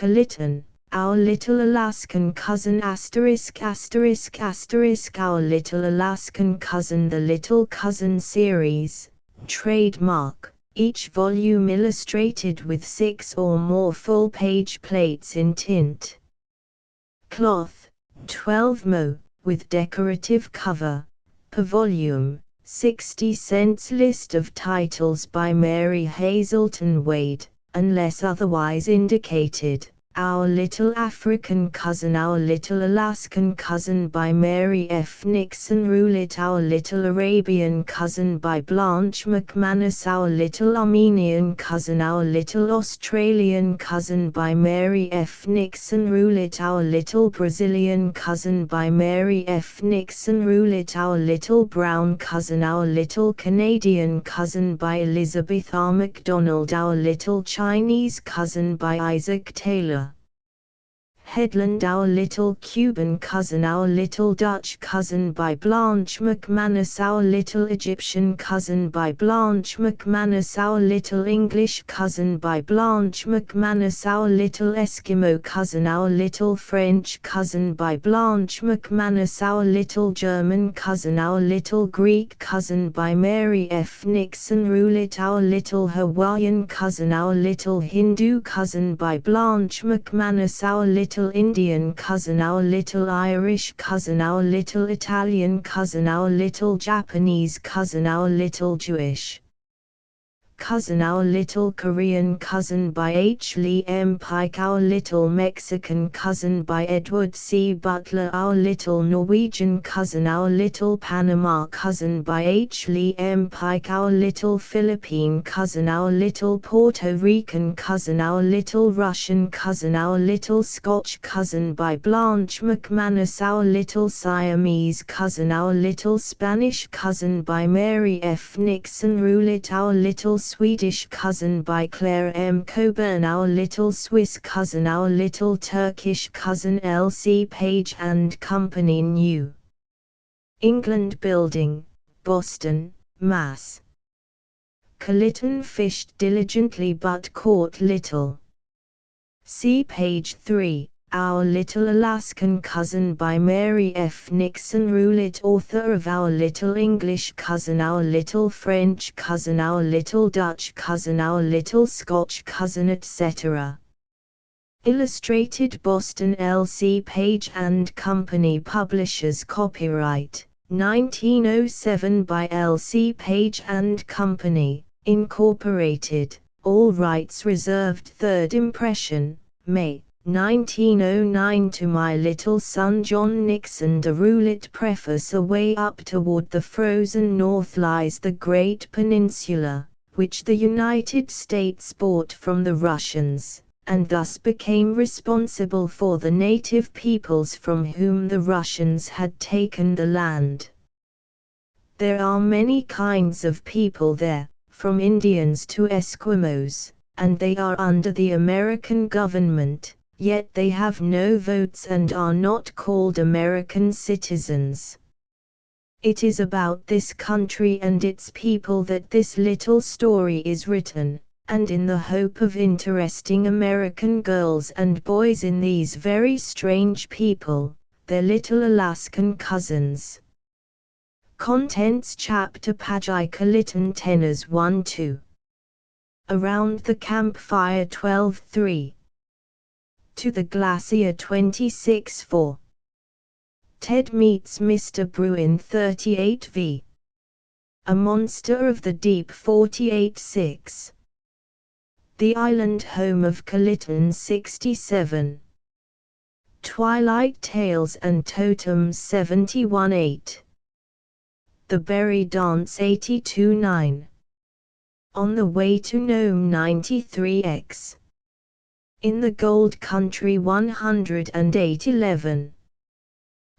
Kalitan, our little Alaskan cousin asterisk asterisk asterisk our little Alaskan cousin the Little Cousin series, trademark, each volume illustrated with 6 or more full-page plates in tint. Cloth, 12 mo, with decorative cover, per volume, 60 cents. List of titles by Mary Hazelton Wade, unless otherwise indicated. Our Little African Cousin, Our Little Alaskan Cousin by Mary F. Nixon-Roulet, Our Little Arabian Cousin by Blanche McManus, Our Little Armenian Cousin, Our Little Australian Cousin by Mary F. Nixon-Roulet, Our Little Brazilian Cousin by Mary F. Nixon-Roulet, Our Little Brown Cousin, Our Little Canadian Cousin by Elizabeth R. MacDonald, Our Little Chinese Cousin by Isaac Taylor. Headland, Our Little Cuban Cousin, Our Little Dutch Cousin by Blanche McManus, Our Little Egyptian Cousin by Blanche McManus, Our Little English Cousin by Blanche McManus, Our Little Eskimo Cousin, Our Little French Cousin by Blanche McManus, Our Little German Cousin, Our Little Greek Cousin by Mary F. Nixon-Roulet, Our Little Hawaiian Cousin, Our Little Hindu Cousin by Blanche McManus, Our Little Indian Cousin, Our Little Irish Cousin, Our Little Italian Cousin, Our Little Japanese Cousin, Our Little Jewish Cousin, Our Little Korean Cousin by H. Lee M. Pike, Our Little Mexican Cousin by Edward C. Butler, Our Little Norwegian Cousin, Our Little Panama Cousin by H. Lee M. Pike, Our Little Philippine Cousin, Our Little Puerto Rican Cousin, Our Little Russian Cousin, Our Little Scotch Cousin by Blanche McManus, Our Little Siamese Cousin, Our Little Spanish Cousin by Mary F. Nixon-Roulet, Our Little Swedish Cousin by Claire M. Coburn, Our Little Swiss Cousin, Our Little Turkish Cousin L.C. Page and Company, New England Building, Boston, Mass. Kalitan fished diligently but caught little. See page 3. Our Little Alaskan Cousin by Mary F. Nixon-Roulet, author of Our Little English Cousin, Our Little French Cousin, Our Little Dutch Cousin, Our Little Scotch Cousin, etc. Illustrated, Boston, L.C. Page and Company. Publishers. Copyright 1907 by L.C. Page and Company, Incorporated. All rights reserved. Third impression, May 1909. To My Little Son John Nixon-Roulet. Preface. Away up toward the frozen north lies the great peninsula, which the United States bought from the Russians, and thus became responsible for the native peoples from whom the Russians had taken the land. There are many kinds of people there, from Indians to Eskimos, and they are under the American government. Yet they have no votes and are not called American citizens. It is about this country and its people that this little story is written, and in the hope of interesting American girls and boys in these very strange people, their little Alaskan cousins. Contents. Chapter Pagi Kalitan Tenors 1-2. Around the Campfire 12-3. To the Glacier 26-4. Ted meets Mr. Bruin 38v. A Monster of the Deep 48-6. The Island Home of Kalitan 67. Twilight Tales and Totems 71-8. The Berry Dance 82-9. On the Way to Nome 93x. In the Gold Country 108-11.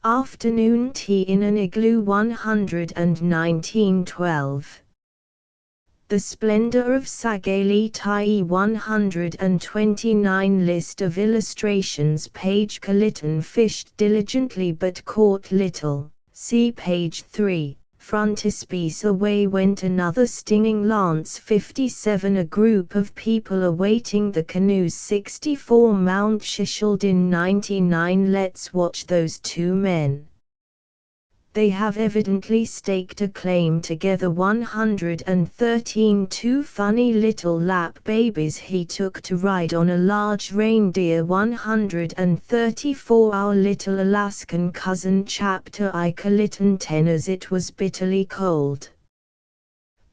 Afternoon Tea in an Igloo 119-12. The Splendor of Sagalitai 129. List of illustrations. Page. Kalitan fished diligently but caught little. See page 3. frontispiece away went another stinging lance 57, a group of people awaiting the canoes 64, Mount Shishaldin 99. Let's watch those two men. They have evidently staked a claim together. 113. Two funny little lap babies he took to ride on a large reindeer. 134. Our little Alaskan cousin. Chapter I. Kalitan tenors. It was bitterly cold.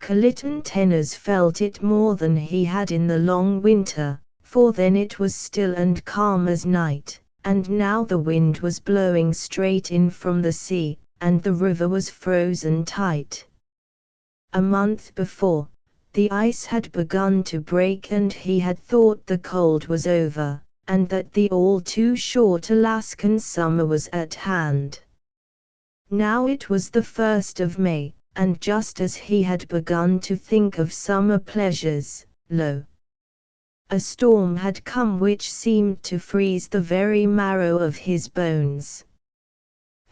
Kalitan tenors felt it more than he had in the long winter, for then it was still and calm as night, and now the wind was blowing straight in from the sea, and the river was frozen tight. A month before, the ice had begun to break and he had thought the cold was over, and that the all too short Alaskan summer was at hand. Now it was the 1st of May, and just as he had begun to think of summer pleasures, lo! A storm had come which seemed to freeze the very marrow of his bones.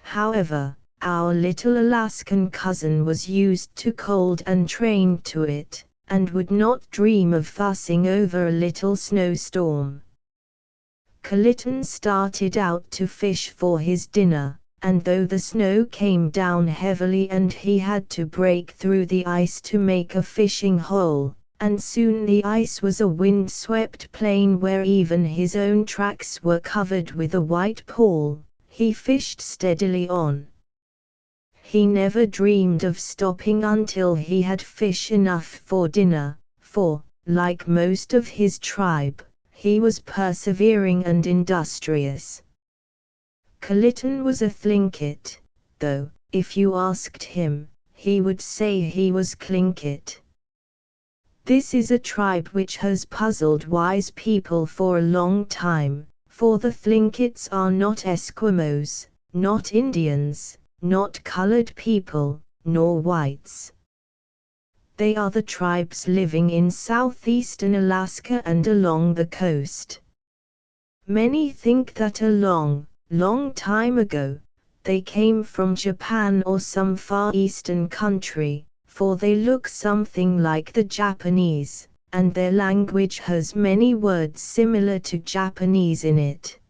However, our little Alaskan cousin was used to cold and trained to it, and would not dream of fussing over a little snowstorm. Kalitan started out to fish for his dinner, and though the snow came down heavily and he had to break through the ice to make a fishing hole, and soon the ice was a wind-swept plain where even his own tracks were covered with a white pall, he fished steadily on. He never dreamed of stopping until he had fish enough for dinner, for, like most of his tribe, he was persevering and industrious. Kalitan was a Thlinkit, though, if you asked him, he would say he was Tlingit. This is a tribe which has puzzled wise people for a long time, for the Thlinkits are not Eskimos, not Indians, not colored people, nor whites. They are the tribes living in southeastern Alaska and along the coast. Many think that a long time ago, they came from Japan or some far eastern country, for they look something like the Japanese, and their language has many words similar to Japanese in it.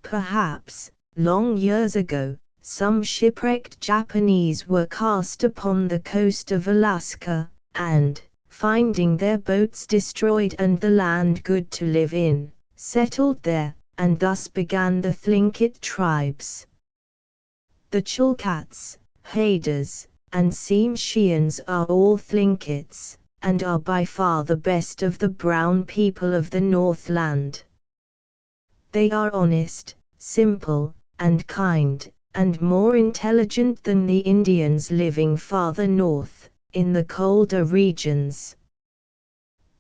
Perhaps, long years ago, some shipwrecked Japanese were cast upon the coast of Alaska, and, finding their boats destroyed and the land good to live in, settled there, and thus began the Thlinkit tribes. The Chilkats, Haders, and Tsimshians are all Thlinkits, and are by far the best of the brown people of the Northland. They are honest, simple, and kind, and more intelligent than the Indians living farther north, in the colder regions.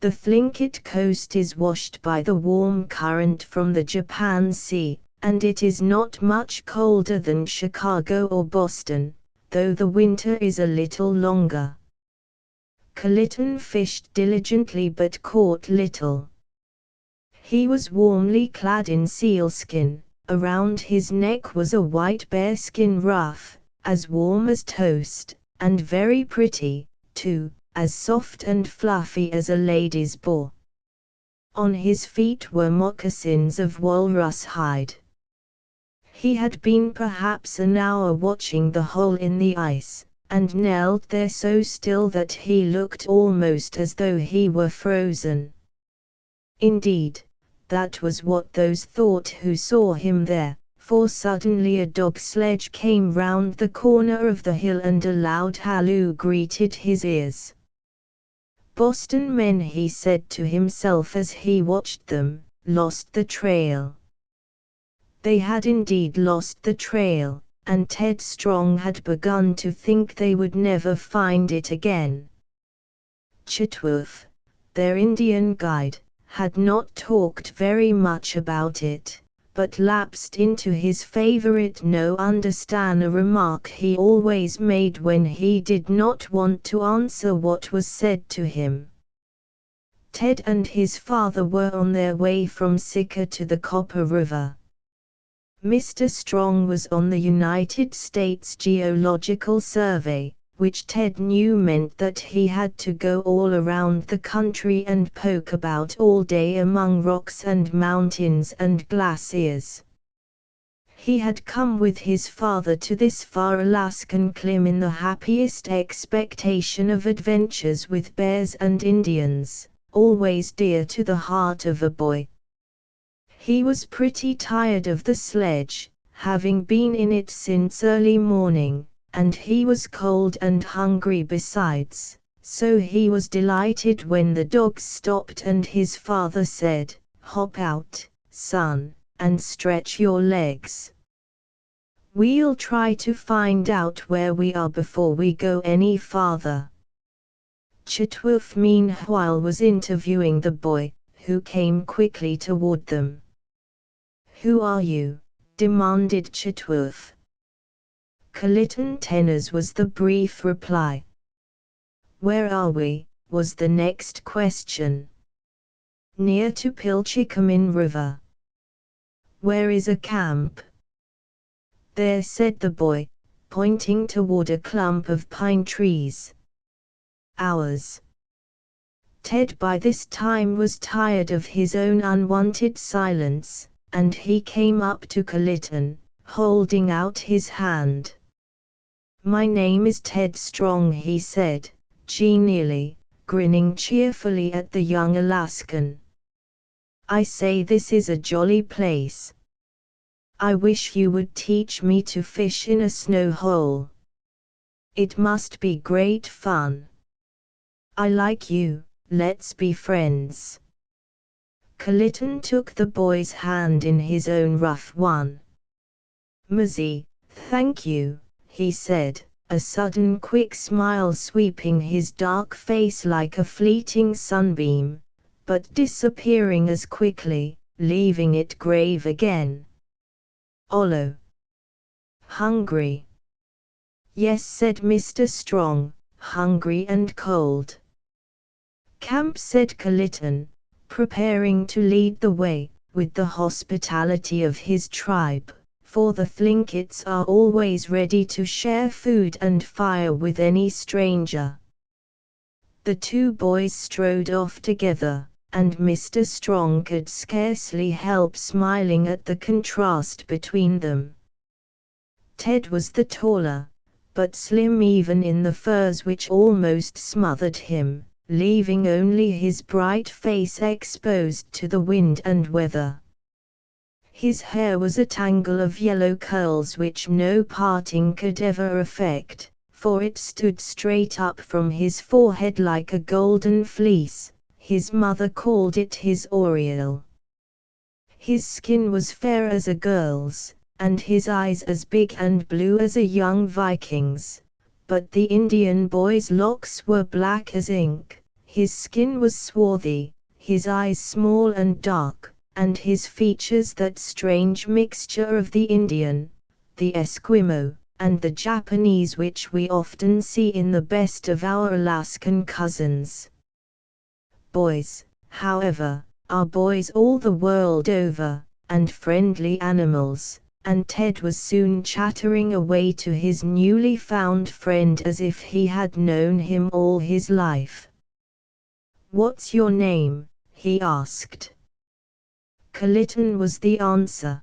The Thlinkit coast is washed by the warm current from the Japan Sea, and it is not much colder than Chicago or Boston, though the winter is a little longer. Kalitan fished diligently but caught little. He was warmly clad in sealskin. Around his neck was a white bearskin ruff, as warm as toast, and very pretty, too, as soft and fluffy as a lady's bore. On his feet were moccasins of walrus hide. He had been perhaps an hour watching the hole in the ice, and knelt there so still that he looked almost as though he were frozen. Indeed, that was what those thought who saw him there, for suddenly a dog sledge came round the corner of the hill and a loud halloo greeted his ears. Boston men, he said to himself as he watched them, lost the trail. They had indeed lost the trail, and Ted Strong had begun to think they would never find it again. Chitwoff, their Indian guide, had not talked very much about it, but lapsed into his favorite no-understand remark he always made when he did not want to answer what was said to him. Ted and his father were on their way from Sika to the Copper River. Mr. Strong was on the United States Geological Survey, which Ted knew meant that he had to go all around the country and poke about all day among rocks and mountains and glaciers. He had come with his father to this far Alaskan climb in the happiest expectation of adventures with bears and Indians, always dear to the heart of a boy. He was pretty tired of the sledge, having been in it since early morning, and he was cold and hungry besides, so he was delighted when the dogs stopped and his father said, "Hop out, son, and stretch your legs. We'll try to find out where we are before we go any farther." Chitwoff meanwhile was interviewing the boy, who came quickly toward them. "Who are you?" demanded Chitwoff. "Kalitan Tenors," was the brief reply. "Where are we?" was the next question. "Near to Pilchicamin River." "Where is a camp?" "There," said the boy, pointing toward a clump of pine trees. "Ours." Ted by this time was tired of his own unwanted silence, and he came up to Kalitan, holding out his hand. "My name is Ted Strong," he said, genially, grinning cheerfully at the young Alaskan. "I say, this is a jolly place. I wish you would teach me to fish in a snow hole. It must be great fun. I like you, let's be friends." Kalitan took the boy's hand in his own rough one. "Muzzy, thank you," he said, a sudden quick smile sweeping his dark face like a fleeting sunbeam, but disappearing as quickly, leaving it grave again. "Ollo. Hungry?" "Yes," said Mr. Strong, "hungry and cold." "Camp," said Kalitan, preparing to lead the way, with the hospitality of his tribe, for the Thlinkits are always ready to share food and fire with any stranger. The two boys strode off together, and Mr. Strong could scarcely help smiling at the contrast between them. Ted was the taller, but slim even in the furs which almost smothered him, leaving only his bright face exposed to the wind and weather. His hair was a tangle of yellow curls which no parting could ever affect, for it stood straight up from his forehead like a golden fleece. His mother called it his aureole. His skin was fair as a girl's, and his eyes as big and blue as a young Viking's. But the Indian boy's locks were black as ink, his skin was swarthy, his eyes small and dark, and his features that strange mixture of the Indian, the Eskimo, and the Japanese which we often see in the best of our Alaskan cousins. Boys, however, are boys all the world over, and friendly animals, and Ted was soon chattering away to his newly found friend as if he had known him all his life. "What's your name?" he asked. Kalitan was the answer.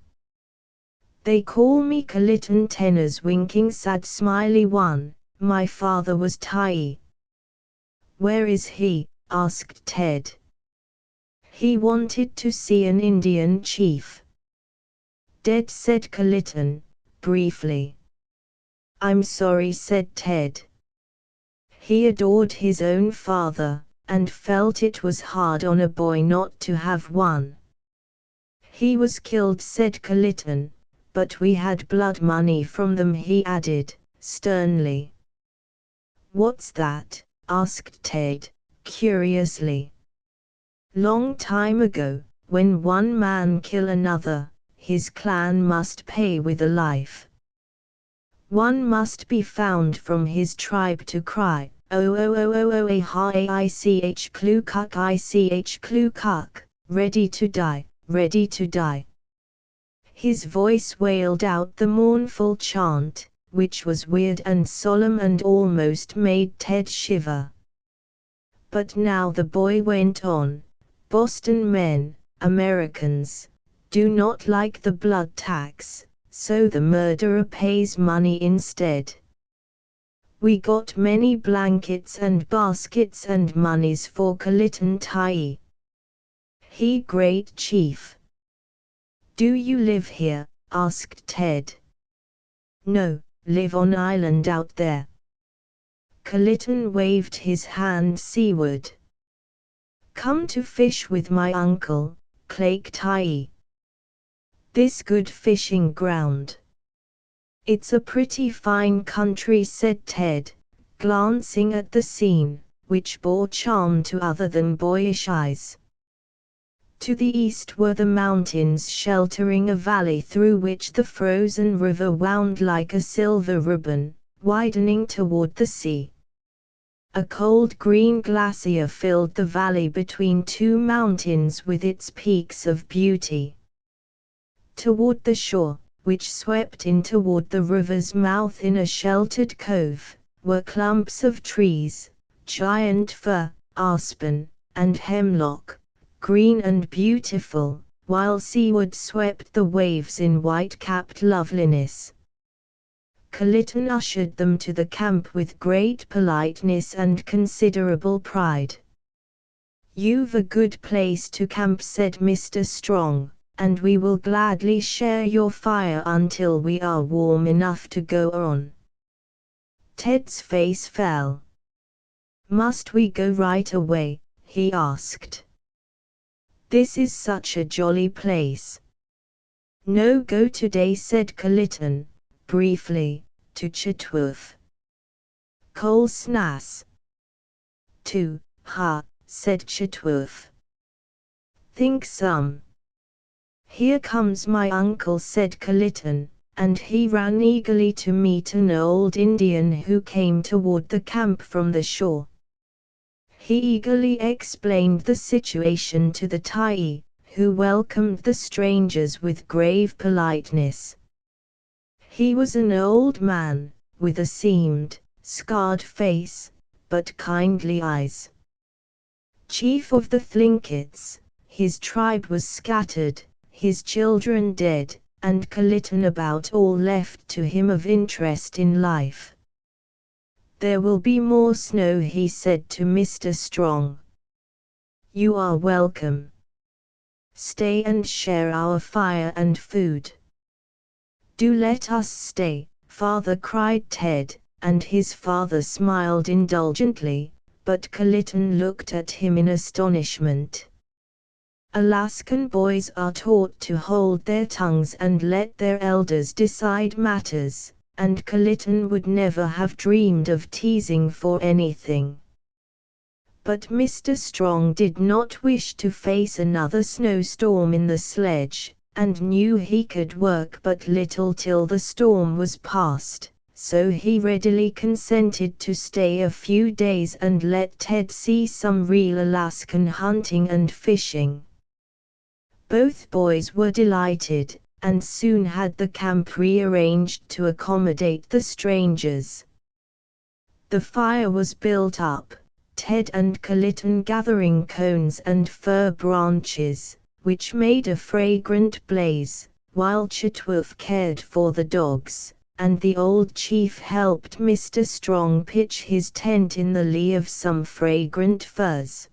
"They call me Kalitan Tenors," winking sad smiley one. "My father was Tai." "Where is he?" asked Ted. "He wanted to see an Indian chief." "Dead," said Kalitan, briefly. "I'm sorry," said Ted. He adored his own father, and felt it was hard on a boy not to have one. "He was killed," said Kalitan, "but we had blood money from them," he added, sternly. "What's that?" asked Ted, curiously. "Long time ago, when one man kill another, his clan must pay with a life. One must be found from his tribe to cry, oh oh oh oh oh a ha ich klukuk, ready to die, ready to die." His voice wailed out the mournful chant, which was weird and solemn and almost made Ted shiver. But now the boy went on, Boston men, Americans, do not like the blood tax, so the murderer pays money instead. We got many blankets and baskets and monies for Kalitan Tai. He great chief. Do you live here? Asked Ted. No, live on island out there. Kalitan waved his hand seaward. Come to fish with my uncle, Clake Tai. This good fishing ground. It's a pretty fine country, said Ted, glancing at the scene, which bore charm to other than boyish eyes. To the east were the mountains sheltering a valley through which the frozen river wound like a silver ribbon, widening toward the sea. A cold green glacier filled the valley between two mountains with its peaks of beauty. Toward the shore, which swept in toward the river's mouth in a sheltered cove, were clumps of trees, giant fir, aspen, and hemlock, green and beautiful, while seaward swept the waves in white-capped loveliness. Kalitan ushered them to the camp with great politeness and considerable pride. You've a good place to camp, said Mr. Strong, and we will gladly share your fire until we are warm enough to go on. Ted's face fell. Must we go right away? He asked. This is such a jolly place. No, go today, said Kalitan, briefly, to Chitworth. Cole Snass. To, ha, said Chitworth. Think some. Here comes my uncle, said Kalitan, and he ran eagerly to meet an old Indian who came toward the camp from the shore. He eagerly explained the situation to the Tai, who welcomed the strangers with grave politeness. He was an old man, with a seamed, scarred face, but kindly eyes. Chief of the Thlinkits, his tribe was scattered, his children dead, and Kalitan about all left to him of interest in life. There will be more snow, he said to Mr. Strong. You are welcome. Stay and share our fire and food. Do let us stay, father, cried Ted, and his father smiled indulgently, but Kalitan looked at him in astonishment. Alaskan boys are taught to hold their tongues and let their elders decide matters, and Kalitan would never have dreamed of teasing for anything. But Mr. Strong did not wish to face another snowstorm in the sledge, and knew he could work but little till the storm was past, so he readily consented to stay a few days and let Ted see some real Alaskan hunting and fishing. Both boys were delighted, and soon had the camp rearranged to accommodate the strangers. The fire was built up, Ted and Kalitan gathering cones and fir branches, which made a fragrant blaze, while Chitworth cared for the dogs, and the old chief helped Mr. Strong pitch his tent in the lee of some fragrant firs.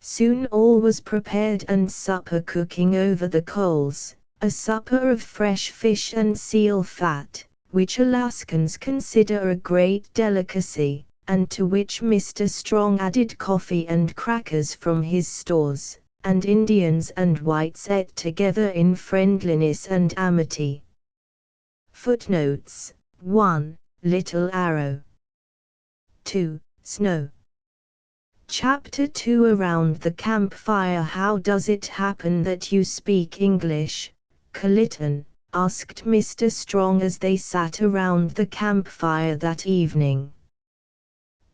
Soon all was prepared and supper cooking over the coals, a supper of fresh fish and seal fat, which Alaskans consider a great delicacy, and to which Mr. Strong added coffee and crackers from his stores, and Indians and whites ate together in friendliness and amity. Footnotes: 1. Little Arrow. 2. Snow. Chapter 2. Around the campfire. How does it happen that you speak English, Kalitan? Asked Mr. Strong as they sat around the campfire that evening.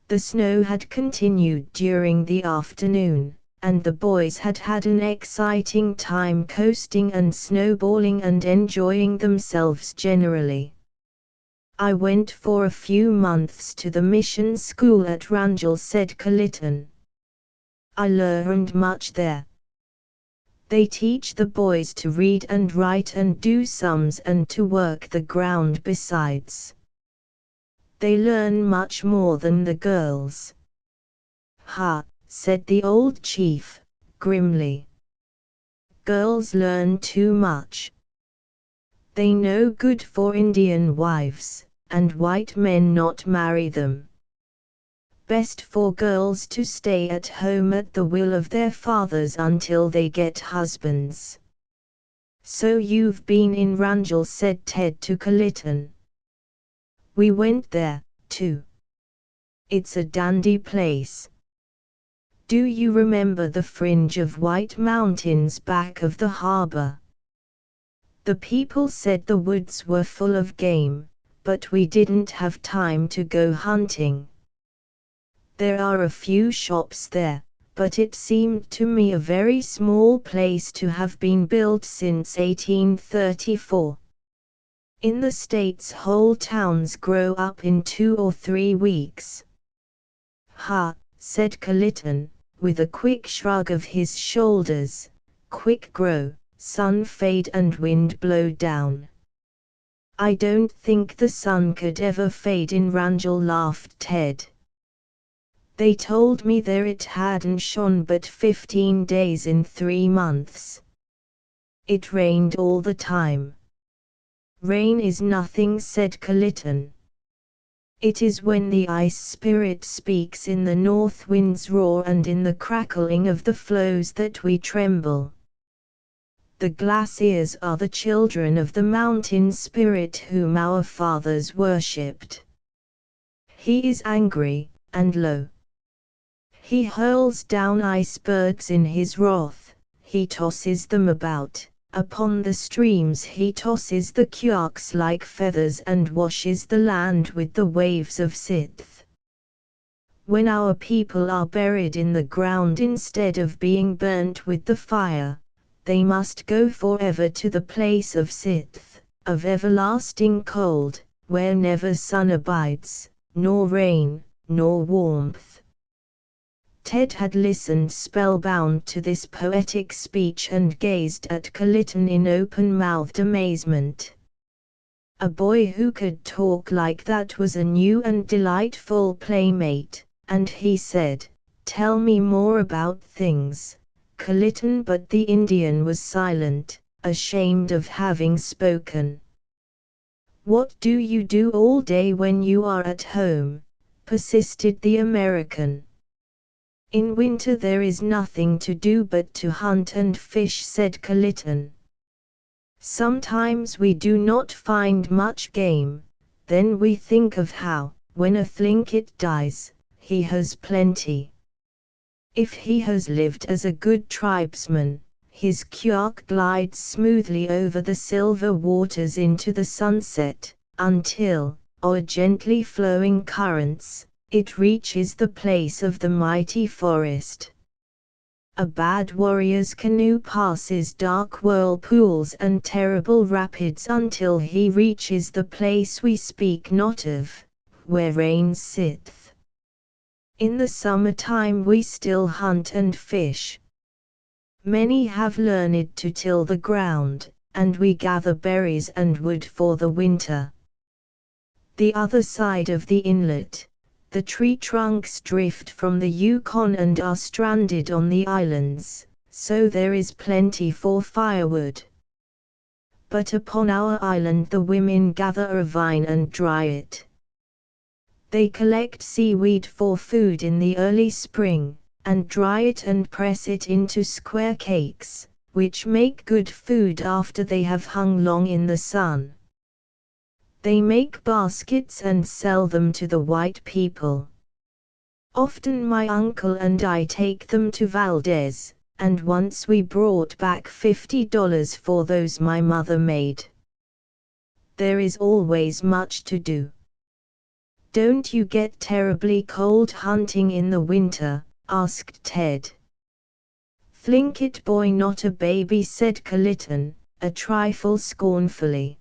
The snow had continued during the afternoon, and the boys had had an exciting time coasting and snowballing and enjoying themselves generally. I went for a few months to the mission school at Wrangell, said Kalitan. I learned much there. They teach the boys to read and write and do sums and to work the ground besides. They learn much more than the girls. Ha, said the old chief, grimly. Girls learn too much. They no good for Indian wives, and white men not marry them. Best for girls to stay at home at the will of their fathers until they get husbands. So you've been in Wrangell, said Ted to Kalitan. We went there, too. It's a dandy place. Do you remember the fringe of white mountains back of the harbor? The people said the woods were full of game, but we didn't have time to go hunting. There are a few shops there, but it seemed to me a very small place to have been built since 1834. In the States whole towns grow up in 2 or 3 weeks. Ha, said Kalitan, with a quick shrug of his shoulders, quick grow, sun fade and wind blow down. I don't think the sun could ever fade in Wrangell, laughed Ted. They told me there it hadn't shone but 15 days in 3 months. It rained all the time. Rain is nothing, said Kalitan. It is when the ice spirit speaks in the north wind's roar and in the crackling of the floes that we tremble. The glaciers are the children of the mountain spirit whom our fathers worshipped. He is angry, and lo! He hurls down icebergs in his wrath, he tosses them about. Upon the streams he tosses the kayaks like feathers and washes the land with the waves of Sith. When our people are buried in the ground instead of being burnt with the fire, they must go forever to the place of Sith, of everlasting cold, where never sun abides, nor rain, nor warmth. Ted had listened spellbound to this poetic speech and gazed at Kalitan in open-mouthed amazement. A boy who could talk like that was a new and delightful playmate, and he said, "Tell me more about things, Kalitan." But the Indian was silent, ashamed of having spoken. "What do you do all day when you are at home?" persisted the American. "In winter there is nothing to do but to hunt and fish," said Kalitan. "Sometimes we do not find much game, then we think of how, when a Thlinkit dies, he has plenty. If he has lived as a good tribesman, his kayak glides smoothly over the silver waters into the sunset, until, o'er gently flowing currents, it reaches the place of the mighty forest. A bad warrior's canoe passes dark whirlpools and terrible rapids until he reaches the place we speak not of, where reigns Sith. In the summertime we still hunt and fish. Many have learned to till the ground, and we gather berries and wood for the winter. The other side of the inlet, the tree trunks drift from the Yukon and are stranded on the islands, so there is plenty for firewood. But upon our island the women gather a vine and dry it. They collect seaweed for food in the early spring, and dry it and press it into square cakes, which make good food after they have hung long in the sun. They make baskets and sell them to the white people. Often my uncle and I take them to Valdez, and once we brought back $50 for those my mother made. There is always much to do. Don't you get terribly cold hunting in the winter?" asked Ted. Flinkit boy, not a baby, said Kalitan, a trifle scornfully.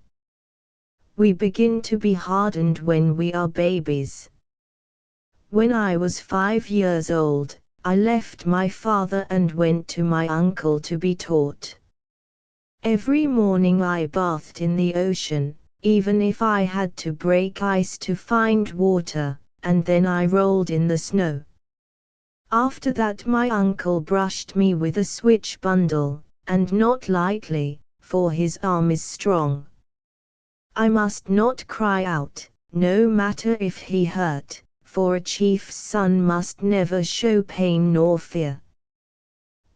We begin to be hardened when we are babies. When I was 5 years old, I left my father and went to my uncle to be taught. Every morning I bathed in the ocean, even if I had to break ice to find water, and then I rolled in the snow. After that my uncle brushed me with a switch bundle, and not lightly, for his arm is strong. I must not cry out, no matter if he hurt, for a chief's son must never show pain nor fear.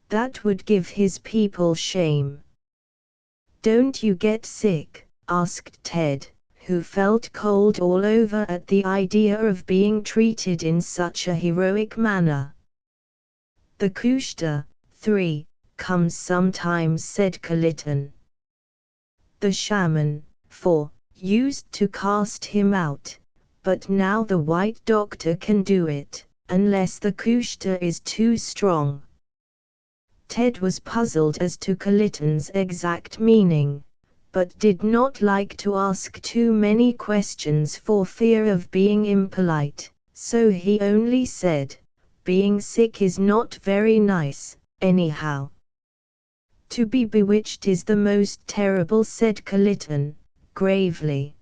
That would give his people shame. Don't you get sick? Asked Ted, who felt cold all over at the idea of being treated in such a heroic manner. The Kushta, 3, comes sometimes, said Kalitan. The shaman, 4, used to cast him out, but now the white doctor can do it, unless the Kushta is too strong. Ted was puzzled as to Kalitan's exact meaning, but did not like to ask too many questions for fear of being impolite, so he only said, being sick is not very nice, anyhow. To be bewitched is the most terrible, said Kalitan, gravely.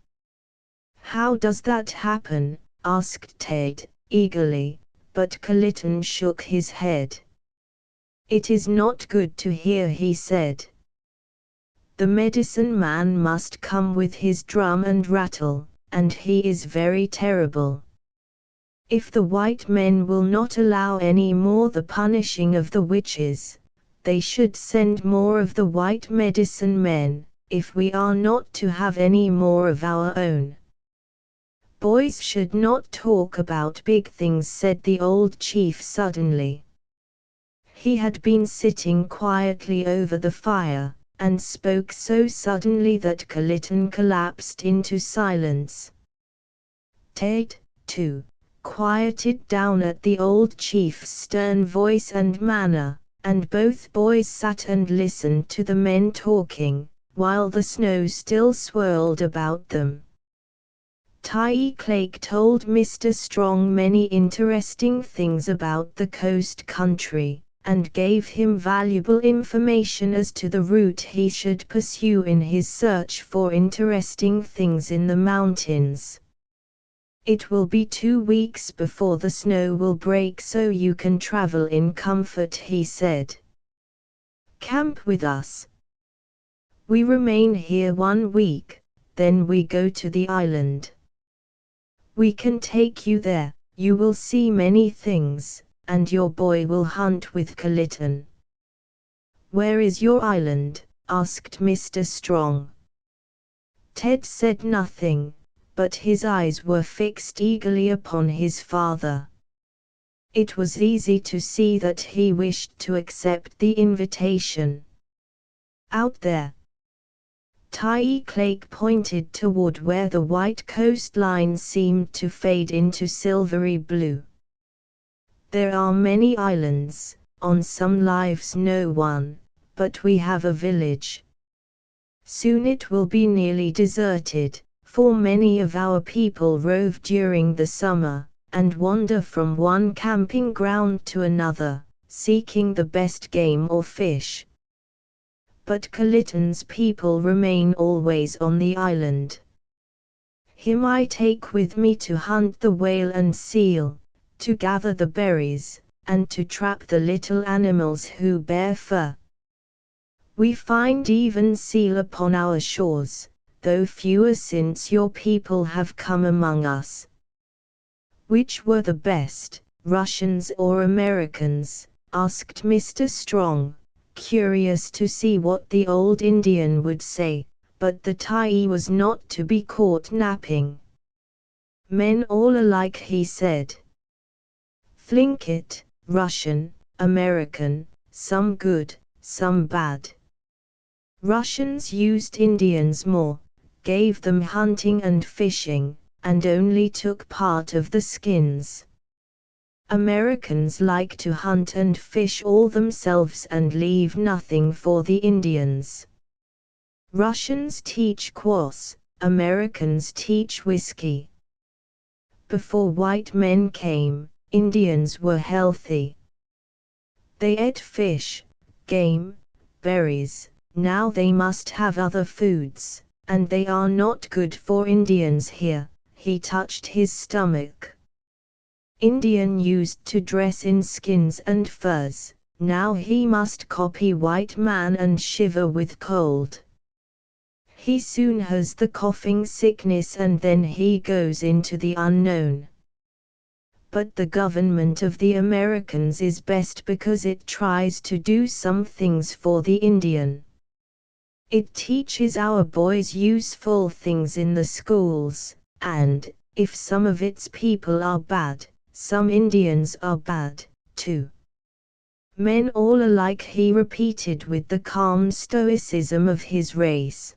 How does that happen? Asked Ted, eagerly, but Kalitan shook his head. It is not good to hear, he said. The medicine man must come with his drum and rattle, and he is very terrible. If the white men will not allow any more the punishing of the witches, they should send more of the white medicine men, if we are not to have any more of our own. Boys should not talk about big things, said the old chief suddenly. He had been sitting quietly over the fire, and spoke so suddenly that Kalitan collapsed into silence. Ted, too, quieted down at the old chief's stern voice and manner, and both boys sat and listened to the men talking, while the snow still swirled about them. Tyee Clake told Mr. Strong many interesting things about the coast country, and gave him valuable information as to the route he should pursue in his search for interesting things in the mountains. It will be 2 weeks before the snow will break, so you can travel in comfort, he said. Camp with us. We remain here 1 week, then we go to the island. We can take you there, you will see many things, and your boy will hunt with Kalitan. Where is your island? Asked Mr. Strong. Ted said nothing, but his eyes were fixed eagerly upon his father. It was easy to see that he wished to accept the invitation. Out there. Tyee Clake pointed toward where the white coastline seemed to fade into silvery blue. There are many islands, on some lives no one, but we have a village. Soon it will be nearly deserted, for many of our people rove during the summer, and wander from one camping ground to another, seeking the best game or fish. But Kalitan's people remain always on the island. Him I take with me to hunt the whale and seal, to gather the berries, and to trap the little animals who bear fur. We find even seal upon our shores, though fewer since your people have come among us. Which were the best, Russians or Americans? Asked Mr. Strong, curious to see what the old Indian would say, but the Tyee was not to be caught napping. Men all alike, he said. Flinkit, Russian, American, some good, some bad. Russians used Indians more, gave them hunting and fishing, and only took part of the skins. Americans like to hunt and fish all themselves and leave nothing for the Indians. Russians teach quass, Americans teach whiskey. Before white men came, Indians were healthy. They ate fish, game, berries. Now they must have other foods, and they are not good for Indians here. He touched his stomach. Indian used to dress in skins and furs, now he must copy white man and shiver with cold. He soon has the coughing sickness and then he goes into the unknown. But the government of the Americans is best because it tries to do some things for the Indian. It teaches our boys useful things in the schools, and, if some of its people are bad, some Indians are bad, too. Men all alike, he repeated with the calm stoicism of his race.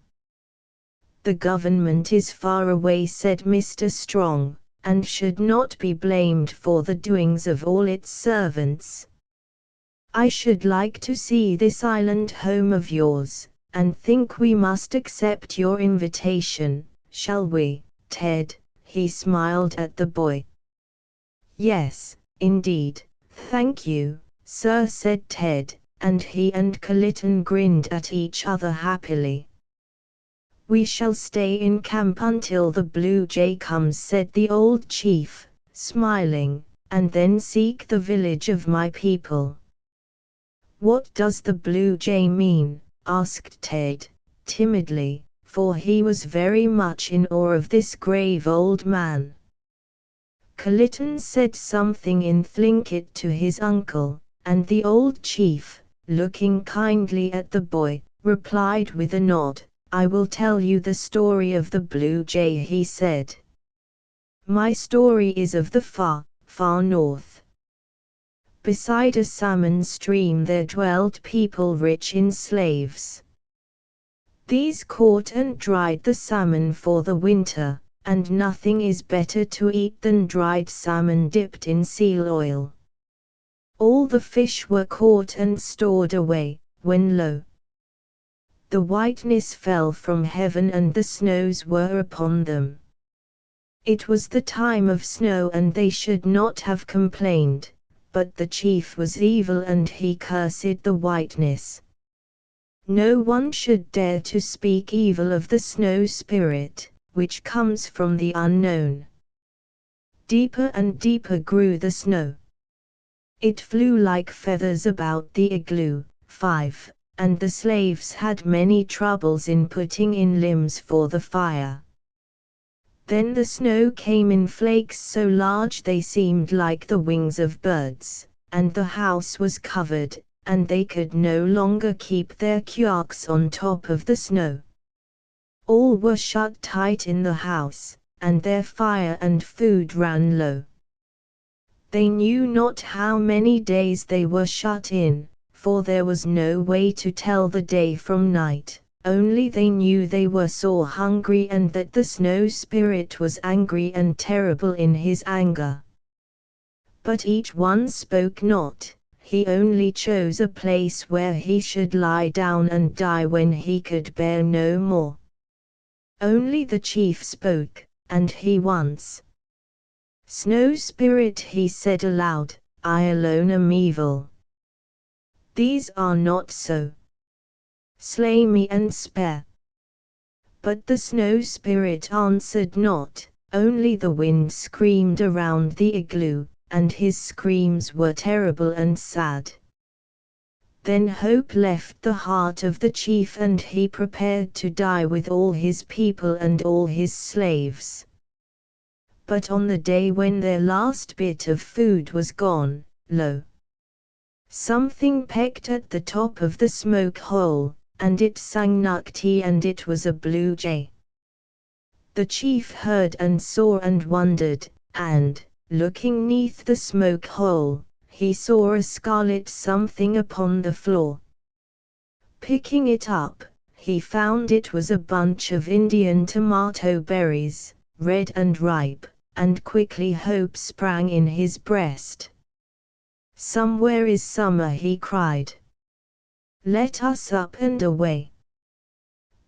The government is far away, said Mr. Strong, and should not be blamed for the doings of all its servants. I should like to see this island home of yours, and think we must accept your invitation, shall we, Ted? He smiled at the boy. Yes, indeed, thank you, sir, said Ted, and he and Kalitan grinned at each other happily. We shall stay in camp until the Blue Jay comes, said the old chief, smiling, and then seek the village of my people. What does the Blue Jay mean? Asked Ted, timidly, for he was very much in awe of this grave old man. Kalitan said something in Thlinkit to his uncle, and the old chief, looking kindly at the boy, replied with a nod. I will tell you the story of the Blue Jay, he said. My story is of the far, far north. Beside a salmon stream there dwelt people rich in slaves. These caught and dried the salmon for the winter, and nothing is better to eat than dried salmon dipped in seal oil. All the fish were caught and stored away, when lo! The whiteness fell from heaven and the snows were upon them. It was the time of snow and they should not have complained, but the chief was evil and he cursed the whiteness. No one should dare to speak evil of the snow spirit, which comes from the unknown. Deeper and deeper grew the snow. It flew like feathers about the igloo. 5. And the slaves had many troubles in putting in limbs for the fire. Then the snow came in flakes so large they seemed like the wings of birds, and the house was covered, and they could no longer keep their kayaks on top of the snow. All were shut tight in the house, and their fire and food ran low. They knew not how many days they were shut in, for there was no way to tell the day from night, only they knew they were sore hungry and that the snow spirit was angry and terrible in his anger. But each one spoke not, he only chose a place where he should lie down and die when he could bear no more. Only the chief spoke, and he once. Snow spirit, he said aloud, I alone am evil. These are not so. Slay me and spare. But the snow spirit answered not, only the wind screamed around the igloo, and his screams were terrible and sad. Then hope left the heart of the chief and he prepared to die with all his people and all his slaves. But on the day when their last bit of food was gone, lo! Something pecked at the top of the smoke hole, and it sang nukti, and it was a blue jay. The chief heard and saw and wondered, and, looking neath the smoke hole, he saw a scarlet something upon the floor. Picking it up, he found it was a bunch of Indian tomato berries, red and ripe, and quickly hope sprang in his breast. "Somewhere is summer," he cried. "Let us up and away."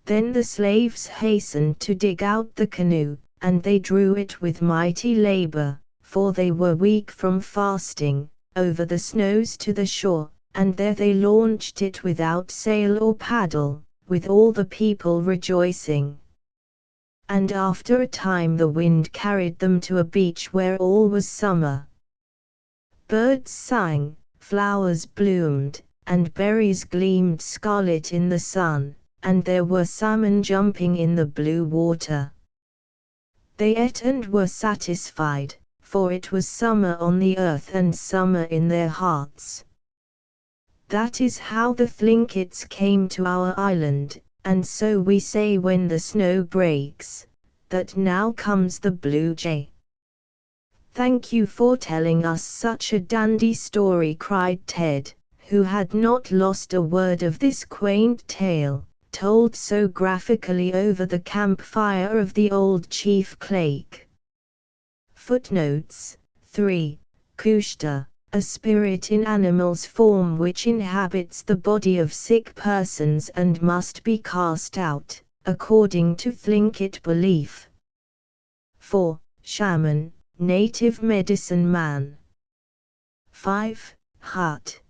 Then the slaves hastened to dig out the canoe, and they drew it with mighty labor, for they were weak from fasting, over the snows to the shore, and there they launched it without sail or paddle, with all the people rejoicing. And after a time the wind carried them to a beach where all was summer. Birds sang, flowers bloomed, and berries gleamed scarlet in the sun, and there were salmon jumping in the blue water. They ate and were satisfied, for it was summer on the earth and summer in their hearts. That is how the Thlinkits came to our island, and so we say when the snow breaks, that now comes the blue jay. "Thank you for telling us such a dandy story," cried Ted, who had not lost a word of this quaint tale, told so graphically over the campfire of the old Chief Clake. Footnotes 3. Kushta, a spirit in animal's form which inhabits the body of sick persons and must be cast out, according to Thlinkit belief. 4. Shaman, native medicine man. 5. Hut.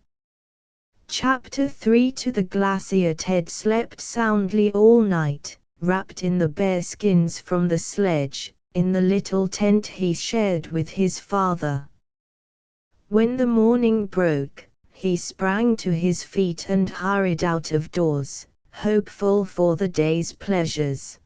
Chapter 3. To the glacier. Ted slept soundly all night, wrapped in the bearskins from the sledge, in the little tent he shared with his father. When the morning broke, he sprang to his feet and hurried out of doors, hopeful for the day's pleasures.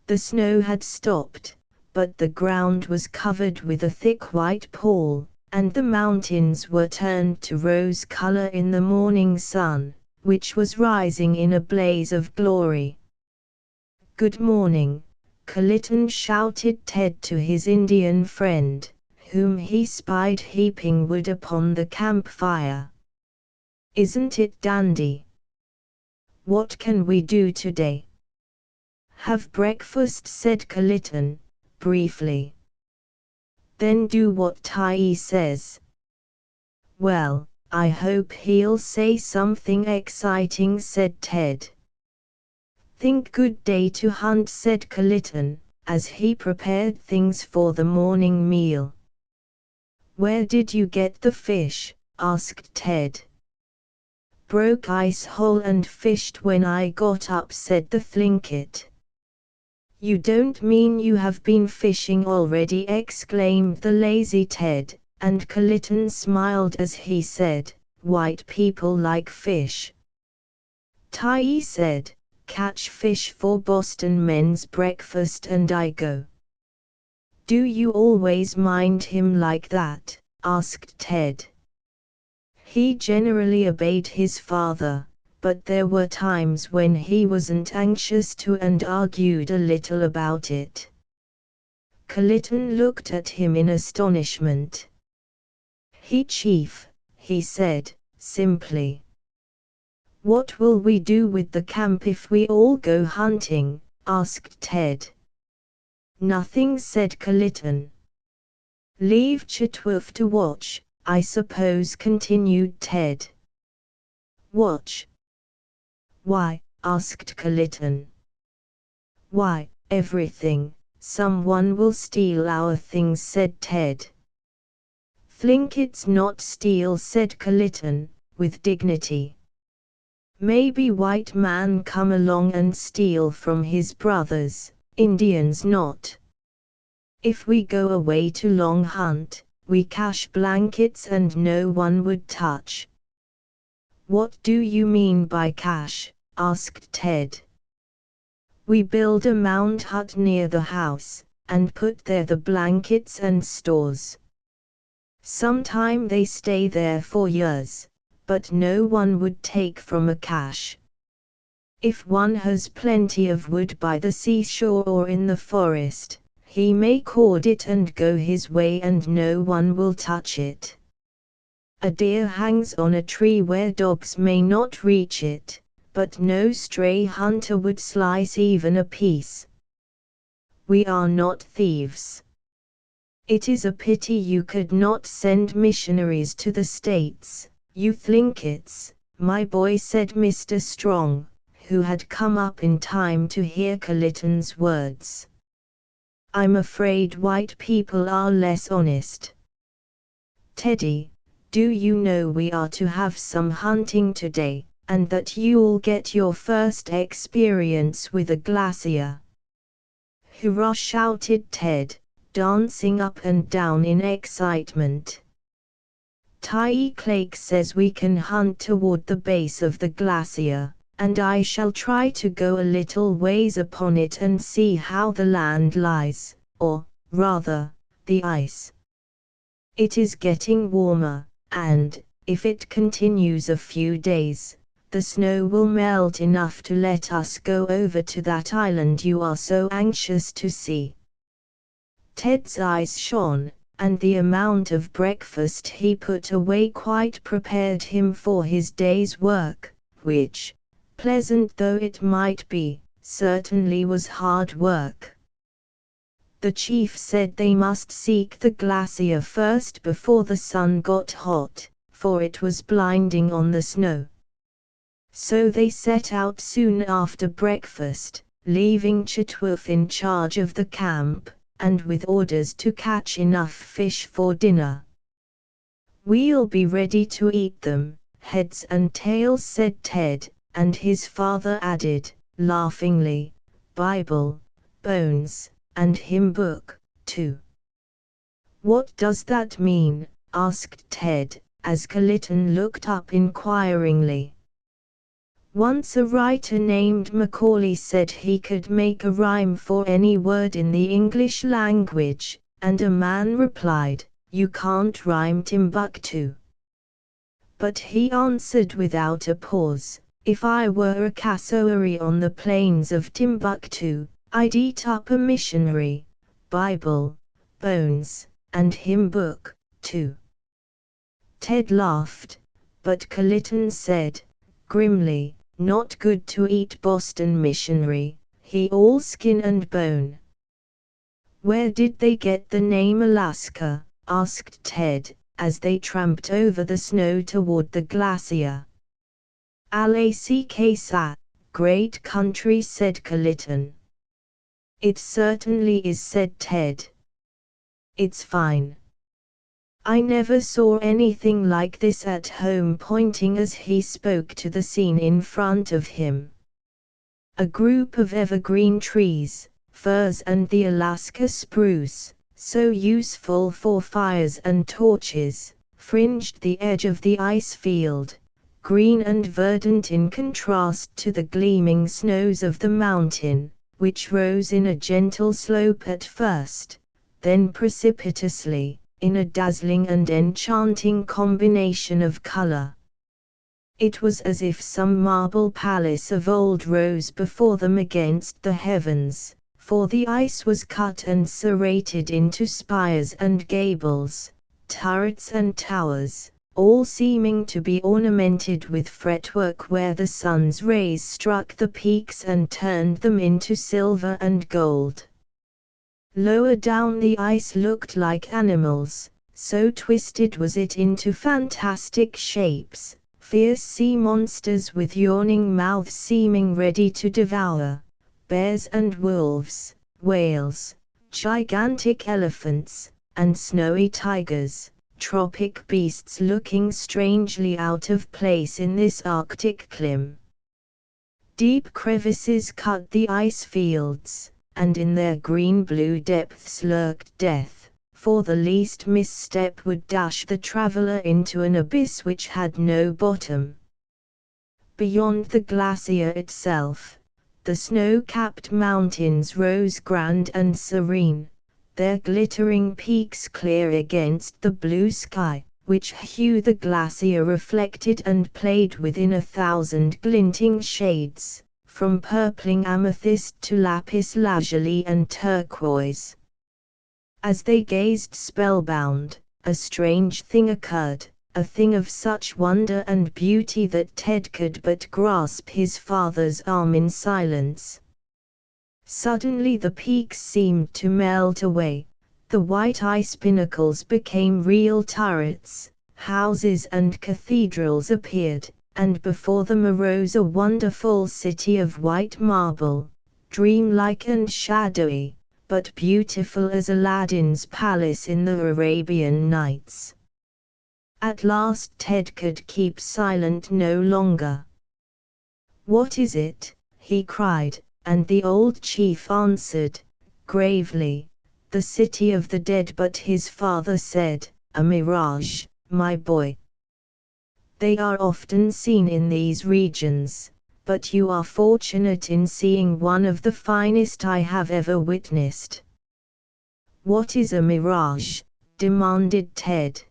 The snow had stopped, but the ground was covered with a thick white pall, and the mountains were turned to rose color in the morning sun, which was rising in a blaze of glory. "Good morning," Kalitan shouted Ted to his Indian friend, whom he spied heaping wood upon the campfire. "Isn't it dandy? What can we do today?" "Have breakfast," said Kalitan, briefly. "Then do what Tai says." "Well, I hope he'll say something exciting," said Ted. "Think good day to hunt," said Kalitan, as he prepared things for the morning meal. "Where did you get the fish?" asked Ted. "Broke ice hole and fished when I got up," said the Thlinkit. "You don't mean you have been fishing already?" exclaimed the lazy Ted, and Kalitan smiled as he said, "White people like fish." Tai said, "Catch fish for Boston men's breakfast and I go." "Do you always mind him like that?" asked Ted. He generally obeyed his father, but there were times when he wasn't anxious to and argued a little about it. Kalitan looked at him in astonishment. Chief," he said, simply. "What will we do with the camp if we all go hunting?" asked Ted. "Nothing," said Kalitan. "Leave Chitwoof to watch, I suppose," continued Ted. "Watch? Why?" asked Kalitan. "Why, everything. Someone will steal our things," said Ted. "Thlinkits not steal," said Kalitan, with dignity. "Maybe white man come along and steal from his brothers, Indians not. If we go away to long hunt, we cache blankets and no one would touch." "What do you mean by cache?" asked Ted. "We build a mound hut near the house, and put there the blankets and stores. Sometime they stay there for years, but no one would take from a cache. If one has plenty of wood by the seashore or in the forest, he may cord it and go his way and no one will touch it. A deer hangs on a tree where dogs may not reach it, but no stray hunter would slice even a piece. We are not thieves." It is a pity you could not send missionaries to the States, you Thlinkits, my boy, said Mr. Strong, who had come up in time to hear Kalitan's words. I'm afraid white people are less honest. Teddy, do you know we are to have some hunting today, and that you'll get your first experience with a glacier? Hurrah, shouted Ted, dancing up and down in excitement. Tyee Clake says we can hunt toward the base of the glacier, and I shall try to go a little ways upon it and see how the land lies, or, rather, the ice. It is getting warmer, and, if it continues a few days, the snow will melt enough to let us go over to that island you are so anxious to see. Ted's eyes shone, and the amount of breakfast he put away quite prepared him for his day's work, which, pleasant though it might be, certainly was hard work. The chief said they must seek the glacier first before the sun got hot, for it was blinding on the snow. So they set out soon after breakfast, leaving Chitwoof in charge of the camp, and with orders to catch enough fish for dinner. We'll be ready to eat them, heads and tails, said Ted, and his father added, laughingly, Bible, bones, and hymn book, too. What does that mean? Asked Ted, as Kalitan looked up inquiringly. Once a writer named Macaulay said he could make a rhyme for any word in the English language, and a man replied, you can't rhyme Timbuktu. But he answered without a pause, if I were a cassowary on the plains of Timbuktu, I'd eat up a missionary, Bible, bones, and hymn book, too. Ted laughed, but Kalitan said, grimly, not good to eat Boston missionary, he all skin and bone. Where did they get the name Alaska? Asked Ted, as they tramped over the snow toward the glacier. Alaska, great country, said Kalitan. It certainly is, said Ted. It's fine. I never saw anything like this at home, pointing as he spoke to the scene in front of him. A group of evergreen trees, firs and the Alaska spruce, so useful for fires and torches, fringed the edge of the ice field, green and verdant in contrast to the gleaming snows of the mountain, which rose in a gentle slope at first, then precipitously, in a dazzling and enchanting combination of color. It was as if some marble palace of old rose before them against the heavens, for the ice was cut and serrated into spires and gables, turrets and towers, all seeming to be ornamented with fretwork where the sun's rays struck the peaks and turned them into silver and gold. Lower down the ice looked like animals, so twisted was it into fantastic shapes, fierce sea monsters with yawning mouths seeming ready to devour, bears and wolves, whales, gigantic elephants, and snowy tigers, tropic beasts looking strangely out of place in this Arctic clim. Deep crevices cut the ice fields, and in their green-blue depths lurked death, for the least misstep would dash the traveler into an abyss which had no bottom. Beyond the glacier itself, the snow-capped mountains rose grand and serene, their glittering peaks clear against the blue sky, which hue the glacier reflected and played within 1,000 glinting shades, from purpling amethyst to lapis lazuli and turquoise. As they gazed spellbound, a strange thing occurred, a thing of such wonder and beauty that Ted could but grasp his father's arm in silence. Suddenly the peaks seemed to melt away, The white ice pinnacles became real turrets, houses and cathedrals appeared, and before them arose a wonderful city of white marble, dreamlike and shadowy, but beautiful as Aladdin's palace in the Arabian Nights. At last Ted could keep silent no longer. "What is it?" he cried, and the old chief answered, gravely, "The city of the dead." But his father said, "A mirage, my boy. They are often seen in these regions, but you are fortunate in seeing one of the finest I have ever witnessed." "What is a mirage?" demanded Ted.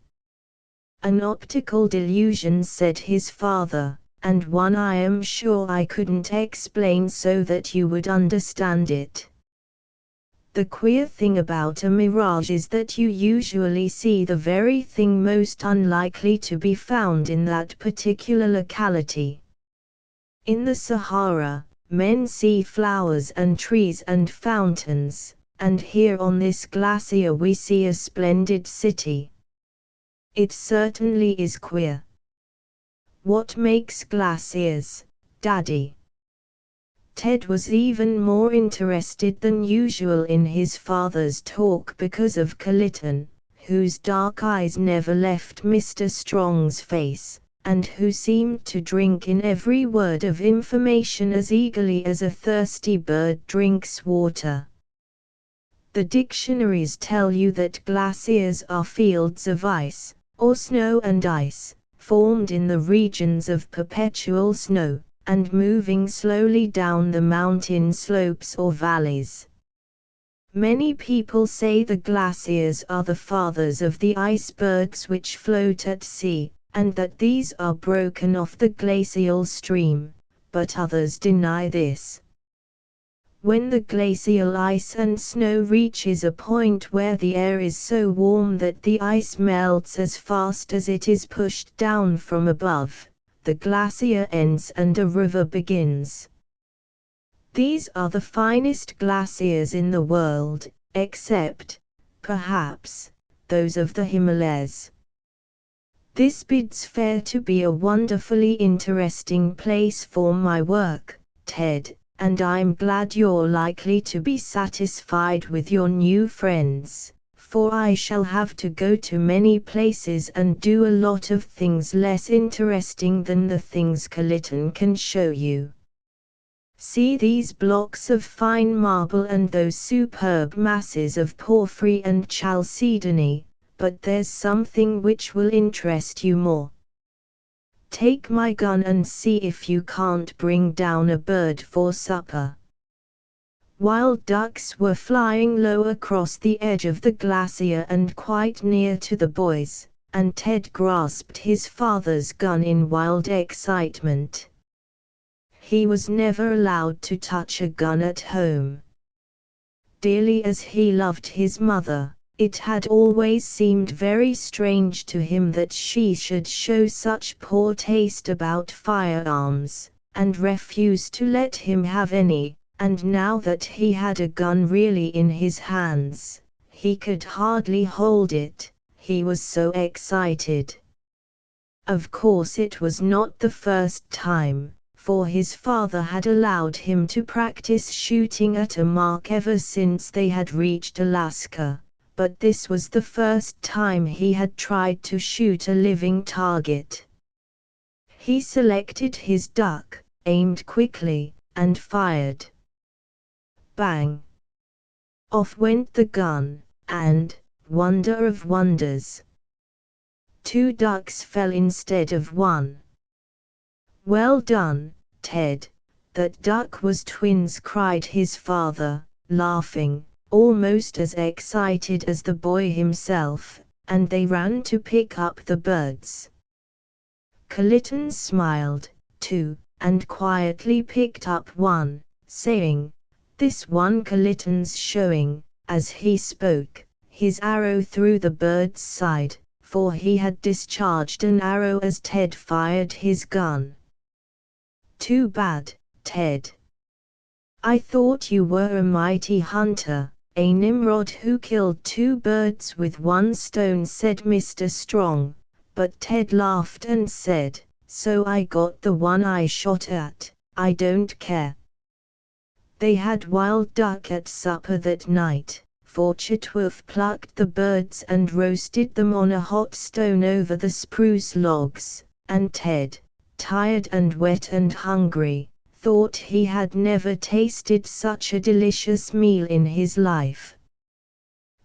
"An optical delusion," said his father, "and one I am sure I couldn't explain so that you would understand it. The queer thing about a mirage is that you usually see the very thing most unlikely to be found in that particular locality. In the Sahara, men see flowers and trees and fountains, and here on this glacier we see a splendid city. It certainly is queer." "What makes glaciers, Daddy?" Ted was even more interested than usual in his father's talk because of Kalitan, whose dark eyes never left Mr. Strong's face, and who seemed to drink in every word of information as eagerly as a thirsty bird drinks water. "The dictionaries tell you that glaciers are fields of ice, or snow and ice, formed in the regions of perpetual snow, and moving slowly down the mountain slopes or valleys. Many people say the glaciers are the fathers of the icebergs which float at sea, and that these are broken off the glacial stream, but others deny this. When the glacial ice and snow reaches a point where the air is so warm that the ice melts as fast as it is pushed down from above, the glacier ends and a river begins. These are the finest glaciers in the world, except, perhaps, those of the Himalayas. This bids fair to be a wonderfully interesting place for my work, Ted, and I'm glad you're likely to be satisfied with your new friends, for I shall have to go to many places and do a lot of things less interesting than the things Kalitan can show you. See these blocks of fine marble and those superb masses of porphyry and chalcedony, but there's something which will interest you more. Take my gun and see if you can't bring down a bird for supper." Wild ducks were flying low across the edge of the glacier and quite near to the boys, and Ted grasped his father's gun in wild excitement. He was never allowed to touch a gun at home. Dearly as he loved his mother, it had always seemed very strange to him that she should show such poor taste about firearms, and refuse to let him have any, and now that he had a gun really in his hands, he could hardly hold it, he was so excited. Of course it was not the first time, for his father had allowed him to practice shooting at a mark ever since they had reached Alaska. But this was the first time he had tried to shoot a living target. He selected his duck, aimed quickly, and fired. Bang! Off went the gun, and, wonder of wonders, 2 ducks fell instead of 1. "Well done, Ted, that duck was twins," cried his father, laughing, almost as excited as the boy himself, and they ran to pick up the birds. Kalitan smiled, too, and quietly picked up one, saying, "This one Kalitan's showing," as he spoke, his arrow through the bird's side, for he had discharged an arrow as Ted fired his gun. "Too bad, Ted. I thought you were a mighty hunter," "A Nimrod who killed 2 birds with 1 stone," said Mr. Strong, but Ted laughed and said, "So I got the one I shot at, I don't care." They had wild duck at supper that night, for Chitwood plucked the birds and roasted them on a hot stone over the spruce logs, and Ted, tired and wet and hungry, thought he had never tasted such a delicious meal in his life.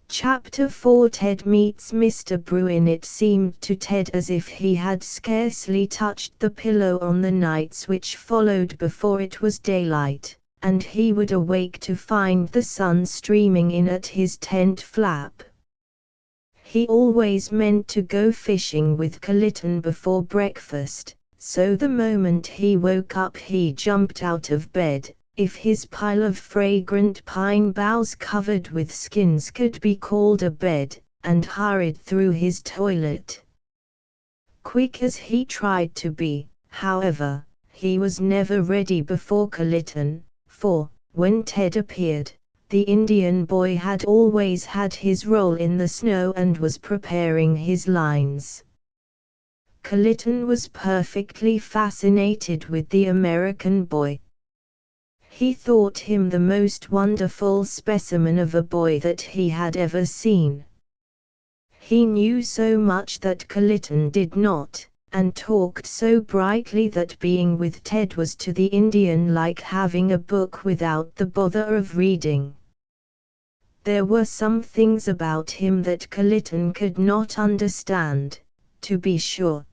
Chapter 4 Ted meets Mr. Bruin. It seemed to Ted as if he had scarcely touched the pillow on the nights which followed before it was daylight, and he would awake to find the sun streaming in at his tent flap. He always meant to go fishing with Kalitan before breakfast, so the moment he woke up he jumped out of bed, if his pile of fragrant pine boughs covered with skins could be called a bed, and hurried through his toilet. Quick as he tried to be, however, he was never ready before Kalitan, for, when Ted appeared, the Indian boy had always had his roll in the snow and was preparing his lines. Kalitan was perfectly fascinated with the American boy. He thought him the most wonderful specimen of a boy that he had ever seen. He knew so much that Kalitan did not, and talked so brightly that being with Ted was to the Indian like having a book without the bother of reading. There were some things about him that Kalitan could not understand, to be sure.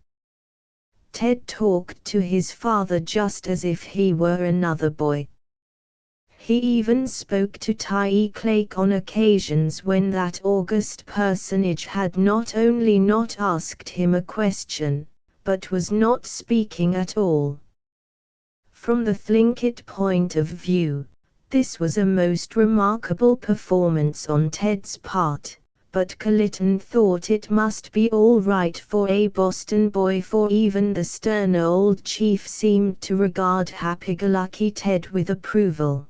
Ted talked to his father just as if he were another boy. He even spoke to Tyee Clake on occasions when that august personage had not only not asked him a question, but was not speaking at all. From the Thlinkit point of view, this was a most remarkable performance on Ted's part, but Kalitan thought it must be all right for a Boston boy, for even the stern old chief seemed to regard happy-go-lucky Ted with approval.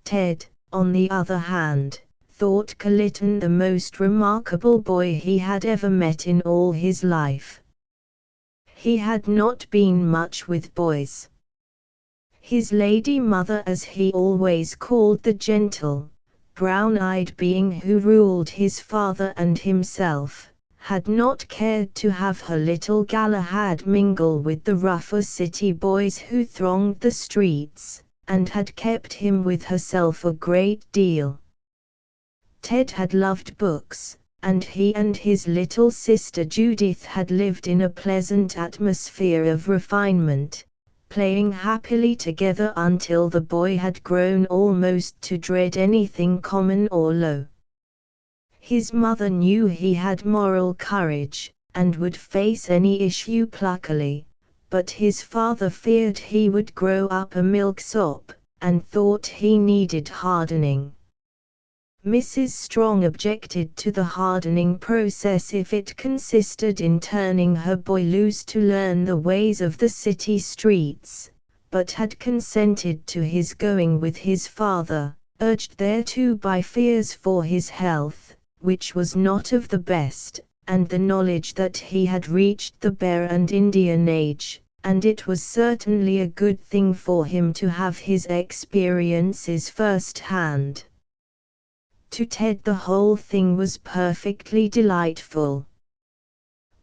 Ted, on the other hand, thought Kalitan the most remarkable boy he had ever met in all his life. He had not been much with boys. His lady mother, as he always called the gentle, brown-eyed being who ruled his father and himself, had not cared to have her little Galahad mingle with the rougher city boys who thronged the streets, and had kept him with herself a great deal. Ted had loved books, and he and his little sister Judith had lived in a pleasant atmosphere of refinement, playing happily together until the boy had grown almost to dread anything common or low. His mother knew he had moral courage, and would face any issue pluckily, but his father feared he would grow up a milksop, and thought he needed hardening. Mrs. Strong objected to the hardening process if it consisted in turning her boy loose to learn the ways of the city streets, but had consented to his going with his father, urged thereto by fears for his health, which was not of the best, and the knowledge that he had reached the bear and Indian age, and it was certainly a good thing for him to have his experiences first-hand. To Ted the whole thing was perfectly delightful.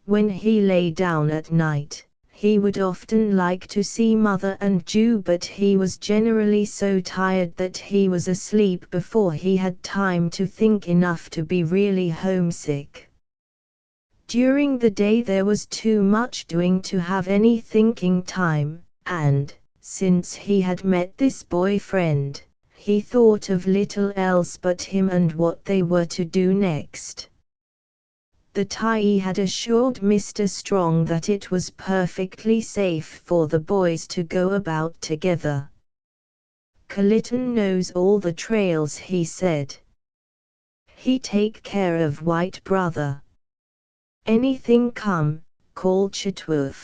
When he lay down at night, he would often like to see Mother and Ju, but he was generally so tired that he was asleep before he had time to think enough to be really homesick. During the day there was too much doing to have any thinking time, and, since he had met this boyfriend, he thought of little else but him and what they were to do next. The Tyee had assured Mr. Strong that it was perfectly safe for the boys to go about together. "Kalitan knows all the trails," he said. "He take care of white brother. Anything come, call Chitwood."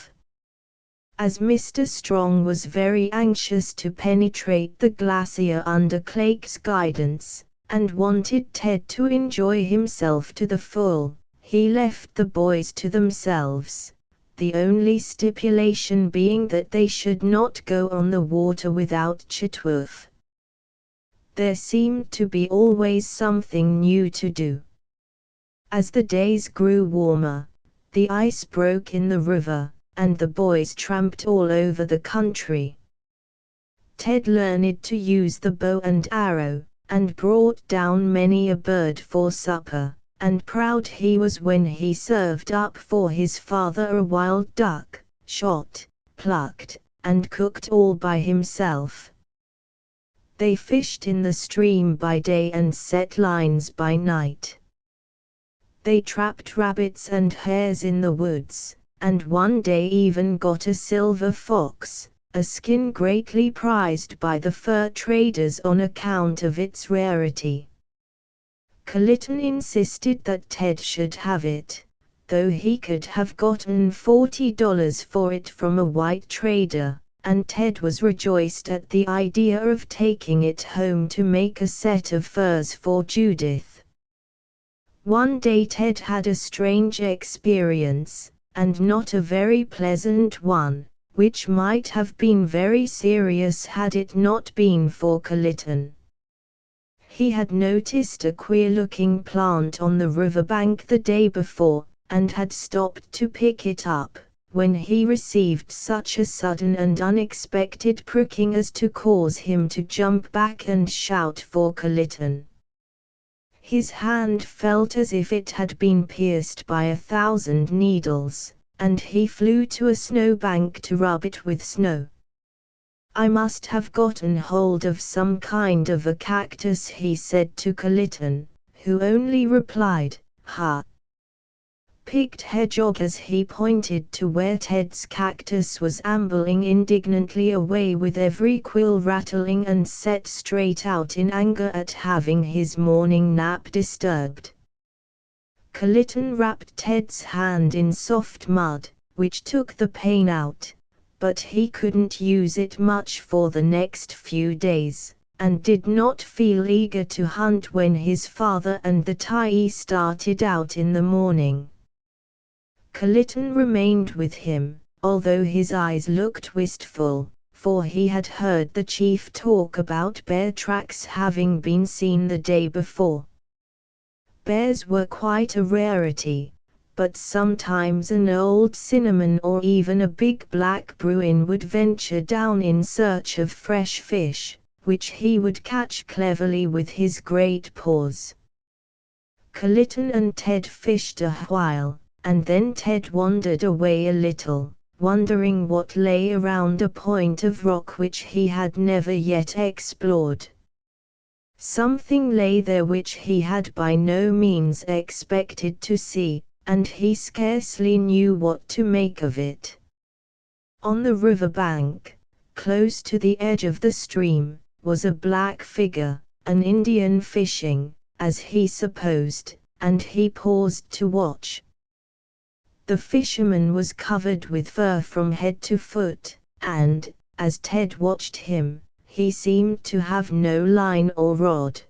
As Mr. Strong was very anxious to penetrate the glacier under Clake's guidance, and wanted Ted to enjoy himself to the full. He left the boys to themselves, the only stipulation being that they should not go on the water without Chitwood. There seemed to be always something new to do. As the days grew warmer, the ice broke in the river, and the boys tramped all over the country. Ted learned to use the bow and arrow, and brought down many a bird for supper, and proud he was when he served up for his father a wild duck, shot, plucked, and cooked all by himself. They fished in the stream by day and set lines by night. They trapped rabbits and hares in the woods, and one day even got a silver fox, a skin greatly prized by the fur traders on account of its rarity. Kalitan insisted that Ted should have it, though he could have gotten $40 for it from a white trader, and Ted was rejoiced at the idea of taking it home to make a set of furs for Judith. One day Ted had a strange experience, and not a very pleasant one, which might have been very serious had it not been for Kalitan. He had noticed a queer-looking plant on the riverbank the day before, and had stopped to pick it up, when he received such a sudden and unexpected pricking as to cause him to jump back and shout for Kalitan. His hand felt as if it had been pierced by 1,000 needles, and he flew to a snowbank to rub it with snow. "I must have gotten hold of some kind of a cactus," he said to Kalitan, who only replied, "Ha!" Picked hedgehog, as he pointed to where Ted's cactus was ambling indignantly away with every quill rattling and set straight out in anger at having his morning nap disturbed. Kalitan wrapped Ted's hand in soft mud, which took the pain out, but he couldn't use it much for the next few days, and did not feel eager to hunt when his father and the Tyee started out in the morning. Kalitan remained with him, although his eyes looked wistful, for he had heard the chief talk about bear tracks having been seen the day before. Bears were quite a rarity, but sometimes an old cinnamon or even a big black bruin would venture down in search of fresh fish, which he would catch cleverly with his great paws. Kalitan and Ted fished a while, and then Ted wandered away a little, wondering what lay around a point of rock which he had never yet explored. Something lay there which he had by no means expected to see, and he scarcely knew what to make of it. On the river bank, close to the edge of the stream, was a black figure, an Indian fishing, as he supposed, and he paused to watch. The fisherman was covered with fur from head to foot, and, as Ted watched him, he seemed to have no line or rod.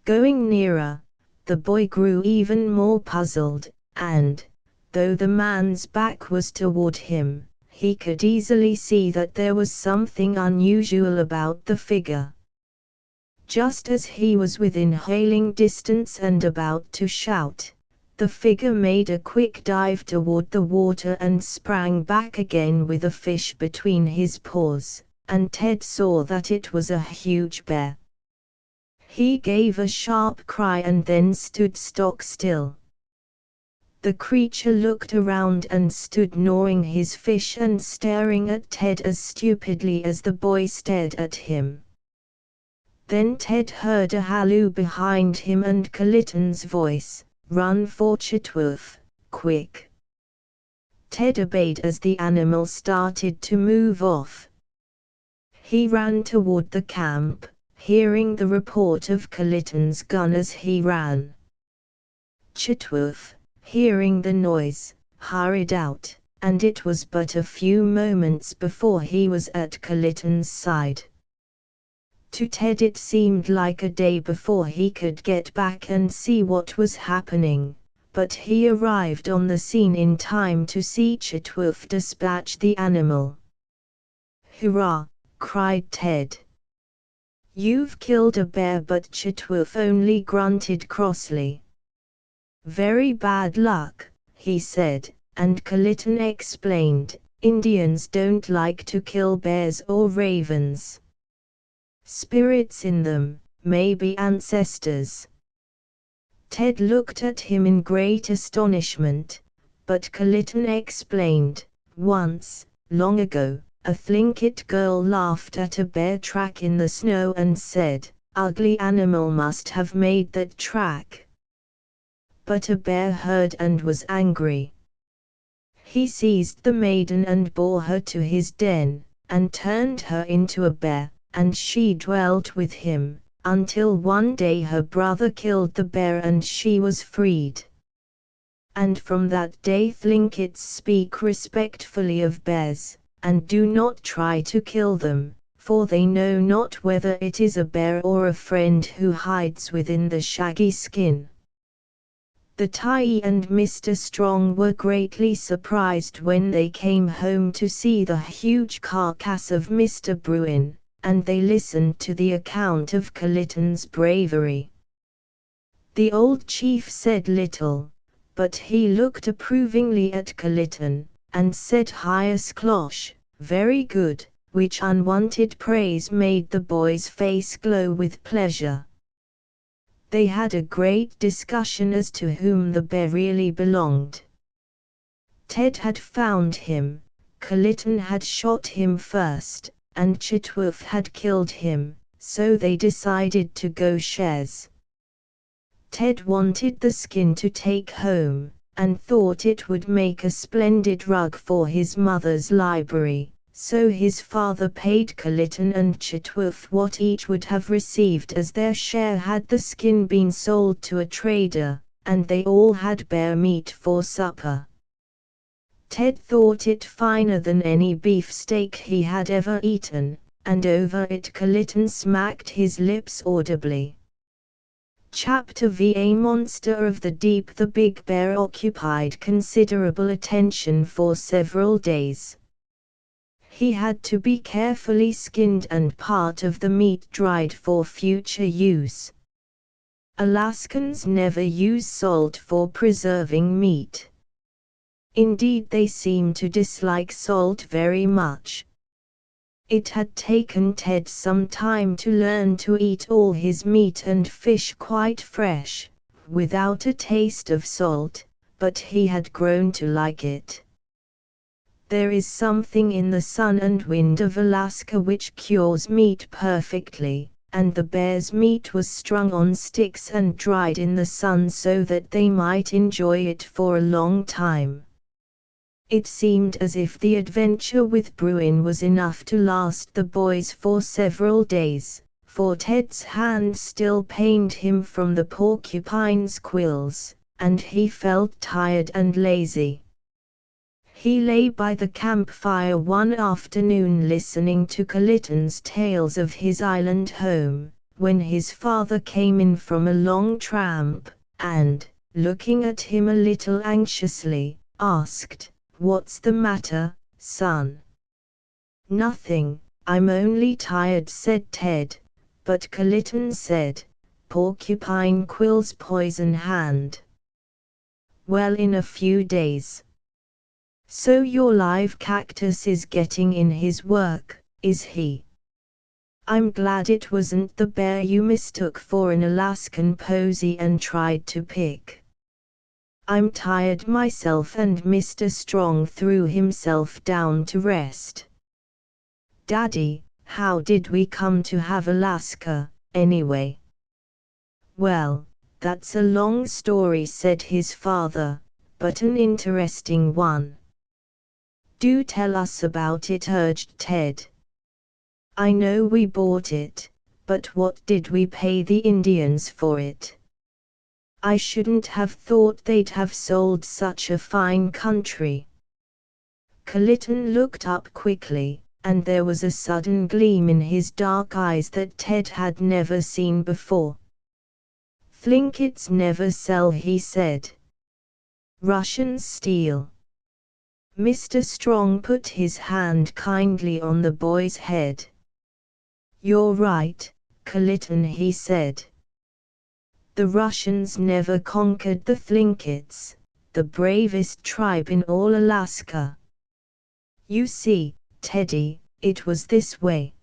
Going nearer, the boy grew even more puzzled, and, though the man's back was toward him, he could easily see that there was something unusual about the figure. Just as he was within hailing distance and about to shout, the figure made a quick dive toward the water and sprang back again with a fish between his paws, and Ted saw that it was a huge bear. He gave a sharp cry and then stood stock still. The creature looked around and stood gnawing his fish and staring at Ted as stupidly as the boy stared at him. Then Ted heard a halloo behind him and Kalitan's voice, "Run for Chitwood, quick!" Ted obeyed as the animal started to move off. He ran toward the camp, hearing the report of Kalitan's gun as he ran. Chitwood, hearing the noise, hurried out, and it was but a few moments before he was at Kalitan's side. To Ted it seemed like a day before he could get back and see what was happening, but he arrived on the scene in time to see Chitwoof dispatch the animal. "Hurrah!" cried Ted. "You've killed a bear," but Chitwoof only grunted crossly. "Very bad luck," he said, and Kalitan explained, "Indians don't like to kill bears or ravens. Spirits in them, maybe ancestors." Ted looked at him in great astonishment, but Kalitan explained, "Once, long ago, a Thlinkit girl laughed at a bear track in the snow and said, 'Ugly animal must have made that track.' But a bear heard and was angry. He seized the maiden and bore her to his den, and turned her into a bear, and she dwelt with him, until one day her brother killed the bear and she was freed. And from that day Thlinkits speak respectfully of bears, and do not try to kill them, for they know not whether it is a bear or a friend who hides within the shaggy skin." The Tyee and Mr. Strong were greatly surprised when they came home to see the huge carcass of Mr. Bruin, and they listened to the account of Kalitan's bravery. The old chief said little, but he looked approvingly at Kalitan, and said "Hyas Klosh, very good," which unwanted praise made the boy's face glow with pleasure. They had a great discussion as to whom the bear really belonged. Ted had found him, Kalitan had shot him first, and Chitwoof had killed him, so they decided to go shares. Ted wanted the skin to take home, and thought it would make a splendid rug for his mother's library, so his father paid Kalitan and Chitwoof what each would have received as their share had the skin been sold to a trader, and they all had bear meat for supper. Ted thought it finer than any beefsteak he had ever eaten, and over it Kalitan smacked his lips audibly. Chapter V. A monster of the deep. The big bear occupied considerable attention for several days. He had to be carefully skinned and part of the meat dried for future use. Alaskans never use salt for preserving meat. Indeed, they seem to dislike salt very much. It had taken Ted some time to learn to eat all his meat and fish quite fresh, without a taste of salt, but he had grown to like it. There is something in the sun and wind of Alaska which cures meat perfectly, and the bear's meat was strung on sticks and dried in the sun so that they might enjoy it for a long time. It seemed as if the adventure with Bruin was enough to last the boys for several days, for Ted's hand still pained him from the porcupine's quills, and he felt tired and lazy. He lay by the campfire one afternoon listening to Kalitan's tales of his island home, when his father came in from a long tramp, and, looking at him a little anxiously, asked, "What's the matter, son?" "Nothing, I'm only tired," said Ted, but Kalitan said, "Porcupine quills poison hand." "Well, in a few days. So your live cactus is getting in his work, is he? I'm glad it wasn't the bear you mistook for an Alaskan posy and tried to pick. I'm tired myself," and Mr. Strong threw himself down to rest. "Daddy, how did we come to have Alaska, anyway?" "Well, that's a long story," said his father, "but an interesting one." "Do tell us about it," urged Ted. "I know we bought it, but what did we pay the Indians for it? I shouldn't have thought they'd have sold such a fine country." Kalitan looked up quickly, and there was a sudden gleam in his dark eyes that Ted had never seen before. "Thlinkits never sell," he said. "Russians steal." Mr. Strong put his hand kindly on the boy's head. "You're right, Kalitan," he said. "The Russians never conquered the Thlinkits, the bravest tribe in all Alaska. You see, Teddy, it was this way.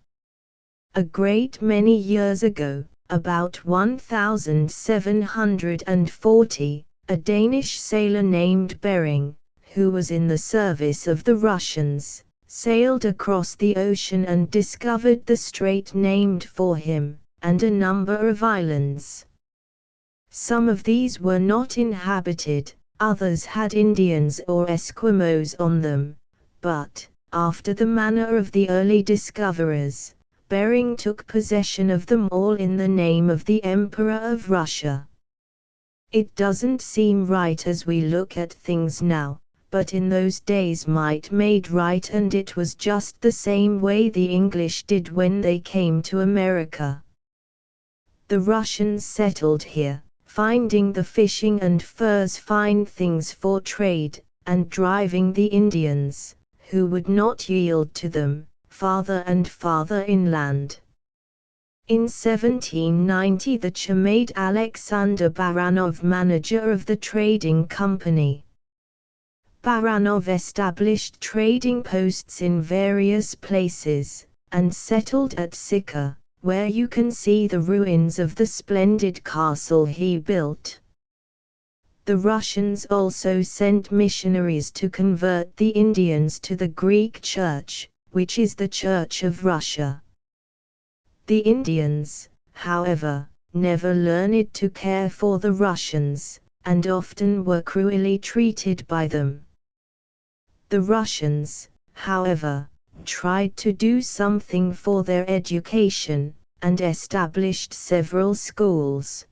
A great many years ago, about 1740, a Danish sailor named Bering, who was in the service of the Russians, sailed across the ocean and discovered the strait named for him, and a number of islands. Some of these were not inhabited, others had Indians or Eskimos on them, but, after the manner of the early discoverers, Bering took possession of them all in the name of the Emperor of Russia. It doesn't seem right as we look at things now, but in those days might made right, and it was just the same way the English did when they came to America. The Russians settled here, finding the fishing and furs fine things for trade, and driving the Indians, who would not yield to them, farther and farther inland. In 1790 the Tsar made Alexander Baranov manager of the trading company. Baranov established trading posts in various places, and settled at Sikka, where you can see the ruins of the splendid castle he built. The Russians also sent missionaries to convert the Indians to the Greek Church, which is the Church of Russia. The Indians, however, never learned to care for the Russians, and often were cruelly treated by them. The Russians, however, tried to do something for their education, and established several schools.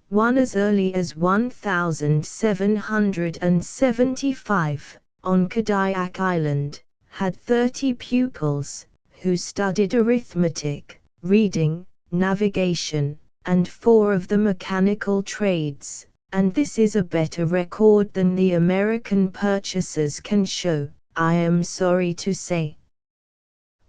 One as early as 1775, on Kodiak Island, had 30 pupils, who studied arithmetic, reading, navigation, and 4 of the mechanical trades, and this is a better record than the American purchasers can show, I am sorry to say.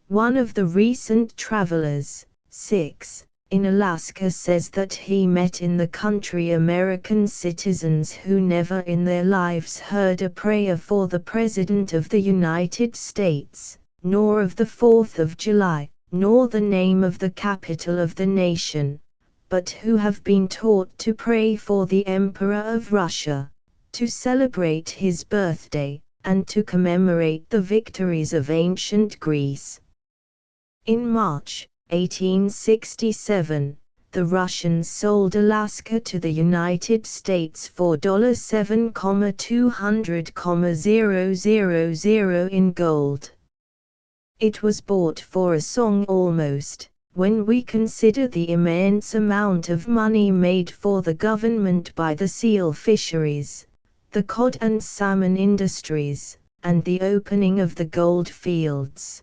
One of the recent travelers, 6, in Alaska says that he met in the country American citizens who never in their lives heard a prayer for the President of the United States, nor of the 4th of July, nor the name of the capital of the nation, but who have been taught to pray for the Emperor of Russia, to celebrate his birthday, and to commemorate the victories of ancient Greece. In March 1867, the Russians sold Alaska to the United States for $7,200,000 in gold. It was bought for a song almost, when we consider the immense amount of money made for the government by the seal fisheries, the cod and salmon industries, and the opening of the gold fields.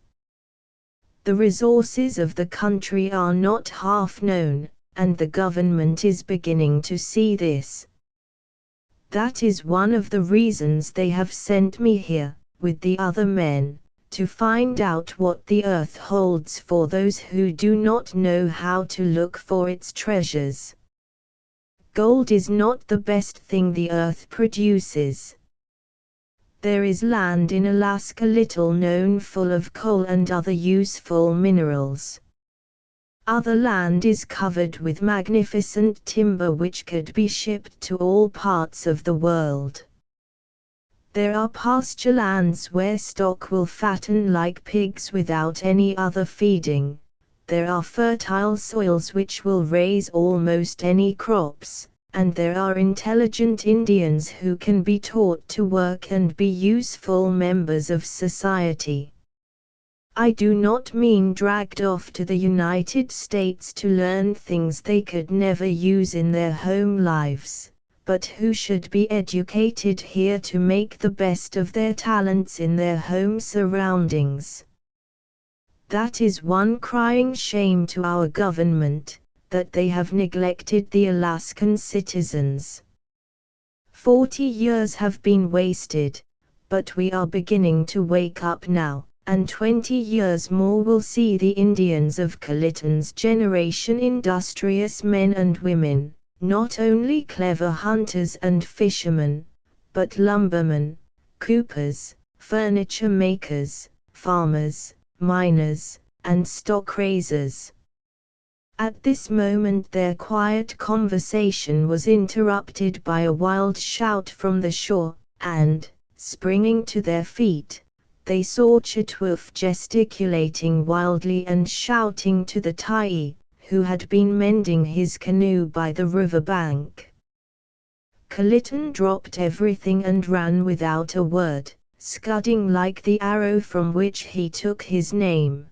The resources of the country are not half known, and the government is beginning to see this. That is one of the reasons they have sent me here, with the other men, to find out what the earth holds for those who do not know how to look for its treasures. Gold is not the best thing the earth produces. There is land in Alaska little known full of coal and other useful minerals. Other land is covered with magnificent timber which could be shipped to all parts of the world. There are pasture lands where stock will fatten like pigs without any other feeding. There are fertile soils which will raise almost any crops, and there are intelligent Indians who can be taught to work and be useful members of society. I do not mean dragged off to the United States to learn things they could never use in their home lives, but who should be educated here to make the best of their talents in their home surroundings. That is one crying shame to our government, that they have neglected the Alaskan citizens. 40 years have been wasted, but we are beginning to wake up now, and 20 years more will see the Indians of Kalitan's generation industrious men and women, not only clever hunters and fishermen, but lumbermen, coopers, furniture makers, farmers, miners, and stock raisers. At this moment their quiet conversation was interrupted by a wild shout from the shore, and, springing to their feet, they saw Chitwooffe gesticulating wildly and shouting to the Tyee, who had been mending his canoe by the river bank. Kalitan dropped everything and ran without a word, scudding like the arrow from which he took his name.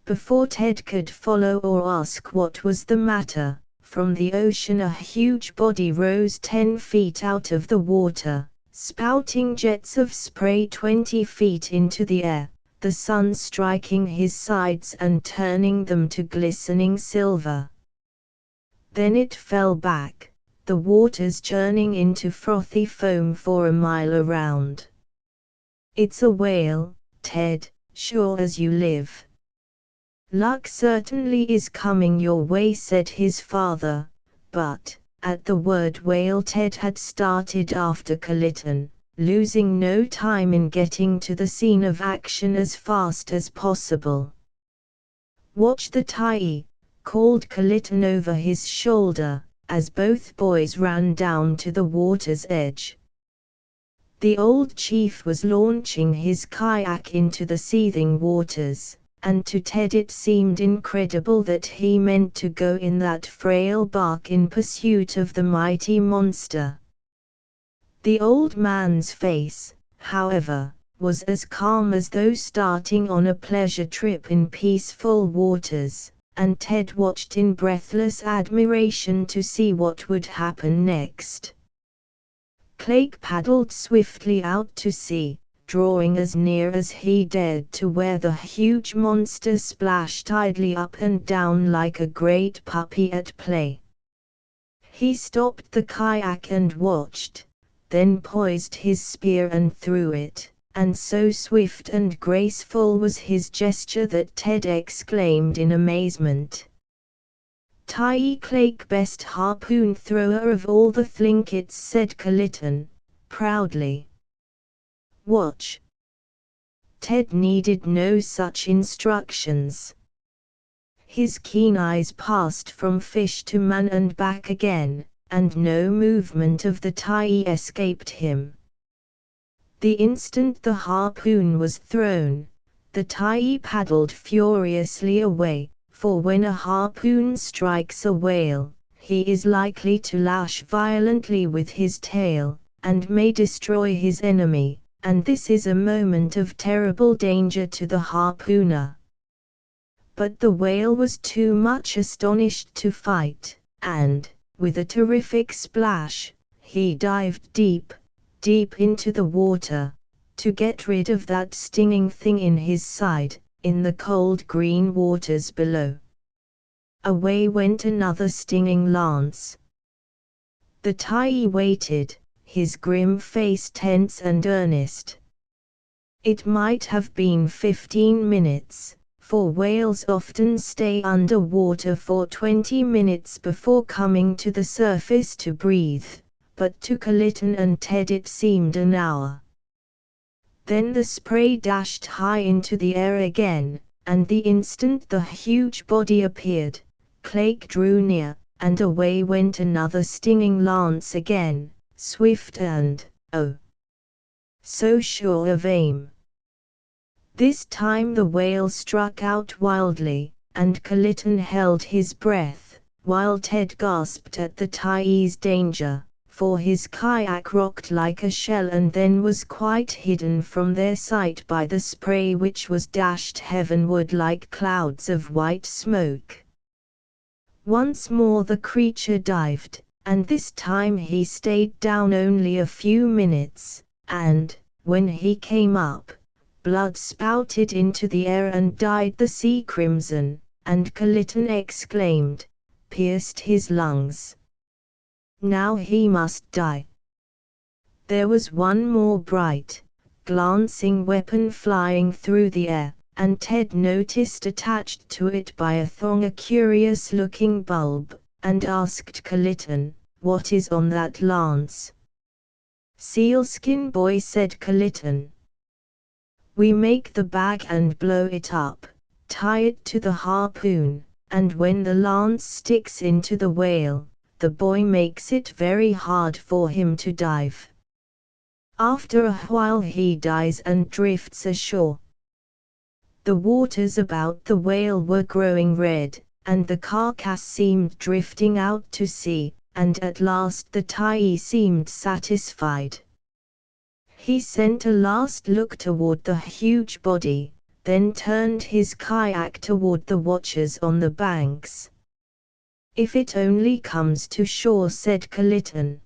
Before Ted could follow or ask what was the matter, from the ocean a huge body rose 10 feet out of the water, spouting jets of spray 20 feet into the air, the sun striking his sides and turning them to glistening silver. Then it fell back, the waters churning into frothy foam for a mile around. "It's a whale, Ted, sure as you live." "Luck certainly is coming your way," said his father, but, at the word whale Ted had started after Kalitan, losing no time in getting to the scene of action as fast as possible. "Watch the Tyee," called Kalitan over his shoulder, as both boys ran down to the water's edge. The old chief was launching his kayak into the seething waters, and to Ted it seemed incredible that he meant to go in that frail bark in pursuit of the mighty monster. The old man's face, however, was as calm as though starting on a pleasure trip in peaceful waters, and Ted watched in breathless admiration to see what would happen next. Clegg paddled swiftly out to sea, drawing as near as he dared to where the huge monster splashed idly up and down like a great puppy at play. He stopped the kayak and watched, then poised his spear and threw it, and so swift and graceful was his gesture that Ted exclaimed in amazement. "Tyee Clegg, best harpoon thrower of all the Thlinkits," said Kalitan, proudly. "Watch." Ted needed no such instructions. His keen eyes passed from fish to man and back again, and no movement of the Tyee escaped him. The instant the harpoon was thrown, the Tyee paddled furiously away, for when a harpoon strikes a whale, he is likely to lash violently with his tail, and may destroy his enemy, and this is a moment of terrible danger to the harpooner. But the whale was too much astonished to fight, and, with a terrific splash, he dived deep, deep into the water, to get rid of that stinging thing in his side, in the cold green waters below. Away went another stinging lance. The Tyee waited, his grim face tense and earnest. It might have been 15 minutes, for whales often stay under water for 20 minutes before coming to the surface to breathe, but to Kalitan and Ted it seemed an hour. Then the spray dashed high into the air again, and the instant the huge body appeared, Clegg drew near, and away went another stinging lance again, swift and, oh, so sure of aim. This time the whale struck out wildly, and Kalitan held his breath, while Ted gasped at the Tyee's danger, for his kayak rocked like a shell and then was quite hidden from their sight by the spray which was dashed heavenward like clouds of white smoke. Once more the creature dived, and this time he stayed down only a few minutes, and, when he came up, blood spouted into the air and dyed the sea crimson, and Kalitan exclaimed, pierced his lungs. Now he must die. There was one more bright, glancing weapon flying through the air, and Ted noticed attached to it by a thong a curious-looking bulb, and asked Kalitan, "What is on that lance?" "Sealskin boy," said Kalitan. "We make the bag and blow it up, tie it to the harpoon, and when the lance sticks into the whale, the boy makes it very hard for him to dive. After a while he dies and drifts ashore." The waters about the whale were growing red, and the carcass seemed drifting out to sea, and at last the Thai seemed satisfied. He sent a last look toward the huge body, then turned his kayak toward the watchers on the banks. "If it only comes to shore," said Kalitan.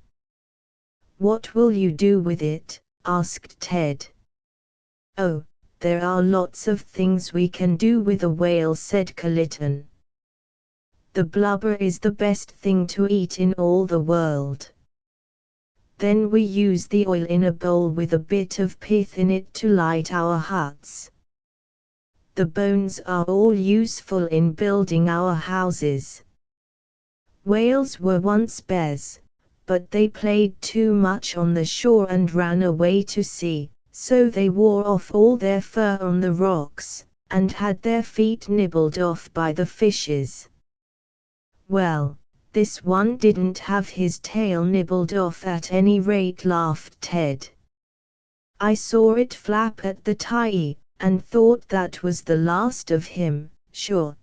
"What will you do with it?" asked Ted. "Oh, there are lots of things we can do with a whale," said Kalitan. "The blubber is the best thing to eat in all the world. Then we use the oil in a bowl with a bit of pith in it to light our huts. The bones are all useful in building our houses. Whales were once bears, but they played too much on the shore and ran away to sea, so they wore off all their fur on the rocks, and had their feet nibbled off by the fishes." "Well, this one didn't have his tail nibbled off at any rate," laughed Ted. "I saw it flap at the Thai, and thought that was the last of him, sure."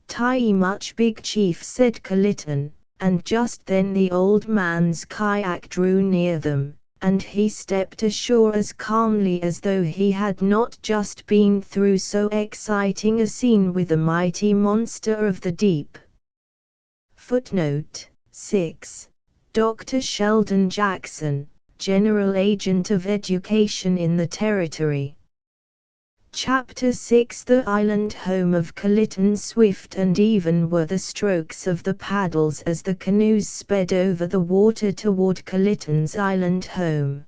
"Thai much big chief," said Kalitan, and just then the old man's kayak drew near them, and he stepped ashore as calmly as though he had not just been through so exciting a scene with the mighty monster of the deep. Footnote 6. Dr. Sheldon Jackson, General Agent of Education in the Territory. Chapter 6. The island home of Kalitan. Swift and even were the strokes of the paddles as the canoes sped over the water toward Kalitan's island home.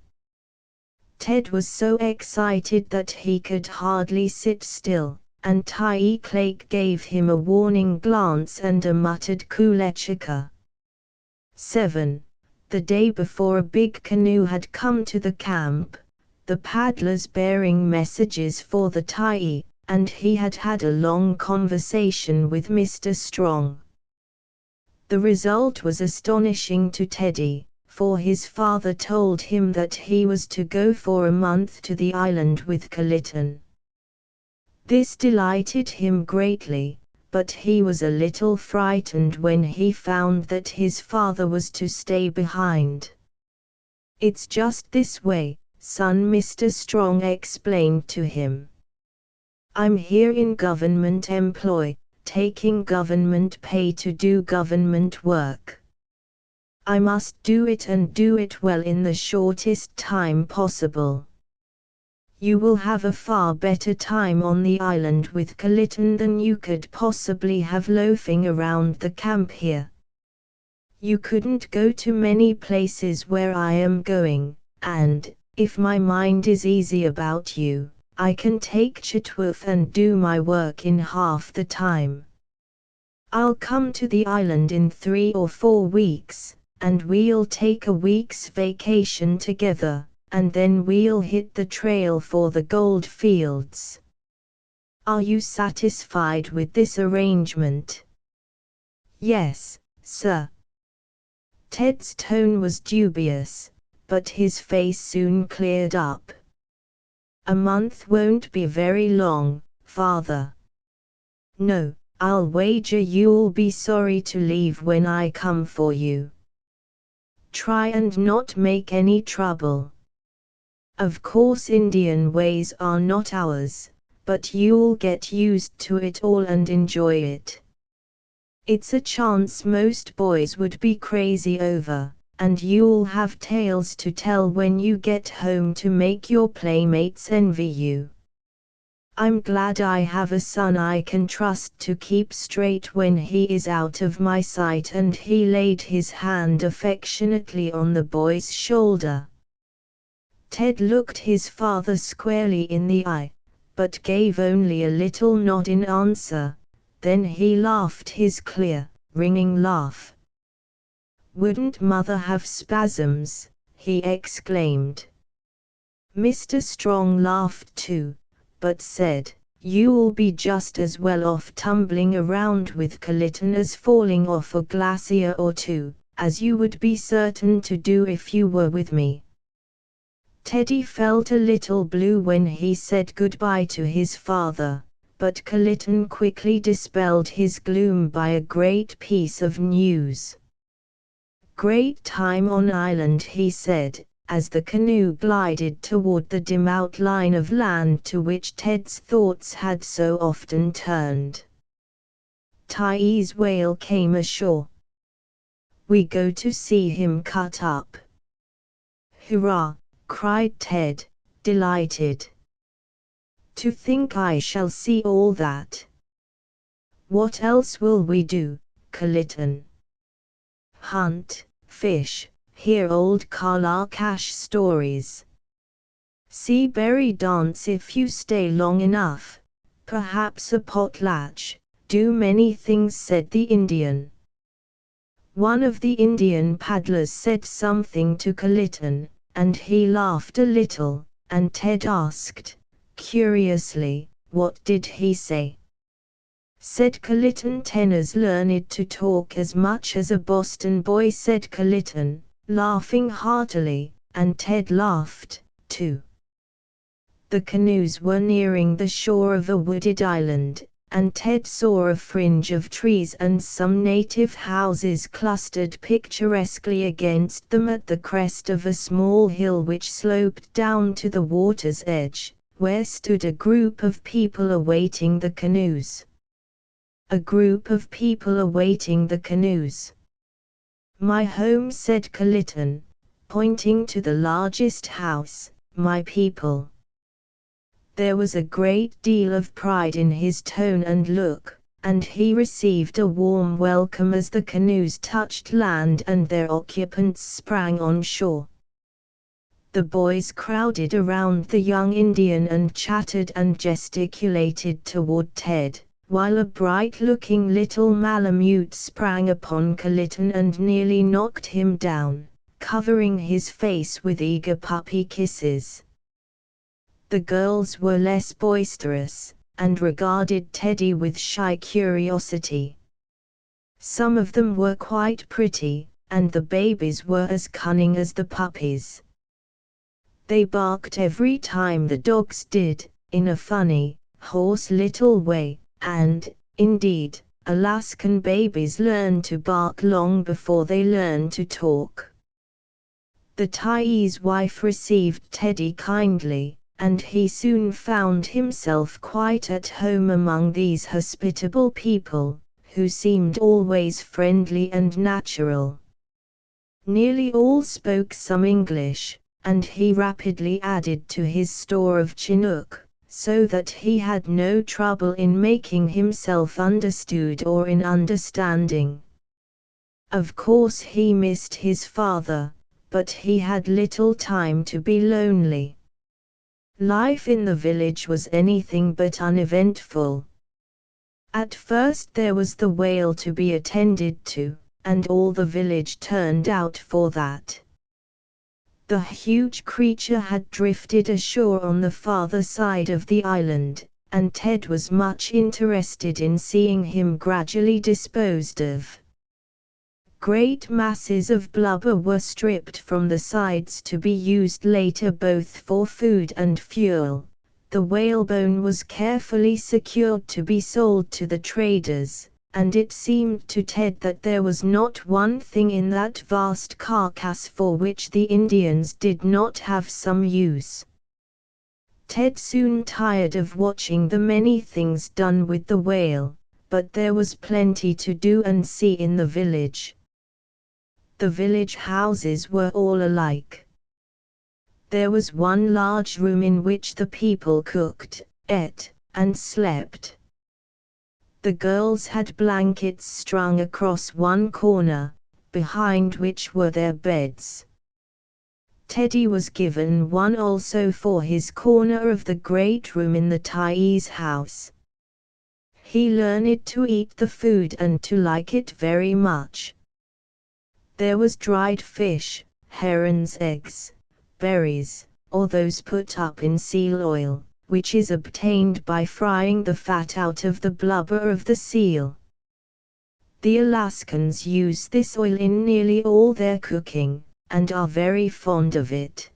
Ted was so excited that he could hardly sit still, and Tai Clake gave him a warning glance and a muttered kulechika. 7. The day before, a big canoe had come to the camp, the paddlers bearing messages for the Thai, and he had had a long conversation with Mr. Strong. The result was astonishing to Teddy, for his father told him that he was to go for a month to the island with Kalitan. This delighted him greatly, but he was a little frightened when he found that his father was to stay behind. "It's just this way, son," Mr. Strong explained to him. "I'm here in government employ, taking government pay to do government work. I must do it and do it well in the shortest time possible. You will have a far better time on the island with Kalitan than you could possibly have loafing around the camp here. You couldn't go to many places where I am going, and, if my mind is easy about you, I can take Chitwoof and do my work in half the time. I'll come to the island in 3 or 4 weeks, and we'll take a week's vacation together, and then we'll hit the trail for the gold fields. Are you satisfied with this arrangement?" "Yes, sir." Ted's tone was dubious, but his face soon cleared up. "A month won't be very long, father." "No, I'll wager you'll be sorry to leave when I come for you. Try and not make any trouble. Of course Indian ways are not ours, but you'll get used to it all and enjoy it. It's a chance most boys would be crazy over, and you'll have tales to tell when you get home to make your playmates envy you. I'm glad I have a son I can trust to keep straight when he is out of my sight." And he laid his hand affectionately on the boy's shoulder. Ted looked his father squarely in the eye, but gave only a little nod in answer. Then he laughed his clear, ringing laugh. "Wouldn't Mother have spasms?" he exclaimed. Mr. Strong laughed too, but said, "You'll be just as well off tumbling around with Kalitan as falling off a glacier or two, as you would be certain to do if you were with me." Teddy felt a little blue when he said goodbye to his father, but Kalitan quickly dispelled his gloom by a great piece of news. "Great time on island," he said, as the canoe glided toward the dim outline of land to which Ted's thoughts had so often turned. "Ty's whale came ashore. We go to see him cut up." "Hurrah!" cried Ted, delighted. "To think I shall see all that. What else will we do, Kalitan?" "Hunt, fish, hear old Kalakash stories. See berry dance if you stay long enough, perhaps a potlatch, do many things," said the Indian. One of the Indian paddlers said something to Kalitan, and he laughed a little, and Ted asked, curiously, "What did he say?" Said Kalitan, "Tena's learned to talk as much as a Boston boy," said Kalitan, laughing heartily, and Ted laughed, too. The canoes were nearing the shore of a wooded island, and Ted saw a fringe of trees and some native houses clustered picturesquely against them at the crest of a small hill which sloped down to the water's edge, where stood a group of people awaiting the canoes. A group of people awaiting the canoes. "My home," said Kalitan, pointing to the largest house, "my people." There was a great deal of pride in his tone and look, and he received a warm welcome as the canoes touched land and their occupants sprang on shore. The boys crowded around the young Indian and chattered and gesticulated toward Ted, while a bright-looking little Malamute sprang upon Kalitan and nearly knocked him down, covering his face with eager puppy kisses. The girls were less boisterous, and regarded Teddy with shy curiosity. Some of them were quite pretty, and the babies were as cunning as the puppies. They barked every time the dogs did, in a funny, hoarse little way, and, indeed, Alaskan babies learn to bark long before they learn to talk. The Thai's wife received Teddy kindly, and he soon found himself quite at home among these hospitable people, who seemed always friendly and natural. Nearly all spoke some English, and he rapidly added to his store of Chinook, so that he had no trouble in making himself understood or in understanding. Of course he missed his father, but he had little time to be lonely. Life in the village was anything but uneventful. At first there was the whale to be attended to, and all the village turned out for that. The huge creature had drifted ashore on the farther side of the island, and Ted was much interested in seeing him gradually disposed of. Great masses of blubber were stripped from the sides to be used later both for food and fuel. The whalebone was carefully secured to be sold to the traders, and it seemed to Ted that there was not one thing in that vast carcass for which the Indians did not have some use. Ted soon tired of watching the many things done with the whale, but there was plenty to do and see in the village. The village houses were all alike. There was one large room in which the people cooked, ate, and slept. The girls had blankets strung across one corner, behind which were their beds. Teddy was given one also for his corner of the great room in the Thai's house. He learned to eat the food and to like it very much. There was dried fish, heron's eggs, berries, or those put up in seal oil, which is obtained by frying the fat out of the blubber of the seal. The Alaskans use this oil in nearly all their cooking, and are very fond of it.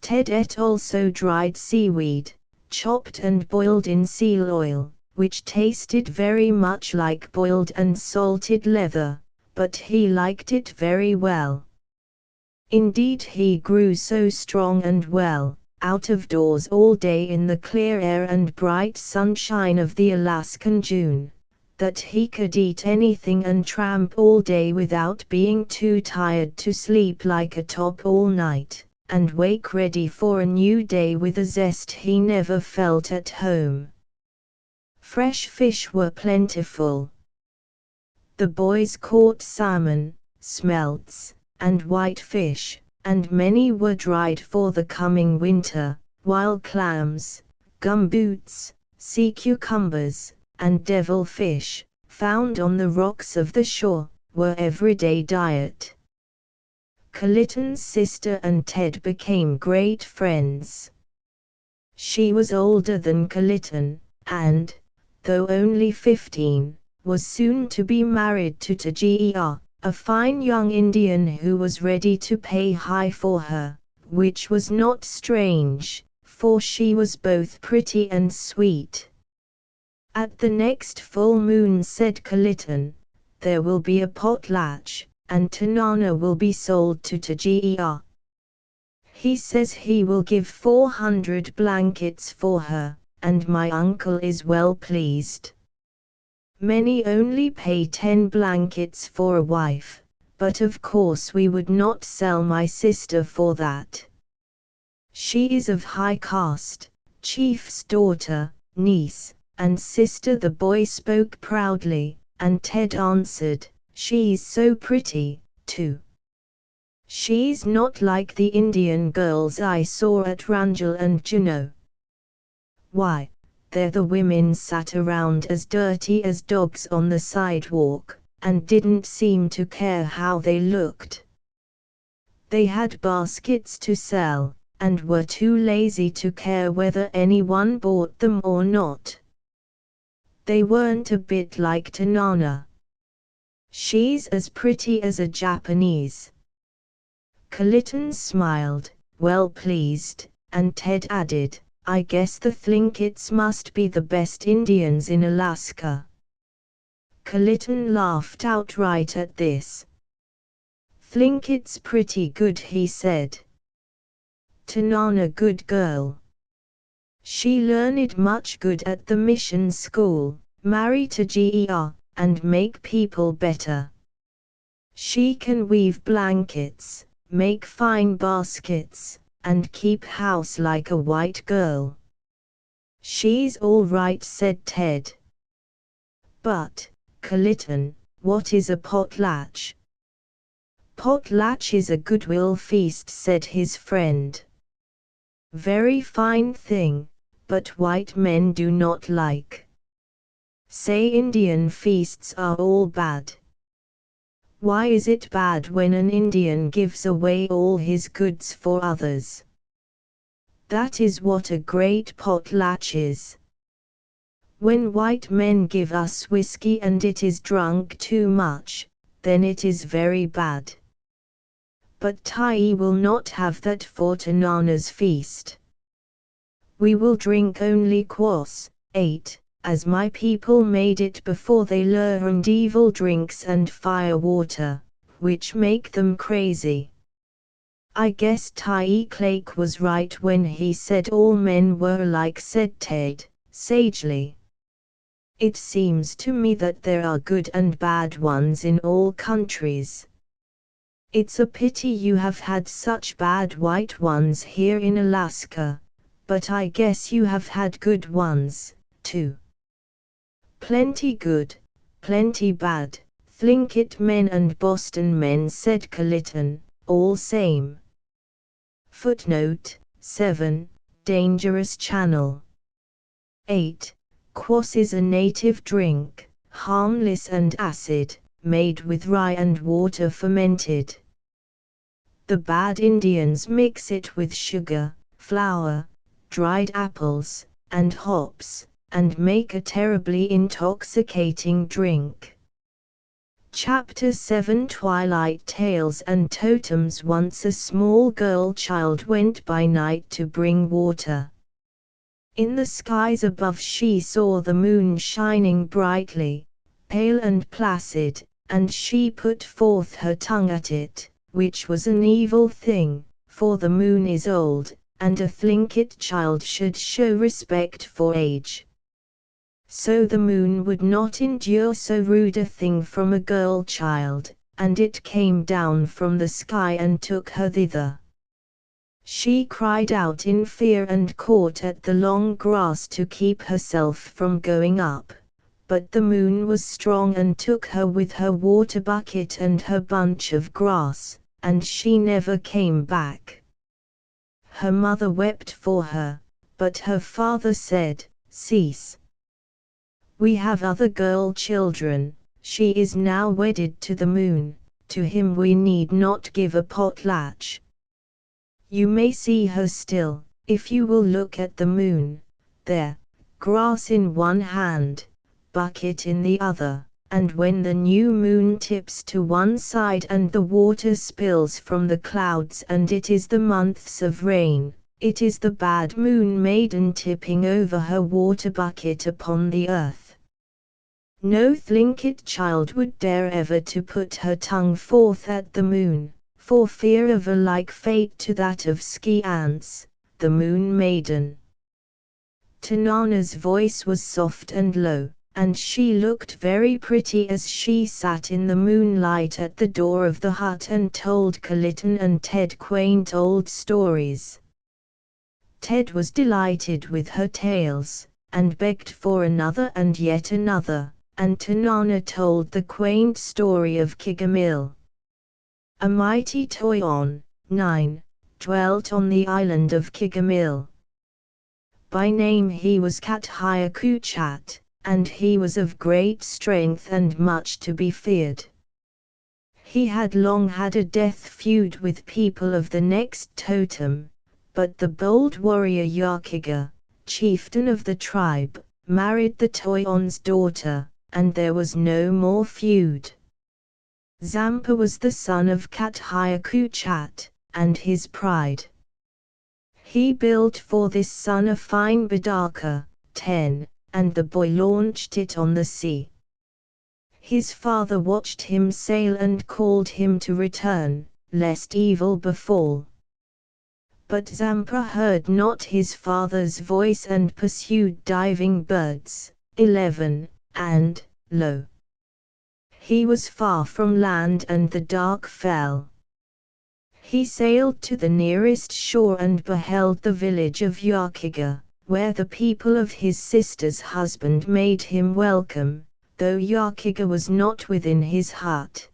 Ted ate also dried seaweed, chopped and boiled in seal oil, which tasted very much like boiled and salted leather, but he liked it very well. Indeed, he grew so strong and well, out of doors all day in the clear air and bright sunshine of the Alaskan June, that he could eat anything and tramp all day without being too tired to sleep like a top all night, and wake ready for a new day with a zest he never felt at home. Fresh fish were plentiful. The boys caught salmon, smelts, and whitefish, and many were dried for the coming winter, while clams, gumboots, sea cucumbers, and devilfish, found on the rocks of the shore, were everyday diet. Kalitan's sister and Ted became great friends. She was older than Kalitan, and, though only 15, was soon to be married to Tageia, a fine young Indian who was ready to pay high for her, which was not strange, for she was both pretty and sweet. At the next full moon, said Kalitan, there will be a potlatch, and Tanana will be sold to Tageia. He says he will give 400 blankets for her, and my uncle is well pleased. Many only pay 10 blankets for a wife, but of course we would not sell my sister for that. She is of high caste, chief's daughter, niece, and sister. The boy spoke proudly, and Ted answered, she's so pretty, too. She's not like the Indian girls I saw at Rangel and Juneau. Why, there the women sat around as dirty as dogs on the sidewalk, and didn't seem to care how they looked. They had baskets to sell, and were too lazy to care whether anyone bought them or not. They weren't a bit like Tanana. She's as pretty as a Japanese. Kalitan smiled, well pleased, and Ted added, I guess the Thlinkits must be the best Indians in Alaska. Kalitan laughed outright at this. Thlinkits pretty good, he said. Tanana good girl. She learned much good at the mission school, marry Tageia, and make people better. She can weave blankets, make fine baskets, and keep house like a white girl. She's all right, said Ted. But, Kalitan, what is a potlatch? Potlatch is a goodwill feast, said his friend. Very fine thing, but white men do not like. Say Indian feasts are all bad. Why is it bad when an Indian gives away all his goods for others? That is what a great potlatch is. When white men give us whiskey and it is drunk too much, then it is very bad. But Thai will not have that for Tanana's feast. We will drink only kwas, 8, as my people made it before they learned evil drinks and fire water, which make them crazy. I guess Thai Clake was right when he said all men were alike, said Ted, sagely. It seems to me that there are good and bad ones in all countries. It's a pity you have had such bad white ones here in Alaska, but I guess you have had good ones, too. Plenty good, plenty bad, Thlinkit men and Boston men, said Kalitan, all same. Footnote 7, Dangerous Channel. 8. Kwas is a native drink, harmless and acid, made with rye and water fermented. The bad Indians mix it with sugar, flour, dried apples, and hops, and make a terribly intoxicating drink. Chapter 7 Twilight Tales and Totems. Once a small girl child went by night to bring water. In the skies above she saw the moon shining brightly, pale and placid, and she put forth her tongue at it, which was an evil thing, for the moon is old, and a Thlinkit child should show respect for age. So the moon would not endure so rude a thing from a girl child, and it came down from the sky and took her thither. She cried out in fear and caught at the long grass to keep herself from going up, but the moon was strong and took her with her water bucket and her bunch of grass, and she never came back. Her mother wept for her, but her father said, "Cease. We have other girl children, she is now wedded to the moon, to him we need not give a potlatch. You may see her still, if you will look at the moon, there, grass in one hand, bucket in the other, and when the new moon tips to one side and the water spills from the clouds and it is the months of rain, it is the bad moon maiden tipping over her water bucket upon the earth. No Thlinkit child would dare ever to put her tongue forth at the moon, for fear of a like fate to that of Ski Ants, the moon maiden." Tanana's voice was soft and low, and she looked very pretty as she sat in the moonlight at the door of the hut and told Kalitan and Ted quaint old stories. Ted was delighted with her tales, and begged for another and yet another, and Tanana told the quaint story of Kigamil. A mighty Toyon, 9, dwelt on the island of Kigamil. By name he was Kathiakuchat, and he was of great strength and much to be feared. He had long had a death feud with people of the next totem, but the bold warrior Yakiga, chieftain of the tribe, married the Toyon's daughter, and there was no more feud. Zampa was the son of Kathiakuchat, and his pride. He built for this son a fine Bidaka, 10, and the boy launched it on the sea. His father watched him sail and called him to return, lest evil befall. But Zampa heard not his father's voice and pursued diving birds, 11, and, lo! He was far from land and the dark fell. He sailed to the nearest shore and beheld the village of Yakiga, where the people of his sister's husband made him welcome, though Yakiga was not within his hut.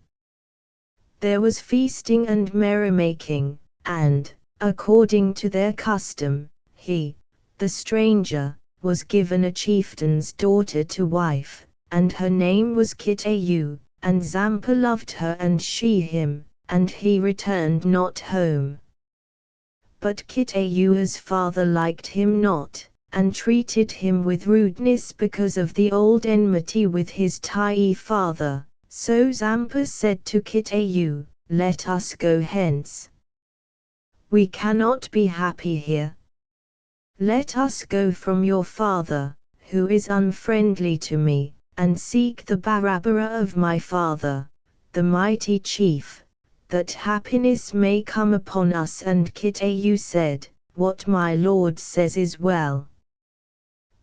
There was feasting and merrymaking, and, according to their custom, he, the stranger, was given a chieftain's daughter to wife, and her name was Kitayu, and Zampa loved her and she him, and he returned not home. But Kitayu's father liked him not, and treated him with rudeness because of the old enmity with his Tai father, so Zampa said to Kitayu, "Let us go hence. We cannot be happy here. Let us go from your father, who is unfriendly to me, and seek the Barabara of my father, the mighty chief, that happiness may come upon us." And Kitayu said, "What my lord says is well."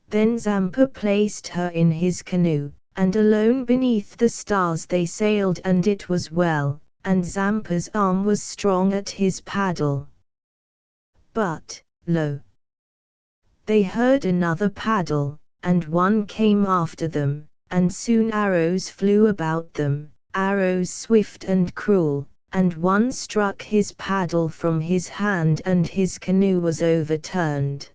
Then Zampa placed her in his canoe, and alone beneath the stars they sailed, and it was well, and Zampa's arm was strong at his paddle. But, lo! They heard another paddle, and one came after them, and soon arrows flew about them, arrows swift and cruel, and one struck his paddle from his hand and his canoe was overturned.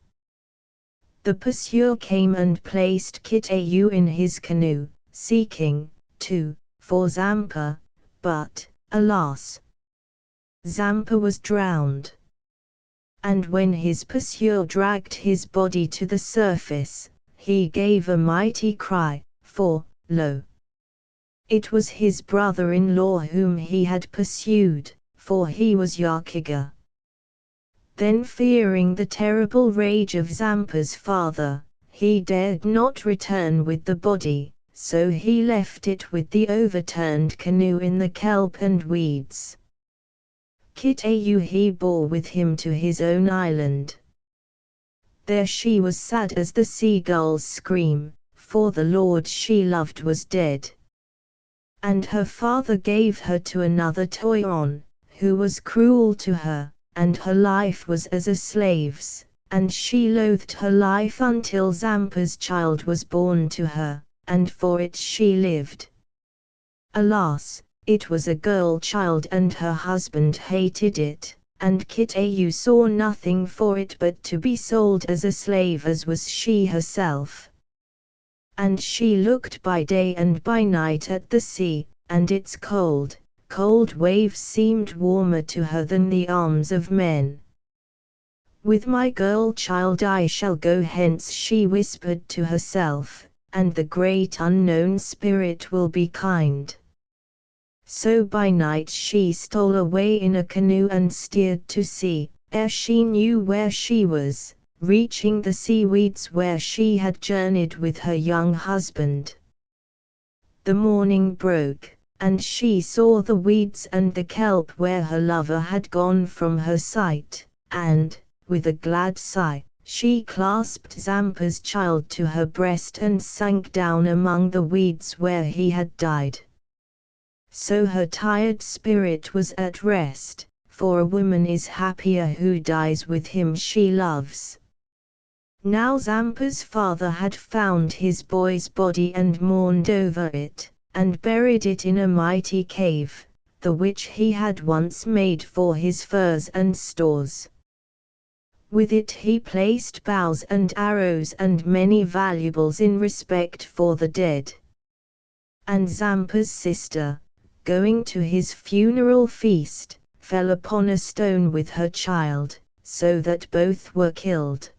The pursuer came and placed Kitayu in his canoe, seeking, too, for Zampa, but, alas! Zampa was drowned. And when his pursuer dragged his body to the surface, he gave a mighty cry, for, lo! It was his brother-in-law whom he had pursued, for he was Yakuga. Then fearing the terrible rage of Zampa's father, he dared not return with the body, so he left it with the overturned canoe in the kelp and weeds. Kitayu he bore with him to his own island. There she was sad as the seagulls scream, for the lord she loved was dead. And her father gave her to another Toyon, who was cruel to her, and her life was as a slave's, and she loathed her life until Zampa's child was born to her, and for it she lived. Alas! It was a girl child and her husband hated it, and Kitayu saw nothing for it but to be sold as a slave as was she herself. And she looked by day and by night at the sea, and its cold, cold waves seemed warmer to her than the arms of men. With my girl child I shall go hence, she whispered to herself, and the great unknown spirit will be kind. So by night she stole away in a canoe and steered to sea, ere she knew where she was, reaching the seaweeds where she had journeyed with her young husband. The morning broke, and she saw the weeds and the kelp where her lover had gone from her sight, and, with a glad sigh, she clasped Zampa's child to her breast and sank down among the weeds where he had died. So her tired spirit was at rest, for a woman is happier who dies with him she loves. Now Zampa's father had found his boy's body and mourned over it, and buried it in a mighty cave, the which he had once made for his furs and stores. With it he placed bows and arrows and many valuables in respect for the dead. And Zampa's sister, going to his funeral feast, fell upon a stone with her child, so that both were killed.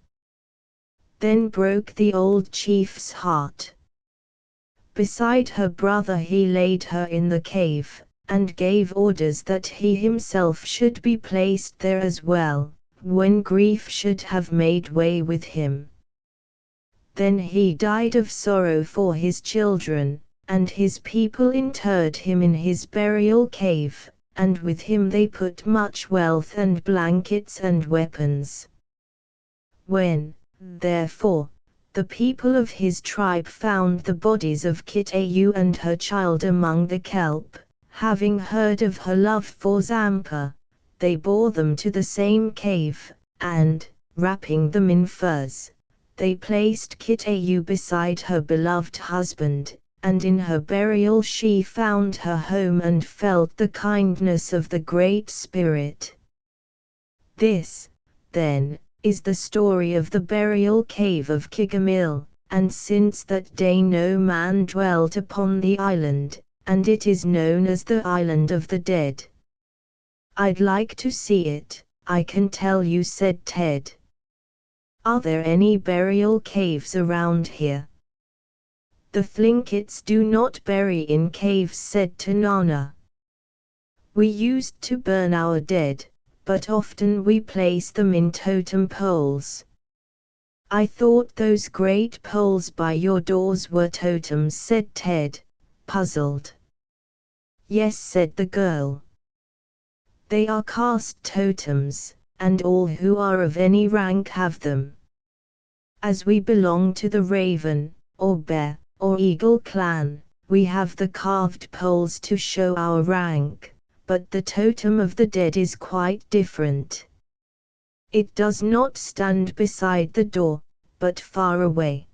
Then broke the old chief's heart. Beside her brother he laid her in the cave, and gave orders that he himself should be placed there as well, when grief should have made way with him. Then he died of sorrow for his children, and his people interred him in his burial cave, and with him they put much wealth and blankets and weapons. When, therefore, the people of his tribe found the bodies of Kitayu and her child among the kelp, having heard of her love for Zampa, they bore them to the same cave, and, wrapping them in furs, they placed Kitayu beside her beloved husband, and in her burial she found her home and felt the kindness of the Great Spirit. This, then, is the story of the burial cave of Kigamil, and since that day no man dwelt upon the island, and it is known as the Island of the Dead. I'd like to see it, I can tell you, said Ted. Are there any burial caves around here? The Thlinkits do not bury in caves, said Tanana. We used to burn our dead, but often we place them in totem poles. I thought those great poles by your doors were totems, said Ted, puzzled. Yes, said the girl. They are caste totems, and all who are of any rank have them. As we belong to the Raven, or Bear, or Eagle clan, we have the carved poles to show our rank, but the totem of the dead is quite different. It does not stand beside the door, but far away.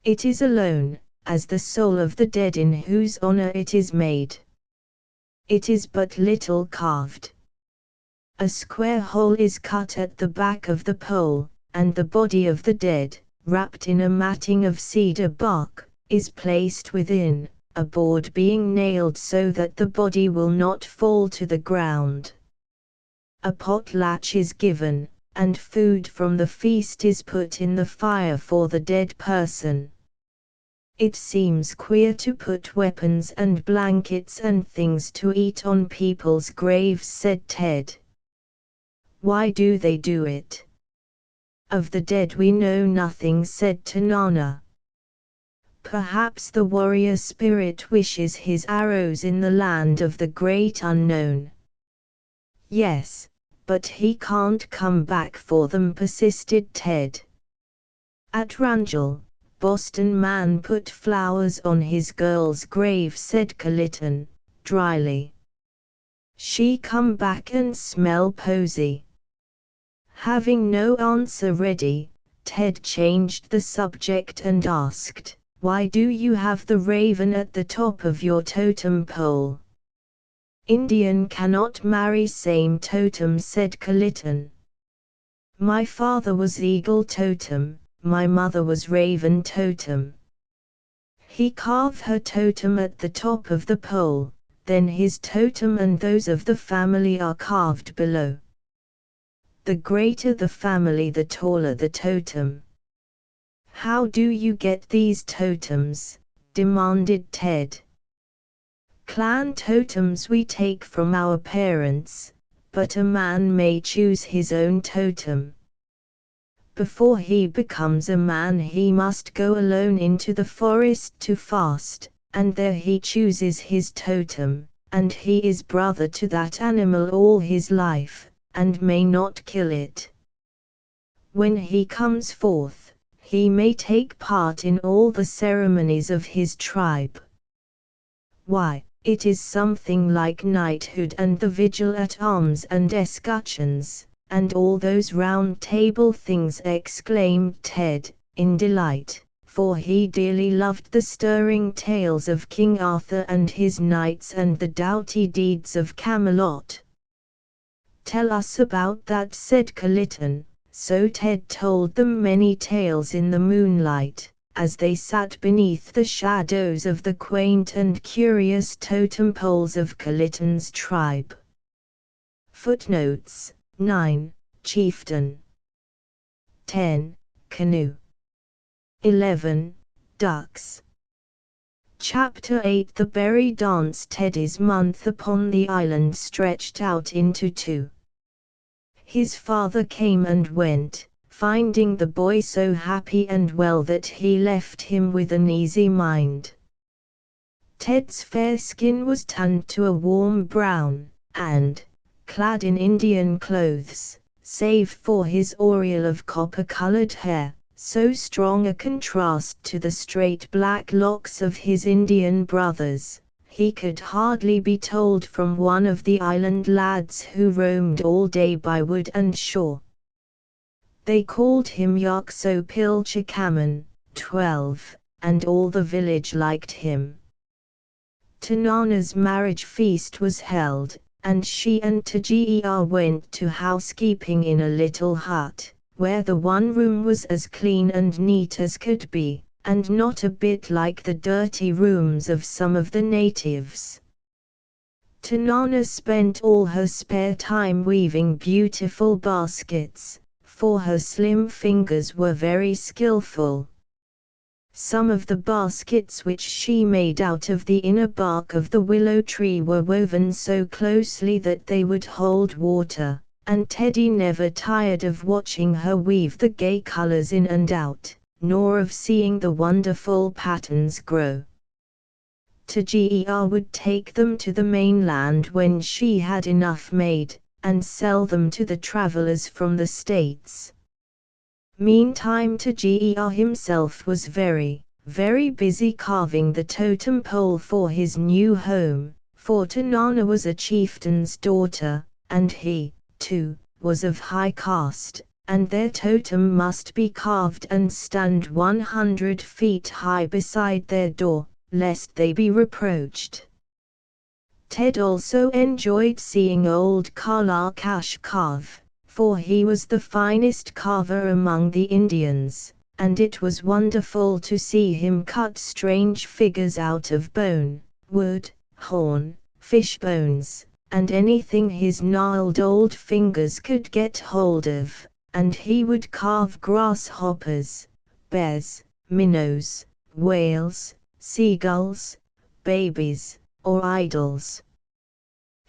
It is alone, as the soul of the dead in whose honor it is made. It is but little carved. A square hole is cut at the back of the pole, and the body of the dead, wrapped in a matting of cedar bark, is placed within, a board being nailed so that the body will not fall to the ground. A potlatch is given, and food from the feast is put in the fire for the dead person. It seems queer to put weapons and blankets and things to eat on people's graves, said Ted. Why do they do it? Of the dead we know nothing, said Tanana. Perhaps the warrior spirit wishes his arrows in the land of the great unknown. Yes, but he can't come back for them, persisted Ted. At Rangel, Boston man put flowers on his girl's grave, said Kalitan, dryly. She come back and smell posy. Having no answer ready, Ted changed the subject and asked, why do you have the raven at the top of your totem pole? Indian cannot marry same totem, said Kalitan. My father was eagle totem, my mother was raven totem. He carved her totem at the top of the pole, then his totem and those of the family are carved below. The greater the family, the taller the totem. How do you get these totems? Demanded Ted. Clan totems we take from our parents, but a man may choose his own totem. Before he becomes a man he must go alone into the forest to fast, and there he chooses his totem, and he is brother to that animal all his life, and may not kill it. When he comes forth, he may take part in all the ceremonies of his tribe. Why, it is something like knighthood and the vigil at arms and escutcheons, and all those round table things, exclaimed Ted, in delight, for he dearly loved the stirring tales of King Arthur and his knights and the doughty deeds of Camelot. Tell us about that, said Kalitan. So Ted told them many tales in the moonlight, as they sat beneath the shadows of the quaint and curious totem poles of Kalitan's tribe. Footnotes: 9. Chieftain. 10. Canoe. 11. Ducks. Chapter 8. The berry dance. Teddy's month upon the island stretched out into 2. His father came and went, finding the boy so happy and well that he left him with an easy mind. Ted's fair skin was tanned to a warm brown, and, clad in Indian clothes, save for his aureole of copper-colored hair, so strong a contrast to the straight black locks of his Indian brothers, he could hardly be told from one of the island lads who roamed all day by wood and shore. They called him Yakso Pilchakaman, 12, and all the village liked him. Tanana's marriage feast was held, and she and Tajiya went to housekeeping in a little hut, where the one room was as clean and neat as could be, and not a bit like the dirty rooms of some of the natives. Tanana spent all her spare time weaving beautiful baskets, for her slim fingers were very skillful. Some of the baskets which she made out of the inner bark of the willow tree were woven so closely that they would hold water, and Teddy never tired of watching her weave the gay colors in and out, nor of seeing the wonderful patterns grow. Tajiya would take them to the mainland when she had enough made, and sell them to the travelers from the States. Meantime Tajiya himself was very, very busy carving the totem pole for his new home, for Tanana was a chieftain's daughter, and he, too, was of high caste, and their totem must be carved and stand 100 feet high beside their door, lest they be reproached. Ted also enjoyed seeing old Kalakash carve, for he was the finest carver among the Indians, and it was wonderful to see him cut strange figures out of bone, wood, horn, fish bones, and anything his gnarled old fingers could get hold of, and he would carve grasshoppers, bears, minnows, whales, seagulls, babies, or idols.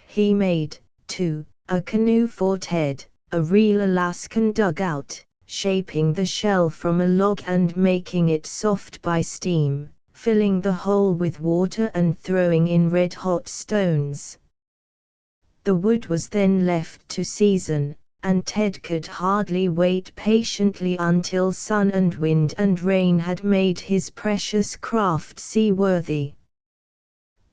He made, too, a canoe for Ted, a real Alaskan dugout, shaping the shell from a log and making it soft by steam, filling the hole with water and throwing in red-hot stones. The wood was then left to season, and Ted could hardly wait patiently until sun and wind and rain had made his precious craft seaworthy.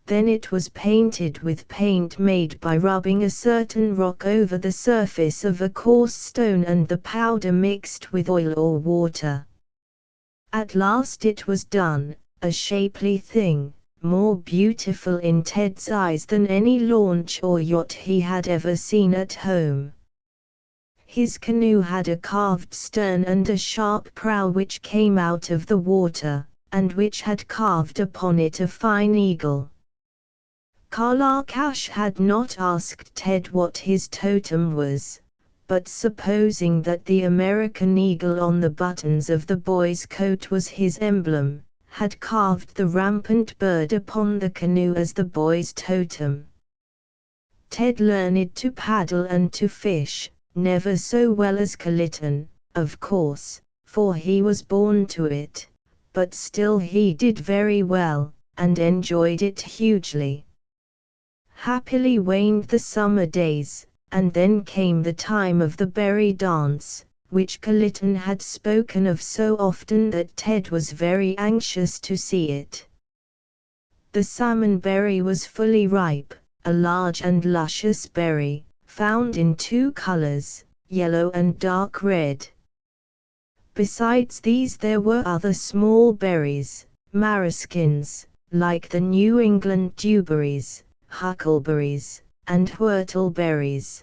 Then it was painted with paint made by rubbing a certain rock over the surface of a coarse stone and the powder mixed with oil or water. At last it was done, a shapely thing, more beautiful in Ted's eyes than any launch or yacht he had ever seen at home. His canoe had a carved stern and a sharp prow which came out of the water, and which had carved upon it a fine eagle. Kalakash had not asked Ted what his totem was, but supposing that the American eagle on the buttons of the boy's coat was his emblem, had carved the rampant bird upon the canoe as the boy's totem. Ted learned to paddle and to fish, never so well as Kalitan, of course, for he was born to it, but still he did very well, and enjoyed it hugely. Happily waned the summer days, and then came the time of the berry dance, which Kalitan had spoken of so often that Ted was very anxious to see it. The salmon berry was fully ripe, a large and luscious berry, found in 2 colors, yellow and dark red. Besides these there were other small berries, maraschins, like the New England dewberries, huckleberries, and whortleberries.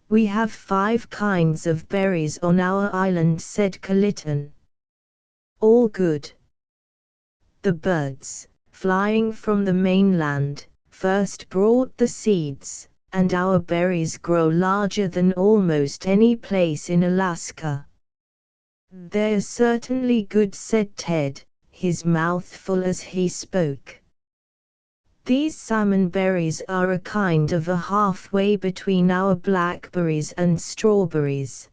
"We have 5 kinds of berries on our island," said Kalitan. "All good. The birds, flying from the mainland, first brought the seeds, and our berries grow larger than almost any place in Alaska." "They're certainly good," said Ted, his mouth full as he spoke. "These salmon berries are a kind of a halfway between our blackberries and strawberries.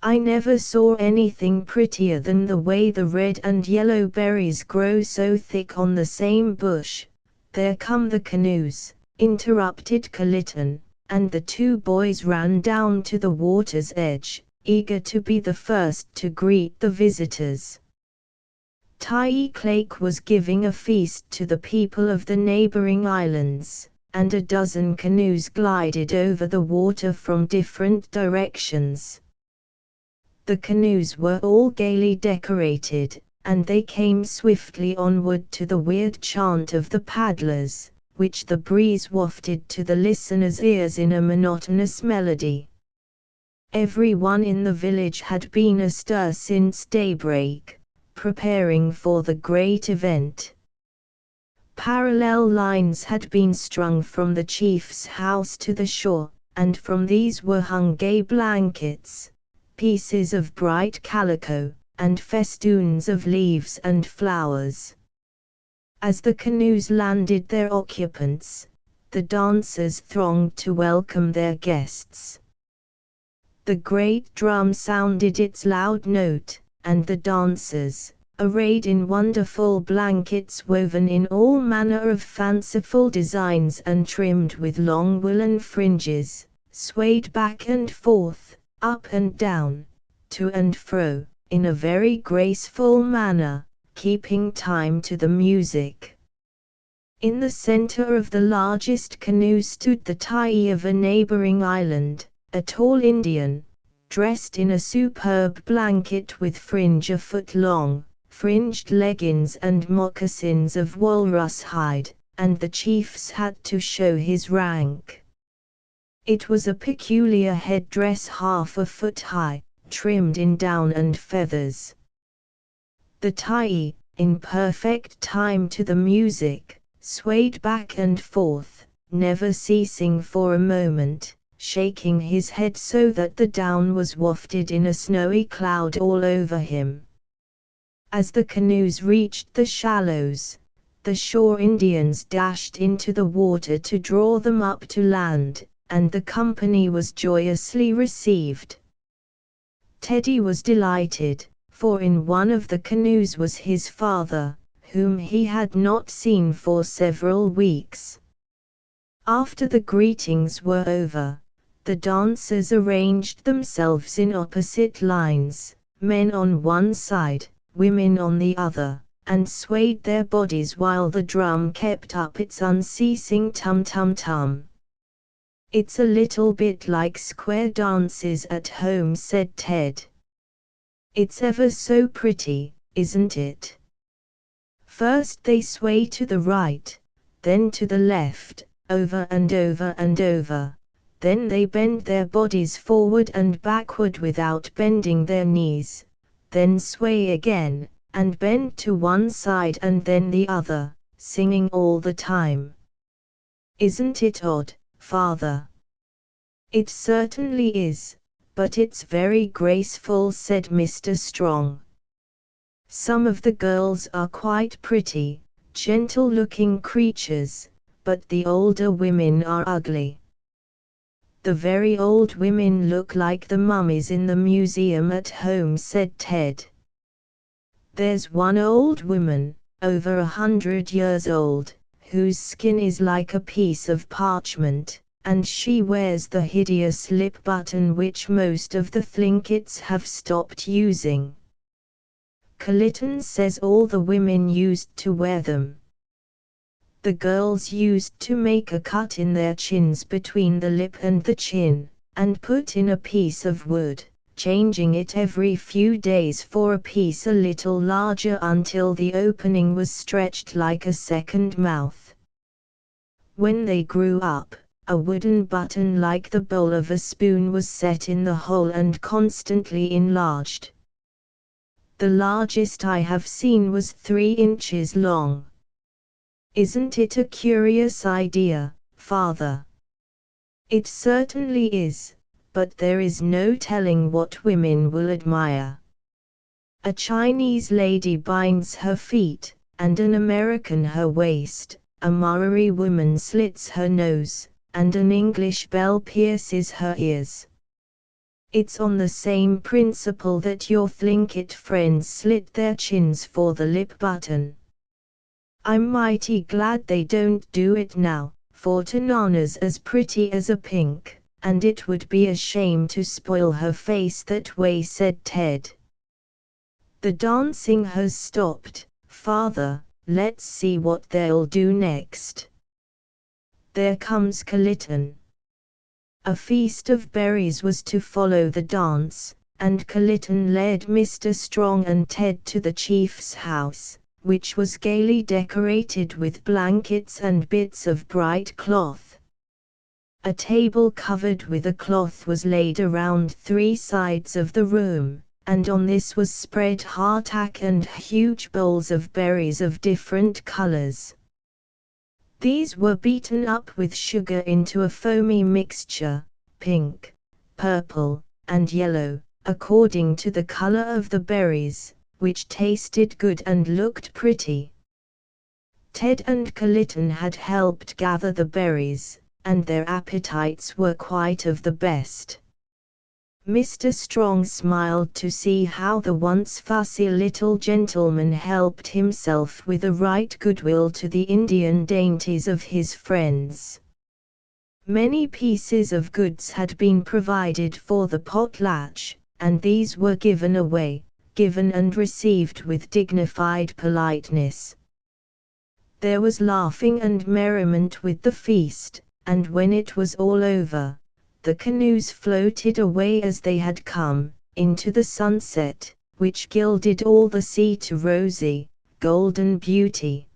I never saw anything prettier than the way the red and yellow berries grow so thick on the same bush." "There come the canoes," interrupted Kalitan, and the 2 boys ran down to the water's edge, eager to be the first to greet the visitors. Tyee was giving a feast to the people of the neighboring islands, and a dozen canoes glided over the water from different directions. The canoes were all gaily decorated, and they came swiftly onward to the weird chant of the paddlers, which the breeze wafted to the listeners' ears in a monotonous melody. Everyone in the village had been astir since daybreak, preparing for the great event. Parallel lines had been strung from the chief's house to the shore, and from these were hung gay blankets, pieces of bright calico, and festoons of leaves and flowers. As the canoes landed their occupants, the dancers thronged to welcome their guests. The great drum sounded its loud note, and the dancers, arrayed in wonderful blankets woven in all manner of fanciful designs and trimmed with long woolen fringes, swayed back and forth, up and down, to and fro, in a very graceful manner, keeping time to the music. In the center of the largest canoe stood the Thai of a neighboring island, a tall Indian, dressed in a superb blanket with fringe a foot long, fringed leggings and moccasins of walrus hide, and the chief's hat to show his rank. It was a peculiar headdress half a foot high, trimmed in down and feathers. The Thai, in perfect time to the music, swayed back and forth, never ceasing for a moment, shaking his head so that the down was wafted in a snowy cloud all over him. As the canoes reached the shallows, the shore Indians dashed into the water to draw them up to land, and the company was joyously received. Teddy was delighted, for in one of the canoes was his father, whom he had not seen for several weeks. After the greetings were over, the dancers arranged themselves in opposite lines, men on one side, women on the other, and swayed their bodies while the drum kept up its unceasing tum-tum-tum. "It's a little bit like square dances at home," said Ted. "It's ever so pretty, isn't it? First they sway to the right, then to the left, over and over and over. Then they bend their bodies forward and backward without bending their knees, then sway again, and bend to one side and then the other, singing all the time. Isn't it odd, Father?" "It certainly is, but it's very graceful," said Mr. Strong. "Some of the girls are quite pretty, gentle-looking creatures, but the older women are ugly." "The very old women look like the mummies in the museum at home," said Ted. "There's one old woman, over 100 years old, whose skin is like a piece of parchment, and she wears the hideous lip button which most of the Thlinkits have stopped using. Kalitan says all the women used to wear them. The girls used to make a cut in their chins between the lip and the chin, and put in a piece of wood, changing it every few days for a piece a little larger until the opening was stretched like a second mouth. When they grew up, a wooden button like the bowl of a spoon was set in the hole and constantly enlarged. The largest I have seen was 3 inches long. Isn't it a curious idea, Father?" "It certainly is, but there is no telling what women will admire. A Chinese lady binds her feet, and an American her waist, a Maori woman slits her nose, and an English belle pierces her ears. It's on the same principle that your Thlinkit friends slit their chins for the lip button. I'm mighty glad they don't do it now, for Tanana's as pretty as a pink, and it would be a shame to spoil her face that way," said Ted. "The dancing has stopped, Father, let's see what they'll do next. There comes Kalitan." A feast of berries was to follow the dance, and Kalitan led Mr. Strong and Ted to the chief's house, which was gaily decorated with blankets and bits of bright cloth. A table covered with a cloth was laid around 3 sides of the room, and on this was spread hardtack and huge bowls of berries of different colors. These were beaten up with sugar into a foamy mixture, pink, purple, and yellow, according to the color of the berries, which tasted good and looked pretty. Ted and Kalitan had helped gather the berries, and their appetites were quite of the best. Mr. Strong smiled to see how the once fussy little gentleman helped himself with a right goodwill to the Indian dainties of his friends. Many pieces of goods had been provided for the potlatch, and these were given away, given and received with dignified politeness. There was laughing and merriment with the feast, and when it was all over, the canoes floated away as they had come, into the sunset, which gilded all the sea to rosy, golden beauty.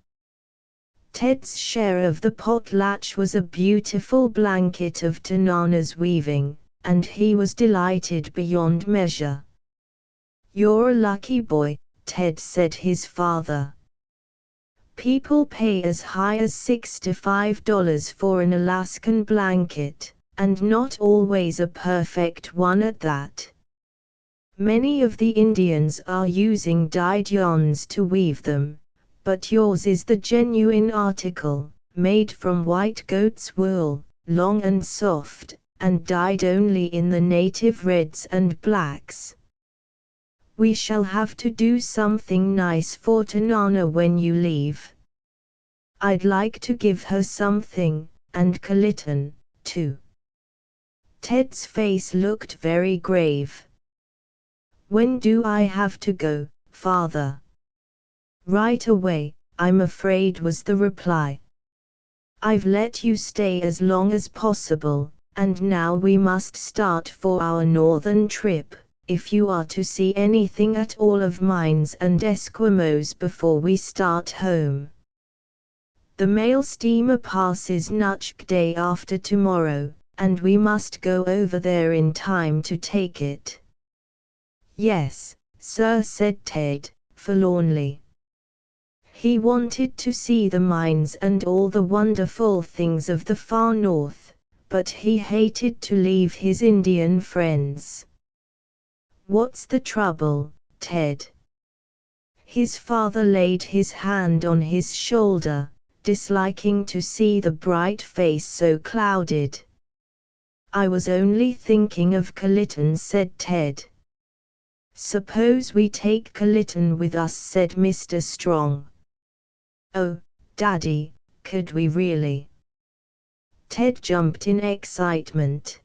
Ted's share of the potlatch was a beautiful blanket of Tanana's weaving, and he was delighted beyond measure. "You're a lucky boy," Ted said his father. "People pay as high as $6 to $5 for an Alaskan blanket, and not always a perfect one at that. Many of the Indians are using dyed yarns to weave them, but yours is the genuine article, made from white goat's wool, long and soft, and dyed only in the native reds and blacks. We shall have to do something nice for Tanana when you leave. I'd like to give her something, and Kalitan, too." Ted's face looked very grave. "When do I have to go, father?" "Right away, I'm afraid," was the reply. "I've let you stay as long as possible, and now we must start for our northern trip, if you are to see anything at all of mines and Eskimos before we start home. The mail steamer passes Nutsk day after tomorrow, and we must go over there in time to take it." "Yes, sir," said Ted, forlornly. He wanted to see the mines and all the wonderful things of the far north, but he hated to leave his Indian friends. "What's the trouble, Ted?" His father laid his hand on his shoulder, disliking to see the bright face so clouded. "I was only thinking of Kalitan," said Ted. "Suppose we take Kalitan with us," said Mr. Strong. "Oh, Daddy, could we really?" Ted jumped in excitement.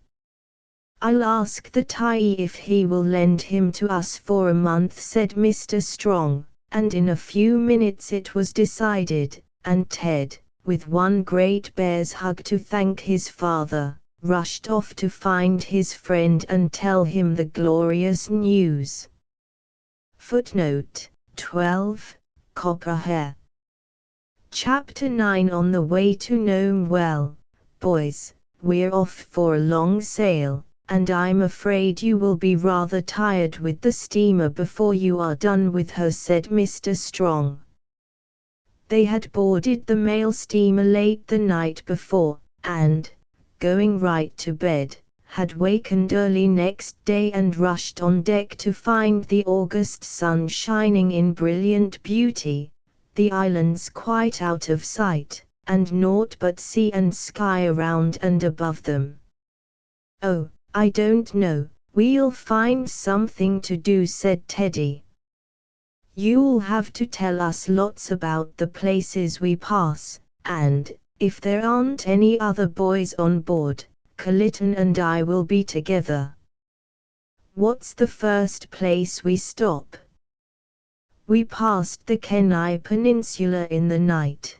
"I'll ask the Thai if he will lend him to us for a month," said Mr. Strong, and in a few minutes it was decided, and Ted, with one great bear's hug to thank his father, rushed off to find his friend and tell him the glorious news. Footnote 12, Copperhair. Chapter 9. On the way to Nome. "Well, boys, we're off for a long sail, and I'm afraid you will be rather tired with the steamer before you are done with her," said Mr. Strong. They had boarded the mail steamer late the night before, and, going right to bed, had wakened early next day and rushed on deck to find the August sun shining in brilliant beauty, the islands quite out of sight, and naught but sea and sky around and above them. "Oh, I don't know, we'll find something to do," said Teddy. "You'll have to tell us lots about the places we pass, and, if there aren't any other boys on board, Kalitan and I will be together." "What's the first place we stop?" "We passed the Kenai Peninsula in the night.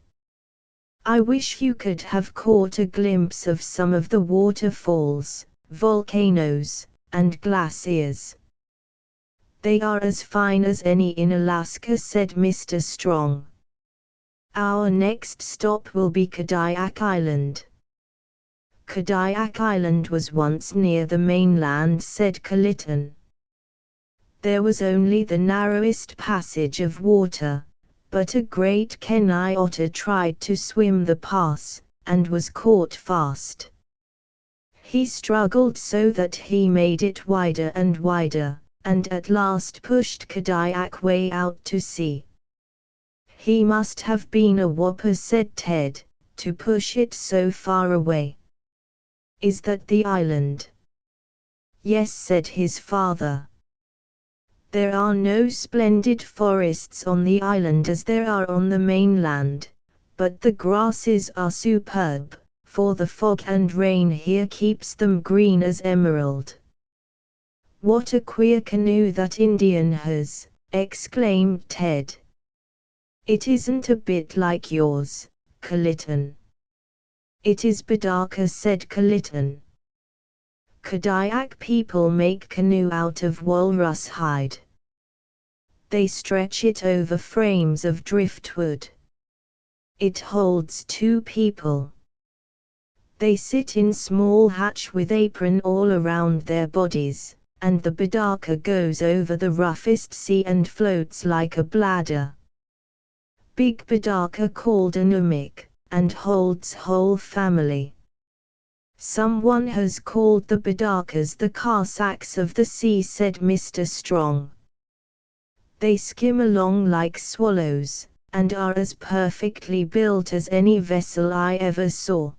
I wish you could have caught a glimpse of some of the waterfalls, volcanoes, and glaciers. They are as fine as any in Alaska," said Mr. Strong. "Our next stop will be Kodiak Island." "Kodiak Island was once near the mainland," said Kalitan. "There was only the narrowest passage of water, but a great Kenai otter tried to swim the pass, and was caught fast. He struggled so that he made it wider and wider, and at last pushed Kodiak way out to sea." "He must have been a whopper," said Ted, "to push it so far away." "Is that the island?" "Yes," said his father. "There are no splendid forests on the island as there are on the mainland, but the grasses are superb, for the fog and rain here keeps them green as emerald." "What a queer canoe that Indian has!" exclaimed Ted. It isn't a bit like yours, Kalitan. It is Bidaka, said Kalitan. Kadayak people make canoe out of walrus hide. They stretch it over frames of driftwood. It holds 2 people. They sit in small hatch with apron all around their bodies, and the Bidaka goes over the roughest sea and floats like a bladder. Big Bidaka called a numik, and holds whole family. Someone has called the Bidakas the Cossacks of the sea, said Mr. Strong. They skim along like swallows, and are as perfectly built as any vessel I ever saw.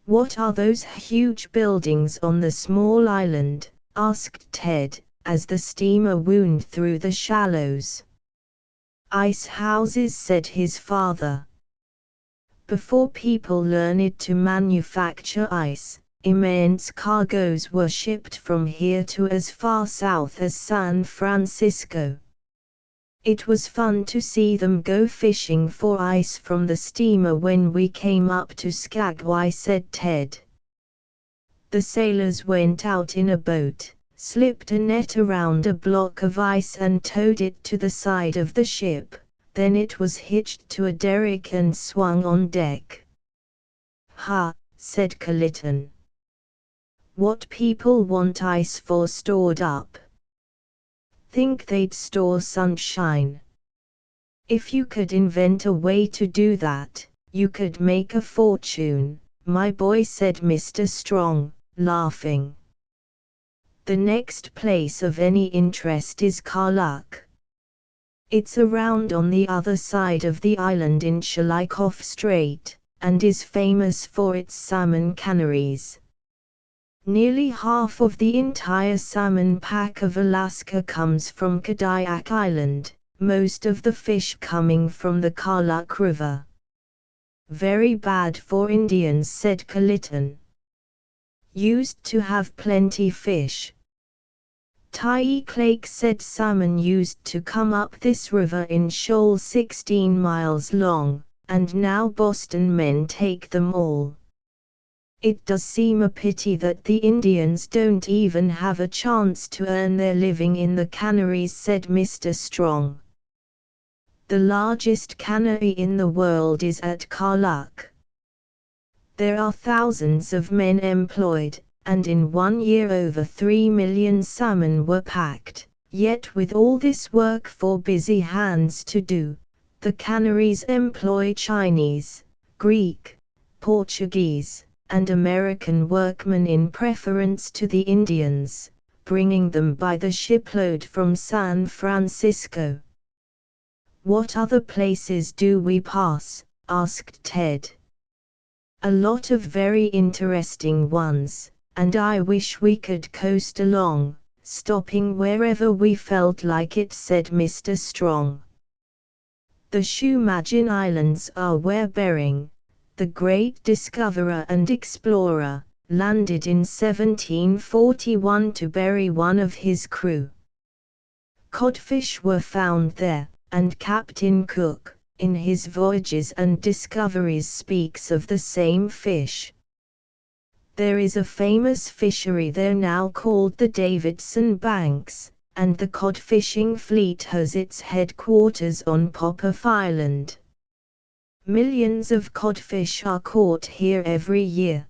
What are those huge buildings on the small island? Asked Ted, as the steamer wound through the shallows. Ice houses, said his father. Before people learned to manufacture ice, immense cargoes were shipped from here to as far south as San Francisco. It was fun to see them go fishing for ice from the steamer when we came up to Skagway, said Ted. The sailors went out in a boat, slipped a net around a block of ice and towed it to the side of the ship, then it was hitched to a derrick and swung on deck. Ha, said Kalitan. What people want ice for stored up? Think they'd store sunshine. If you could invent a way to do that, you could make a fortune, my boy, said Mr. Strong, laughing. The next place of any interest is Karluk. It's around on the other side of the island in Shelikoff Strait, and is famous for its salmon canneries. Nearly half of the entire salmon pack of Alaska comes from Kadayak Island, most of the fish coming from the Karluk River. Very bad for Indians, said Kalitan. Used to have plenty fish. Tyke Lake said salmon used to come up this river in shoals 16 miles long, and now Boston men take them all. It does seem a pity that the Indians don't even have a chance to earn their living in the canneries, said Mr. Strong. The largest cannery in the world is at Karluk. There are thousands of men employed, and in 1 year over 3 million salmon were packed. Yet with all this work for busy hands to do, the canneries employ Chinese, Greek, Portuguese, and American workmen in preference to the Indians, bringing them by the shipload from San Francisco. What other places do we pass? Asked Ted. A lot of very interesting ones, and I wish we could coast along, stopping wherever we felt like it, said Mr. Strong. The Shumagin Islands are where Bering, the great discoverer and explorer, landed in 1741 to bury one of his crew. Codfish were found there, and Captain Cook, in his voyages and discoveries, speaks of the same fish. There is a famous fishery there now called the Davidson Banks, and the cod fishing fleet has its headquarters on Popoff Island. Millions of codfish are caught here every year.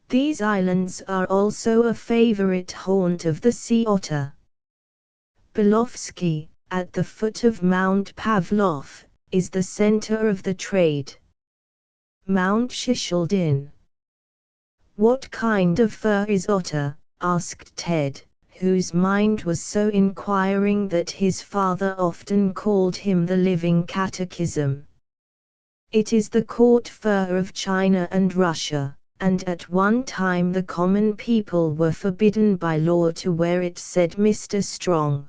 These islands are also a favorite haunt of the sea otter. Bilovsky, at the foot of Mount Pavlov, is the center of the trade. Mount Shishaldin. What kind of fur is otter? Asked Ted, whose mind was so inquiring that his father often called him the living catechism. It is the court fur of China and Russia, and at one time the common people were forbidden by law to wear it, said Mr. Strong.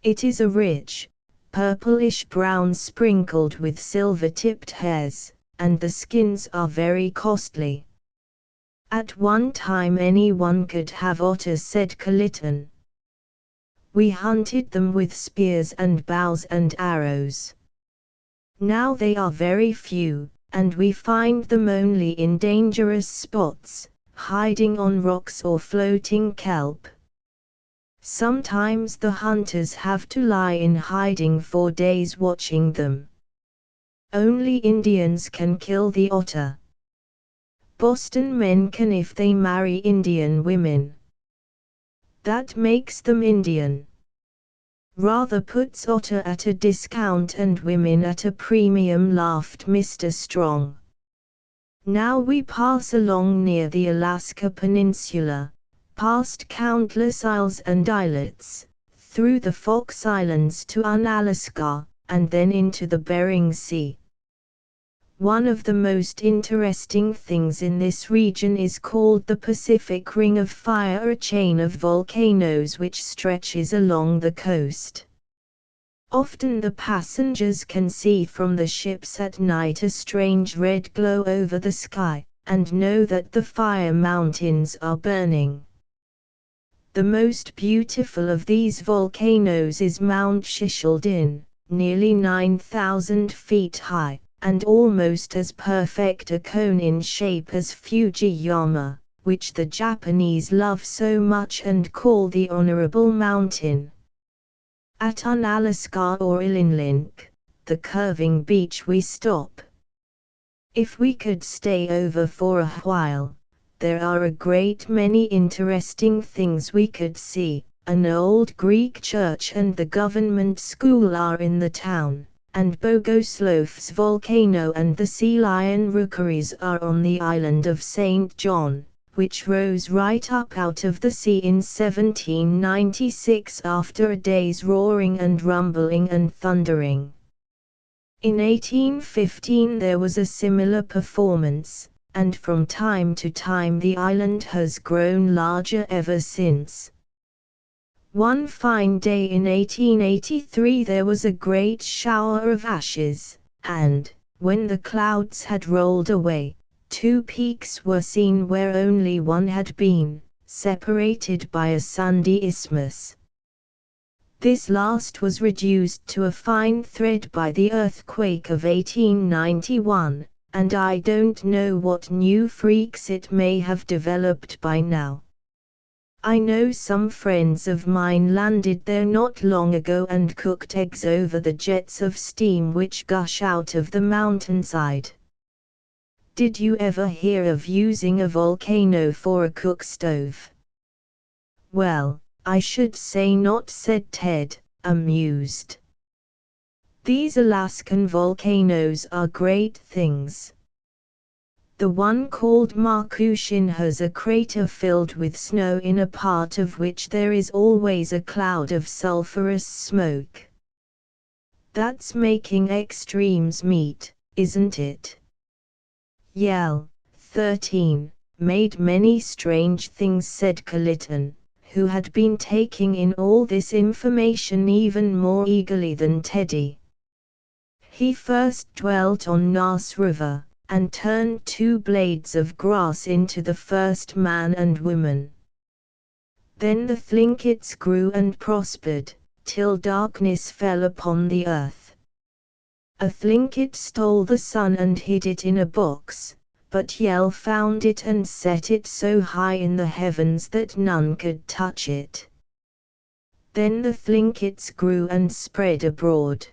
It is a rich, purplish brown sprinkled with silver-tipped hairs, and the skins are very costly. At one time anyone could have otter, said Kalitan. We hunted them with spears and bows and arrows. Now they are very few, and we find them only in dangerous spots, hiding on rocks or floating kelp. Sometimes the hunters have to lie in hiding for days watching them. Only Indians can kill the otter. Boston men can if they marry Indian women. That makes them Indian. Rather puts otter at a discount and women at a premium, laughed Mr. Strong. Now we pass along near the Alaska Peninsula, past countless isles and islets, through the Fox Islands to Unalaska, and then into the Bering Sea. One of the most interesting things in this region is called the Pacific Ring of Fire, a chain of volcanoes which stretches along the coast. Often the passengers can see from the ships at night a strange red glow over the sky, and know that the fire mountains are burning. The most beautiful of these volcanoes is Mount Shishaldin, nearly 9,000 feet high, and almost as perfect a cone in shape as Fujiyama, which the Japanese love so much and call the Honorable Mountain. At Unalaska or Ilinlink, the curving beach, we stop. If we could stay over for a while, there are a great many interesting things we could see. An old Greek church and the government school are in the town, and Bogoslov's volcano and the sea lion rookeries are on the island of St. John, which rose right up out of the sea in 1796 after a day's roaring and rumbling and thundering. In 1815 there was a similar performance, and from time to time the island has grown larger ever since. One fine day in 1883 there was a great shower of ashes, and, when the clouds had rolled away, two peaks were seen where only one had been, separated by a sandy isthmus. This last was reduced to a fine thread by the earthquake of 1891, and I don't know what new freaks it may have developed by now. I know some friends of mine landed there not long ago and cooked eggs over the jets of steam which gush out of the mountainside. Did you ever hear of using a volcano for a cook stove? Well, I should say not, said Ted, amused. These Alaskan volcanoes are great things. The one called Markushin has a crater filled with snow in a part of which there is always a cloud of sulphurous smoke. That's making extremes meet, isn't it? Yell, 13, made many strange things, said Kalitan, who had been taking in all this information even more eagerly than Teddy. He first dwelt on Nass River, and turned 2 blades of grass into the first man and woman. Then the Thlinkits grew and prospered, till darkness fell upon the earth. A Thlinkit stole the sun and hid it in a box, but Yell found it and set it so high in the heavens that none could touch it. Then the Thlinkits grew and spread abroad.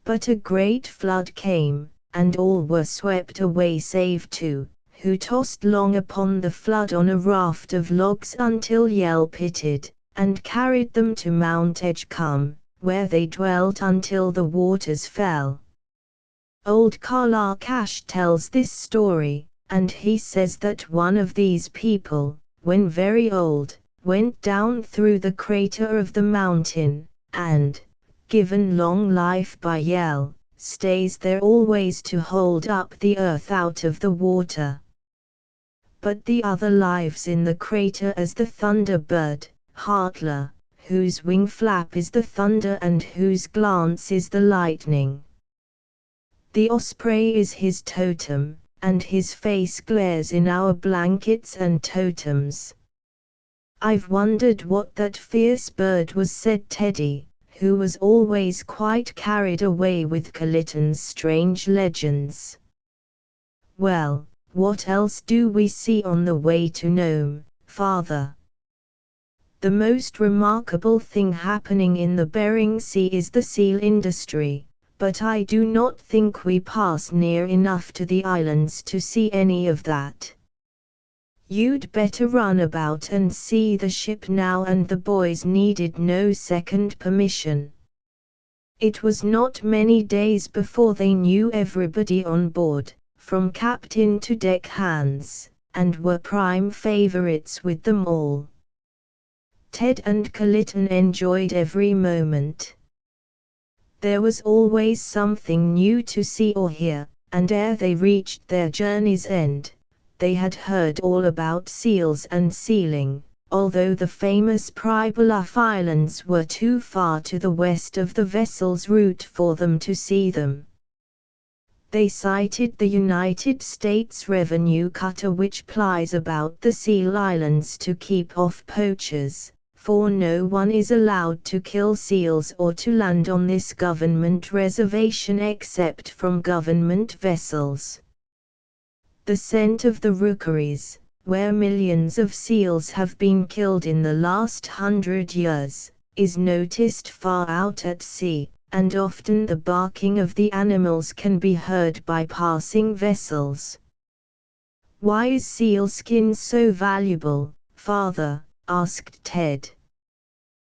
But a great flood came, and all were swept away save 2, who tossed long upon the flood on a raft of logs until Yell pitied, and carried them to Mount Edgecumbe, where they dwelt until the waters fell. Old Kalakash tells this story, and he says that one of these people, when very old, went down through the crater of the mountain, and, given long life by Yell, stays there always to hold up the earth out of the water. But the other lives in the crater as the thunderbird, Hartler, whose wing flap is the thunder and whose glance is the lightning. The osprey is his totem, and his face glares in our blankets and totems. "I've wondered what that fierce bird was," said Teddy, who was always quite carried away with Kalitan's strange legends. "Well, what else do we see on the way to Nome, father?" "The most remarkable thing happening in the Bering Sea is the seal industry, but I do not think we pass near enough to the islands to see any of that. You'd better run about and see the ship now," and the boys needed no second permission. It was not many days before they knew everybody on board, from captain to deck hands, and were prime favorites with them all. Ted and Kalitan enjoyed every moment. There was always something new to see or hear, and ere they reached their journey's end, they had heard all about seals and sealing, although the famous Pribilof Islands were too far to the west of the vessel's route for them to see them. They sighted the United States Revenue cutter which plies about the Seal Islands to keep off poachers, for no one is allowed to kill seals or to land on this government reservation except from government vessels. The scent of the rookeries, where millions of seals have been killed in the last 100 years, is noticed far out at sea, and often the barking of the animals can be heard by passing vessels. "Why is seal skin so valuable, father?" asked Ted.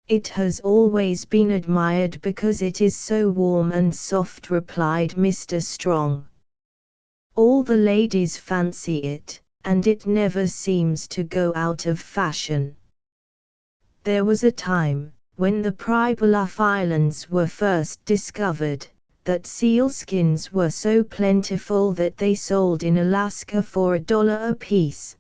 "It has always been admired because it is so warm and soft," replied Mr. Strong. "All the ladies fancy it, and it never seems to go out of fashion. There was a time, when the Pribilof Islands were first discovered, that seal skins were so plentiful that they sold in Alaska for $1 apiece.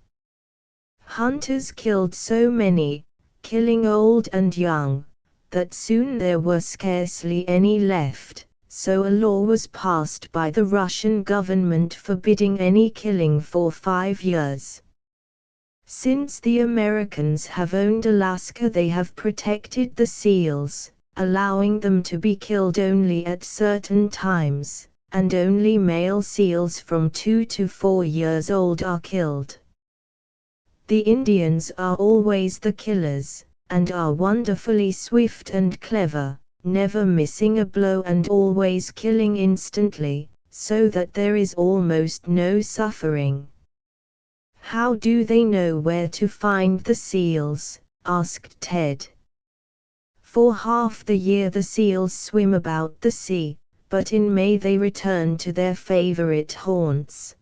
Hunters killed so many, killing old and young, that soon there were scarcely any left. So a law was passed by the Russian government forbidding any killing for 5 years. Since the Americans have owned Alaska, they have protected the seals, allowing them to be killed only at certain times, and only male seals from 2 to 4 years old are killed. The Indians are always the killers, and are wonderfully swift and clever, never missing a blow and always killing instantly, so that there is almost no suffering." "How do they know where to find the seals?" asked Ted. "For half the year the seals swim about the sea, but in May they return to their favorite haunts.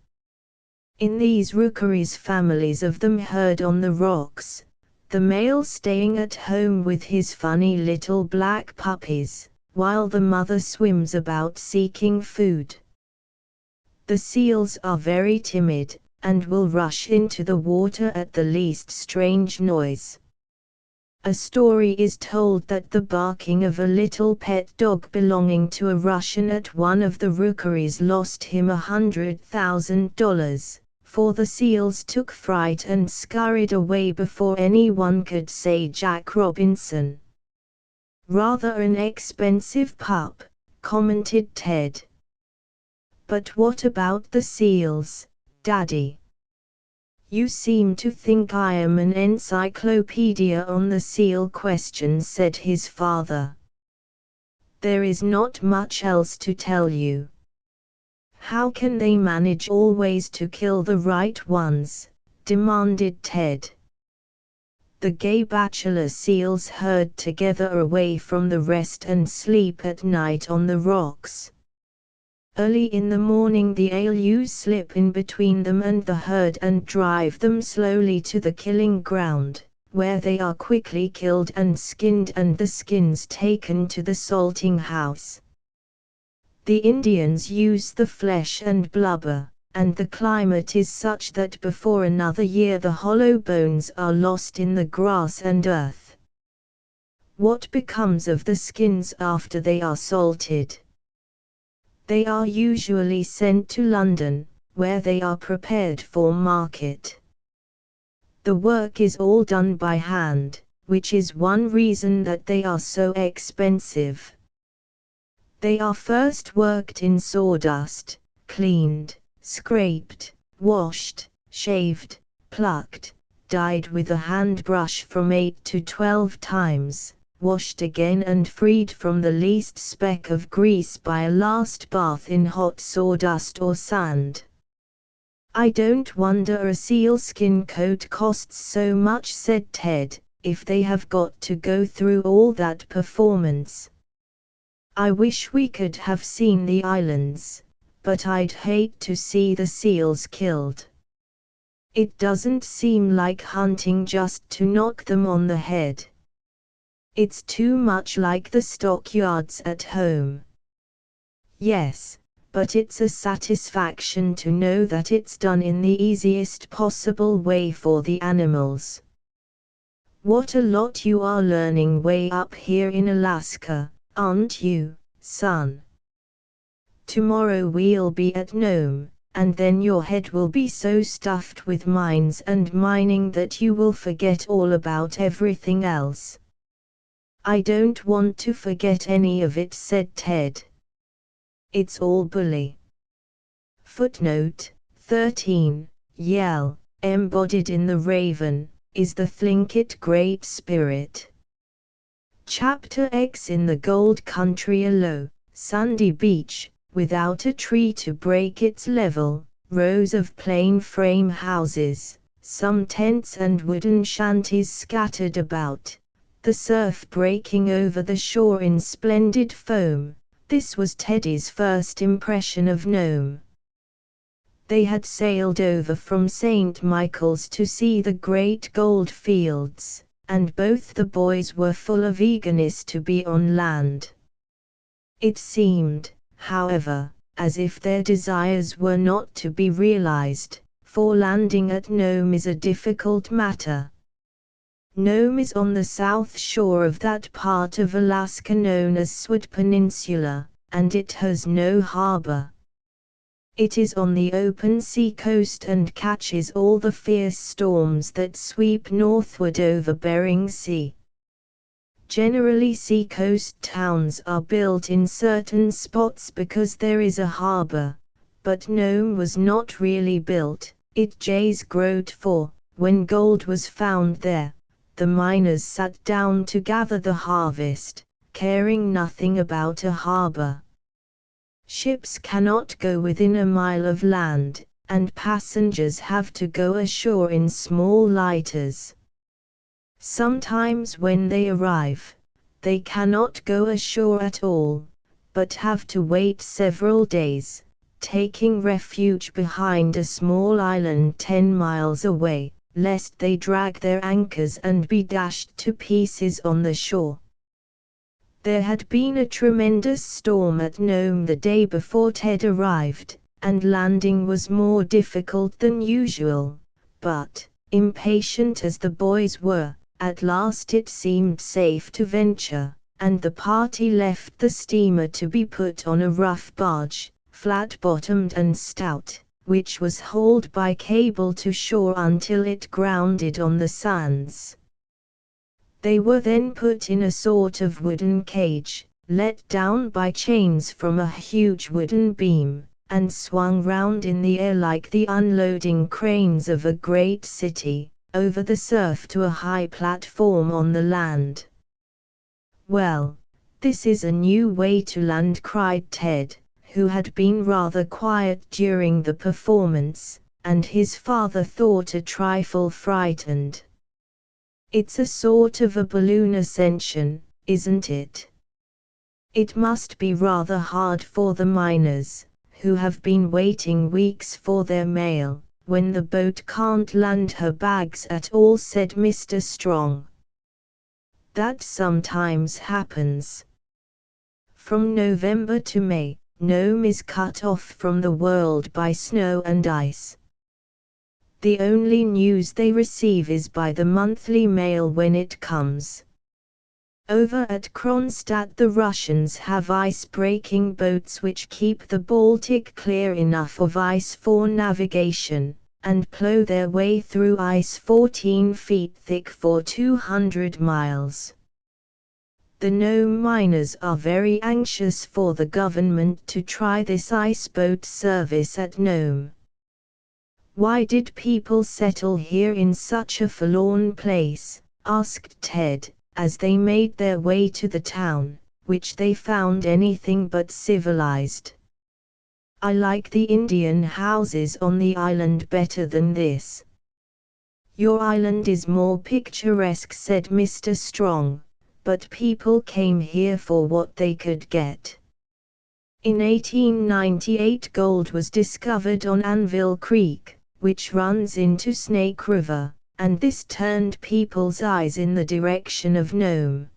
In these rookeries families of them herd on the rocks, the male staying at home with his funny little black puppies, while the mother swims about seeking food. The seals are very timid, and will rush into the water at the least strange noise. A story is told that the barking of a little pet dog belonging to a Russian at one of the rookeries lost him $100,000. For the seals took fright and scurried away before anyone could say Jack Robinson." "Rather an expensive pup," commented Ted. "But what about the seals, Daddy? You seem to think I am an encyclopedia on the seal question," said his father. "There is not much else to tell you. How can they manage always to kill the right ones?" demanded Ted. "The gay bachelor seals herd together away from the rest and sleep at night on the rocks. Early in the morning the aleus slip in between them and the herd and drive them slowly to the killing ground, where they are quickly killed and skinned and the skins taken to the salting house. The Indians use the flesh and blubber, and the climate is such that before another year the hollow bones are lost in the grass and earth." "What becomes of the skins after they are salted?" "They are usually sent to London, where they are prepared for market. The work is all done by hand, which is one reason that they are so expensive. They are first worked in sawdust, cleaned, scraped, washed, shaved, plucked, dyed with a hand brush from 8 to 12 times, washed again and freed from the least speck of grease by a last bath in hot sawdust or sand. "I don't wonder a sealskin coat costs so much," said Ted, "if they have got to go through all that performance. I wish we could have seen the islands, but I'd hate to see the seals killed. It doesn't seem like hunting just to knock them on the head. It's too much like the stockyards at home." "Yes, but it's a satisfaction to know that it's done in the easiest possible way for the animals." "What a lot you are learning way up here in Alaska, aren't you, son? Tomorrow we'll be at Nome, and then your head will be so stuffed with mines and mining that you will forget all about everything else." "I don't want to forget any of it," said Ted. "It's all bully." Footnote 13. Yell, embodied in the raven, is the Thlinkit Great Spirit. Chapter X. In the Gold Country, a low, sandy beach, without a tree to break its level, rows of plain frame houses, some tents and wooden shanties scattered about, the surf breaking over the shore in splendid foam. This was Teddy's first impression of Nome. They had sailed over from St. Michael's to see the great gold fields, and both the boys were full of eagerness to be on land. It seemed, however, as if their desires were not to be realized, for landing at Nome is a difficult matter. Nome is on the south shore of that part of Alaska known as Sword Peninsula, and it has no harbor. It is on the open sea coast and catches all the fierce storms that sweep northward over Bering Sea. Generally, seacoast towns are built in certain spots because there is a harbor, but Nome was not really built. It just growed, for, when gold was found there, the miners sat down to gather the harvest, caring nothing about a harbor. Ships cannot go within a mile of land, and passengers have to go ashore in small lighters. Sometimes when they arrive, they cannot go ashore at all, but have to wait several days, taking refuge behind a small island 10 miles away, lest they drag their anchors and be dashed to pieces on the shore. There had been a tremendous storm at Nome the day before Ted arrived, and landing was more difficult than usual, but, impatient as the boys were, at last it seemed safe to venture, and the party left the steamer to be put on a rough barge, flat-bottomed and stout, which was hauled by cable to shore until it grounded on the sands. They were then put in a sort of wooden cage, let down by chains from a huge wooden beam, and swung round in the air like the unloading cranes of a great city, over the surf to a high platform on the land. "Well, this is a new way to land," cried Ted, who had been rather quiet during the performance, and his father thought a trifle frightened. "It's a sort of a balloon ascension, isn't it? It must be rather hard for the miners, who have been waiting weeks for their mail, when the boat can't land her bags at all," said Mr. Strong. "That sometimes happens. From November to May, Nome is cut off from the world by snow and ice. The only news they receive is by the monthly mail when it comes. Over at Kronstadt the Russians have ice-breaking boats which keep the Baltic clear enough of ice for navigation, and plow their way through ice 14 feet thick for 200 miles. The Nome miners are very anxious for the government to try this iceboat service at Nome. "Why did people settle here in such a forlorn place?" asked Ted, as they made their way to the town, which they found anything but civilized. "I like the Indian houses on the island better than this." "Your island is more picturesque," said Mr. Strong, "but people came here for what they could get." In 1898 gold was discovered on Anvil Creek, which runs into Snake River, and this turned people's eyes in the direction of Nome.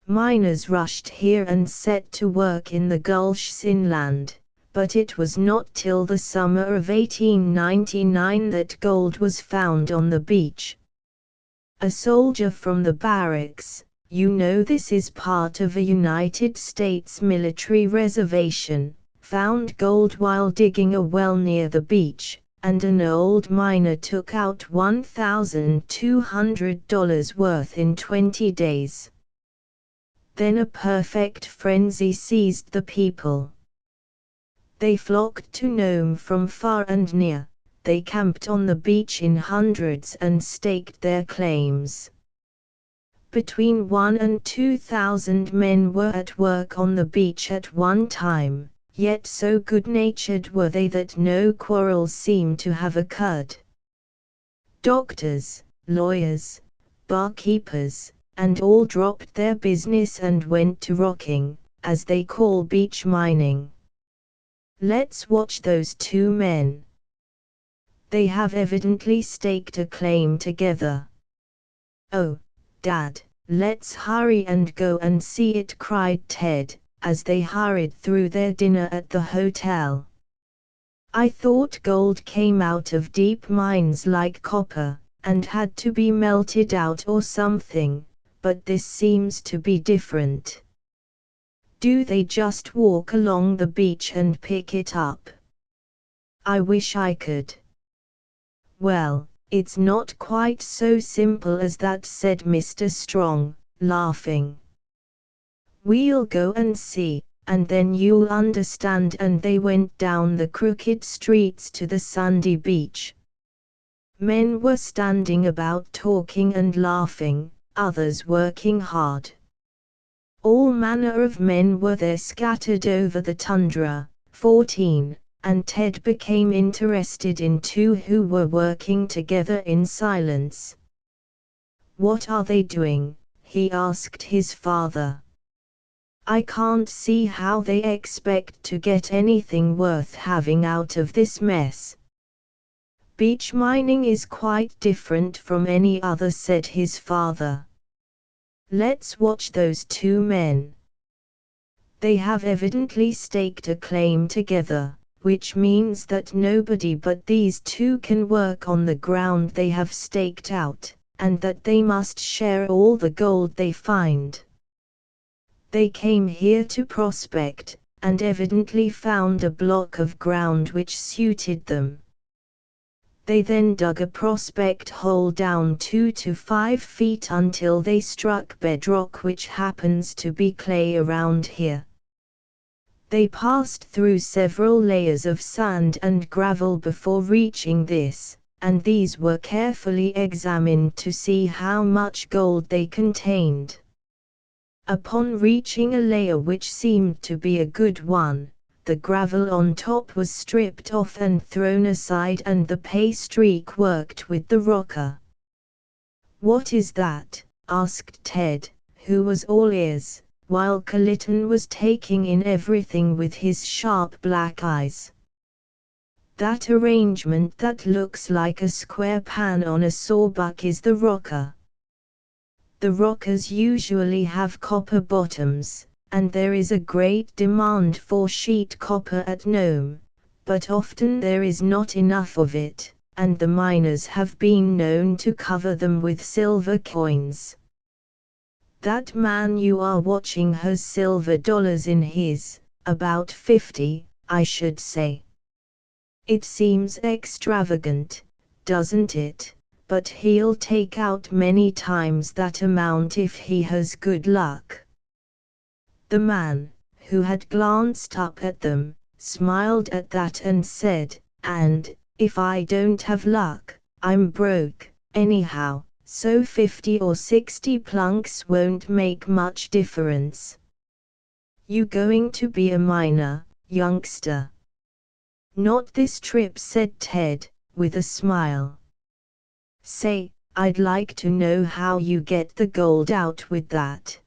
Miners rushed here and set to work in the gulch's inland, but it was not till the summer of 1899 that gold was found on the beach. A soldier from the barracks, "You know this is part of a United States military reservation," found gold while digging a well near the beach, and an old miner took out $1,200 worth in 20 days. Then a perfect frenzy seized the people. They flocked to Nome from far and near. They camped on the beach in hundreds and staked their claims. Between 1,000 and 2,000 men were at work on the beach at one time, yet so good-natured were they that no quarrels seemed to have occurred. Doctors, lawyers, barkeepers, and all dropped their business and went to rocking, as they call beach mining. "Let's watch those two men. They have evidently staked a claim together. Oh, Dad, let's hurry and go and see it," cried Ted, as they hurried through their dinner at the hotel. "I thought gold came out of deep mines like copper, and had to be melted out or something, but this seems to be different. Do they just walk along the beach and pick it up? I wish I could." "Well, it's not quite so simple as that," said Mr. Strong, laughing. "We'll go and see, and then you'll understand." And they went down the crooked streets to the sandy beach. Men were standing about talking and laughing, others working hard. All manner of men were there scattered over the tundra. 14. And Ted became interested in two who were working together in silence. "What are they doing?" he asked his father. "I can't see how they expect to get anything worth having out of this mess." "Beach mining is quite different from any other," said his father. "Let's watch those two men. They have evidently staked a claim together, which means that nobody but these two can work on the ground they have staked out, and that they must share all the gold they find. They came here to prospect, and evidently found a block of ground which suited them. They then dug a prospect hole down 2 to 5 feet until they struck bedrock, which happens to be clay around here. They passed through several layers of sand and gravel before reaching this, and these were carefully examined to see how much gold they contained. Upon reaching a layer which seemed to be a good one, the gravel on top was stripped off and thrown aside, and the pay streak worked with the rocker. "What is that?" asked Ted, who was all ears, while Kalitan was taking in everything with his sharp black eyes. "That arrangement that looks like a square pan on a sawbuck is the rocker. The rockers usually have copper bottoms, and there is a great demand for sheet copper at Nome, but often there is not enough of it, and the miners have been known to cover them with silver coins. That man you are watching has silver dollars in his, about 50, I should say." It seems extravagant, doesn't it? But he'll take out many times that amount if he has good luck. The man, who had glanced up at them, smiled at that and said, "And, if I don't have luck, I'm broke, anyhow, so 50 or 60 plunks won't make much difference." "You going to be a miner, youngster?" "Not this trip," said Ted, with a smile. "Say, I'd like to know how you get the gold out with that."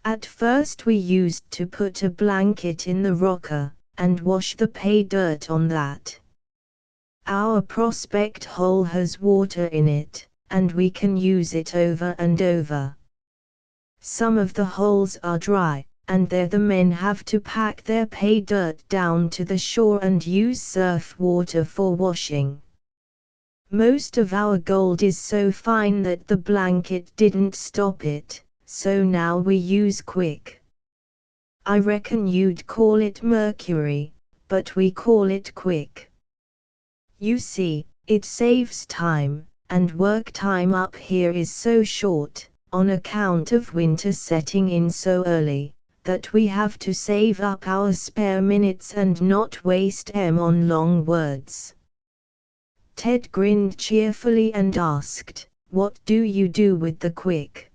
"At first we used to put a blanket in the rocker, and wash the pay dirt on that. Our prospect hole has water in it, and we can use it over and over. Some of the holes are dry, and there the men have to pack their pay dirt down to the shore and use surf water for washing. Most of our gold is so fine that the blanket didn't stop it, so now we use quick. I reckon you'd call it mercury, but we call it quick. You see, it saves time, and work time up here is so short, on account of winter setting in so early, that we have to save up our spare minutes and not waste 'em on long words." Ted grinned cheerfully and asked, "What do you do with the quick?"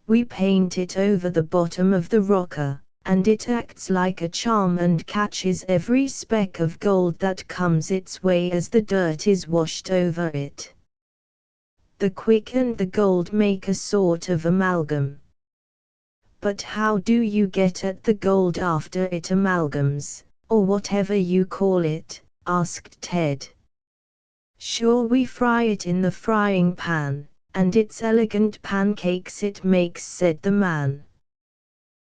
"We paint it over the bottom of the rocker, and it acts like a charm and catches every speck of gold that comes its way as the dirt is washed over it. The quick and the gold make a sort of amalgam." "But how do you get at the gold after it amalgams, or whatever you call it?" asked Ted. "Sure, we fry it in the frying pan, and it's elegant pancakes it makes," said the man.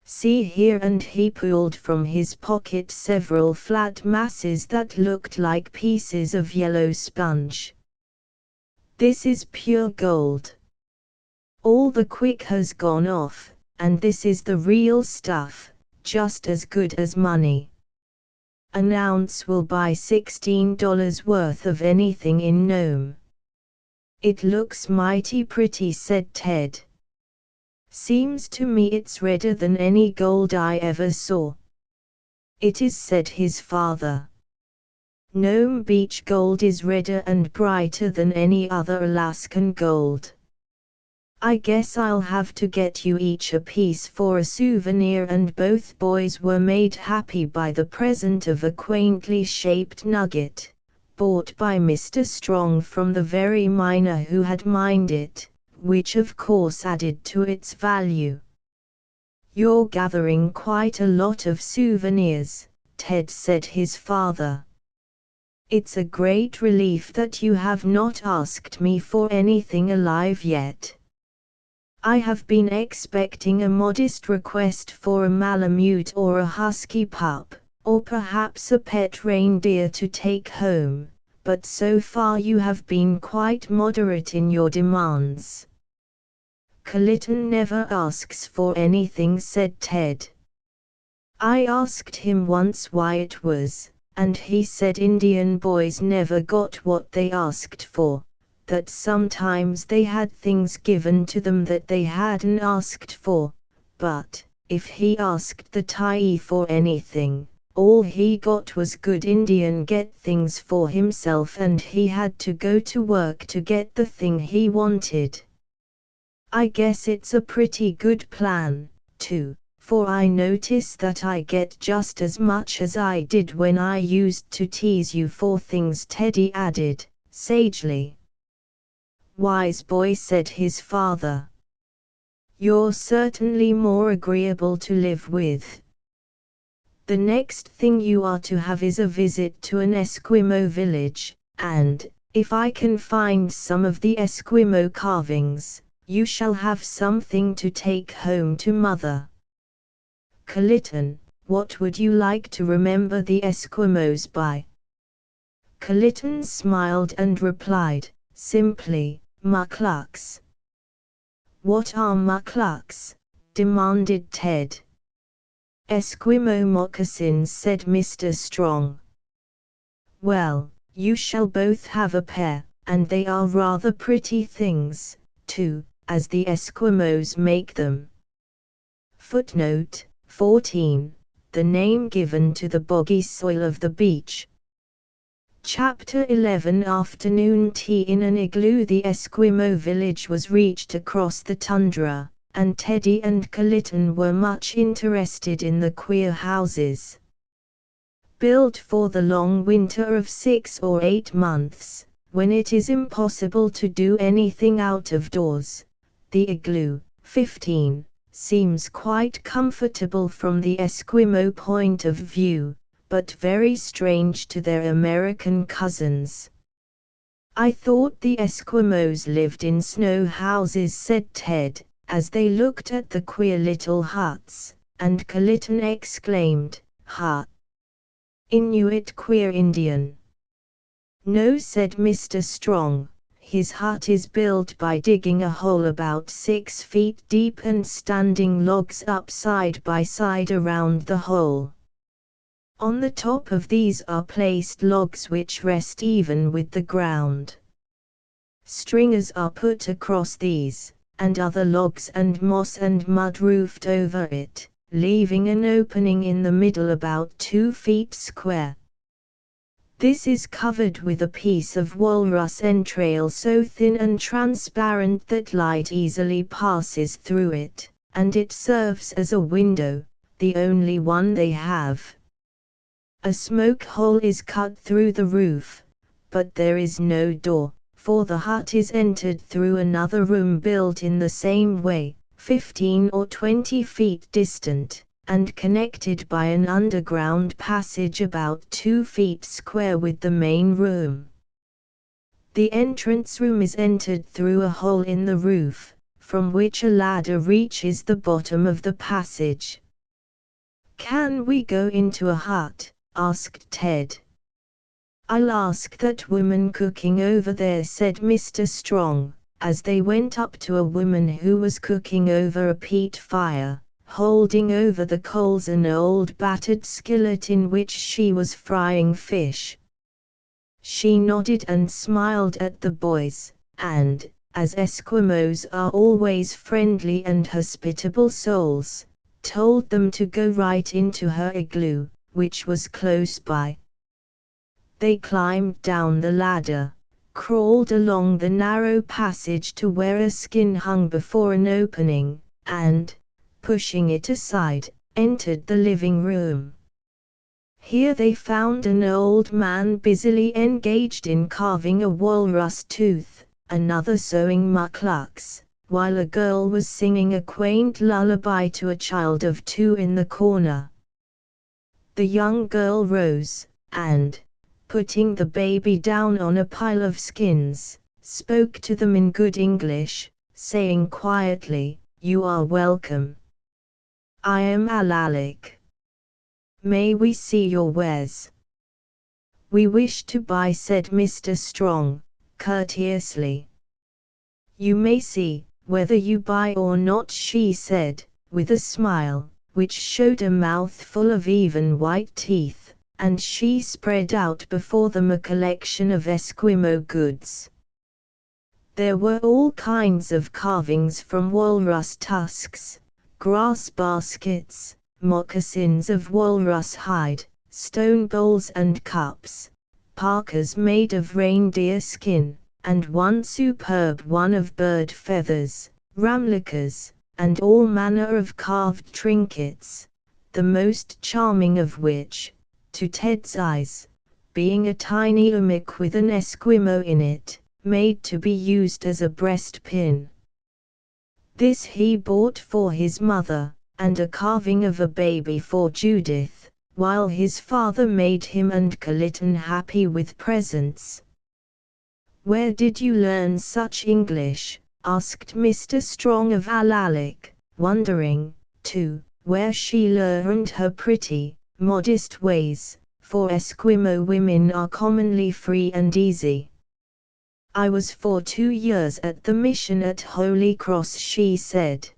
"See here," and he pulled from his pocket several flat masses that looked like pieces of yellow sponge. "This is pure gold. All the quick has gone off, and this is the real stuff, just as good as money. An ounce will buy $16 worth of anything in Nome." "It looks mighty pretty," said Ted. "Seems to me it's redder than any gold I ever saw." "It is," said his father. "Nome Beach gold is redder and brighter than any other Alaskan gold. I guess I'll have to get you each a piece for a souvenir," and both boys were made happy by the present of a quaintly shaped nugget, bought by Mr. Strong from the very miner who had mined it, which of course added to its value. "You're gathering quite a lot of souvenirs," Ted said his father. "It's a great relief that you have not asked me for anything alive yet. I have been expecting a modest request for a Malamute or a husky pup, or perhaps a pet reindeer to take home, but so far you have been quite moderate in your demands." "Kalitan never asks for anything," said Ted. "I asked him once why it was, and he said Indian boys never got what they asked for, that sometimes they had things given to them that they hadn't asked for, but, if he asked the Thai for anything, all he got was good Indian get things for himself, and he had to go to work to get the thing he wanted. I guess it's a pretty good plan, too, for I notice that I get just as much as I did when I used to tease you for things," Teddy added, sagely. "Wise boy," said his father. "You're certainly more agreeable to live with. The next thing you are to have is a visit to an Esquimau village, and, if I can find some of the Esquimau carvings, you shall have something to take home to Mother." "Kalitan, what would you like to remember the Esquimaux by?" Kalitan smiled and replied, simply, "Mucklucks." "What are mucklucks?" demanded Ted. "Esquimau moccasins," said Mr. Strong. Well, you shall both have a pair, and they are rather pretty things, too, as the Eskimos make them. Footnote 14. The name given to the boggy soil of the beach. Chapter 11. Afternoon tea in an igloo. The Eskimo village was reached across the tundra, and Teddy and Kalitan were much interested in the queer houses. Built for the long winter of 6 or 8 months, when it is impossible to do anything out of doors, the igloo, 15, seems quite comfortable from the Eskimo point of view, but very strange to their American cousins. I thought the Eskimos lived in snow houses, said Ted, as they looked at the queer little huts, and Kalitan exclaimed, "Ha! Inuit queer Indian." "No," said Mr. Strong, "his hut is built by digging a hole about 6 feet deep and standing logs up side by side around the hole. On the top of these are placed logs which rest even with the ground. Stringers are put across these, and other logs and moss and mud roofed over it, leaving an opening in the middle about 2 feet square. This is covered with a piece of walrus entrail so thin and transparent that light easily passes through it, and it serves as a window, the only one they have. A smoke hole is cut through the roof, but there is no door, for the hut is entered through another room built in the same way, 15 or 20 feet distant, and connected by an underground passage about 2 feet square with the main room. The entrance room is entered through a hole in the roof, from which a ladder reaches the bottom of the passage." "Can we go into a hut?" asked Ted. "I'll ask that woman cooking over there," said Mr. Strong, as they went up to a woman who was cooking over a peat fire, holding over the coals an old battered skillet in which she was frying fish. She nodded and smiled at the boys, and, as Eskimos are always friendly and hospitable souls, told them to go right into her igloo, which was close by. They climbed down the ladder, crawled along the narrow passage to where a skin hung before an opening, and, pushing it aside, entered the living room. Here they found an old man busily engaged in carving a walrus tooth, another sewing mucklucks, while a girl was singing a quaint lullaby to a child of 2 in the corner. The young girl rose, and, putting the baby down on a pile of skins, spoke to them in good English, saying quietly, "You are welcome. I am Alalik. May we see your wares?" "We wish to buy," said Mr. Strong, courteously. "You may see, whether you buy or not," she said, with a smile, which showed a mouthful of even white teeth, and she spread out before them a collection of Eskimo goods. There were all kinds of carvings from walrus tusks, grass baskets, moccasins of walrus hide, stone bowls and cups, parkas made of reindeer skin, and one superb one of bird feathers, ramlikas, and all manner of carved trinkets, the most charming of which, to Ted's eyes, being a tiny umic with an Eskimo in it, made to be used as a breastpin. This he bought for his mother, and a carving of a baby for Judith, while his father made him and Kalitan happy with presents. "Where did you learn such English?" asked Mr. Strong of Alalik, wondering, too, where she learned her pretty, modest ways, for Eskimo women are commonly free and easy. "I was for 2 years at the mission at Holy Cross," she said.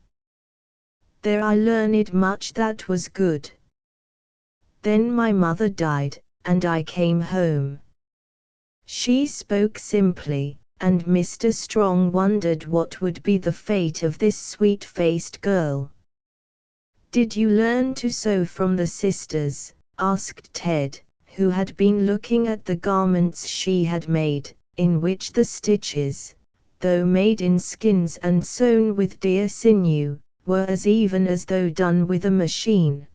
"There I learned much that was good. Then my mother died, and I came home, She spoke simply, and Mr. Strong wondered what would be the fate of this sweet-faced girl. "Did you learn to sew from the sisters?" asked Ted, who had been looking at the garments she had made, in which the stitches, though made in skins and sewn with deer sinew, were as even as though done with a machine.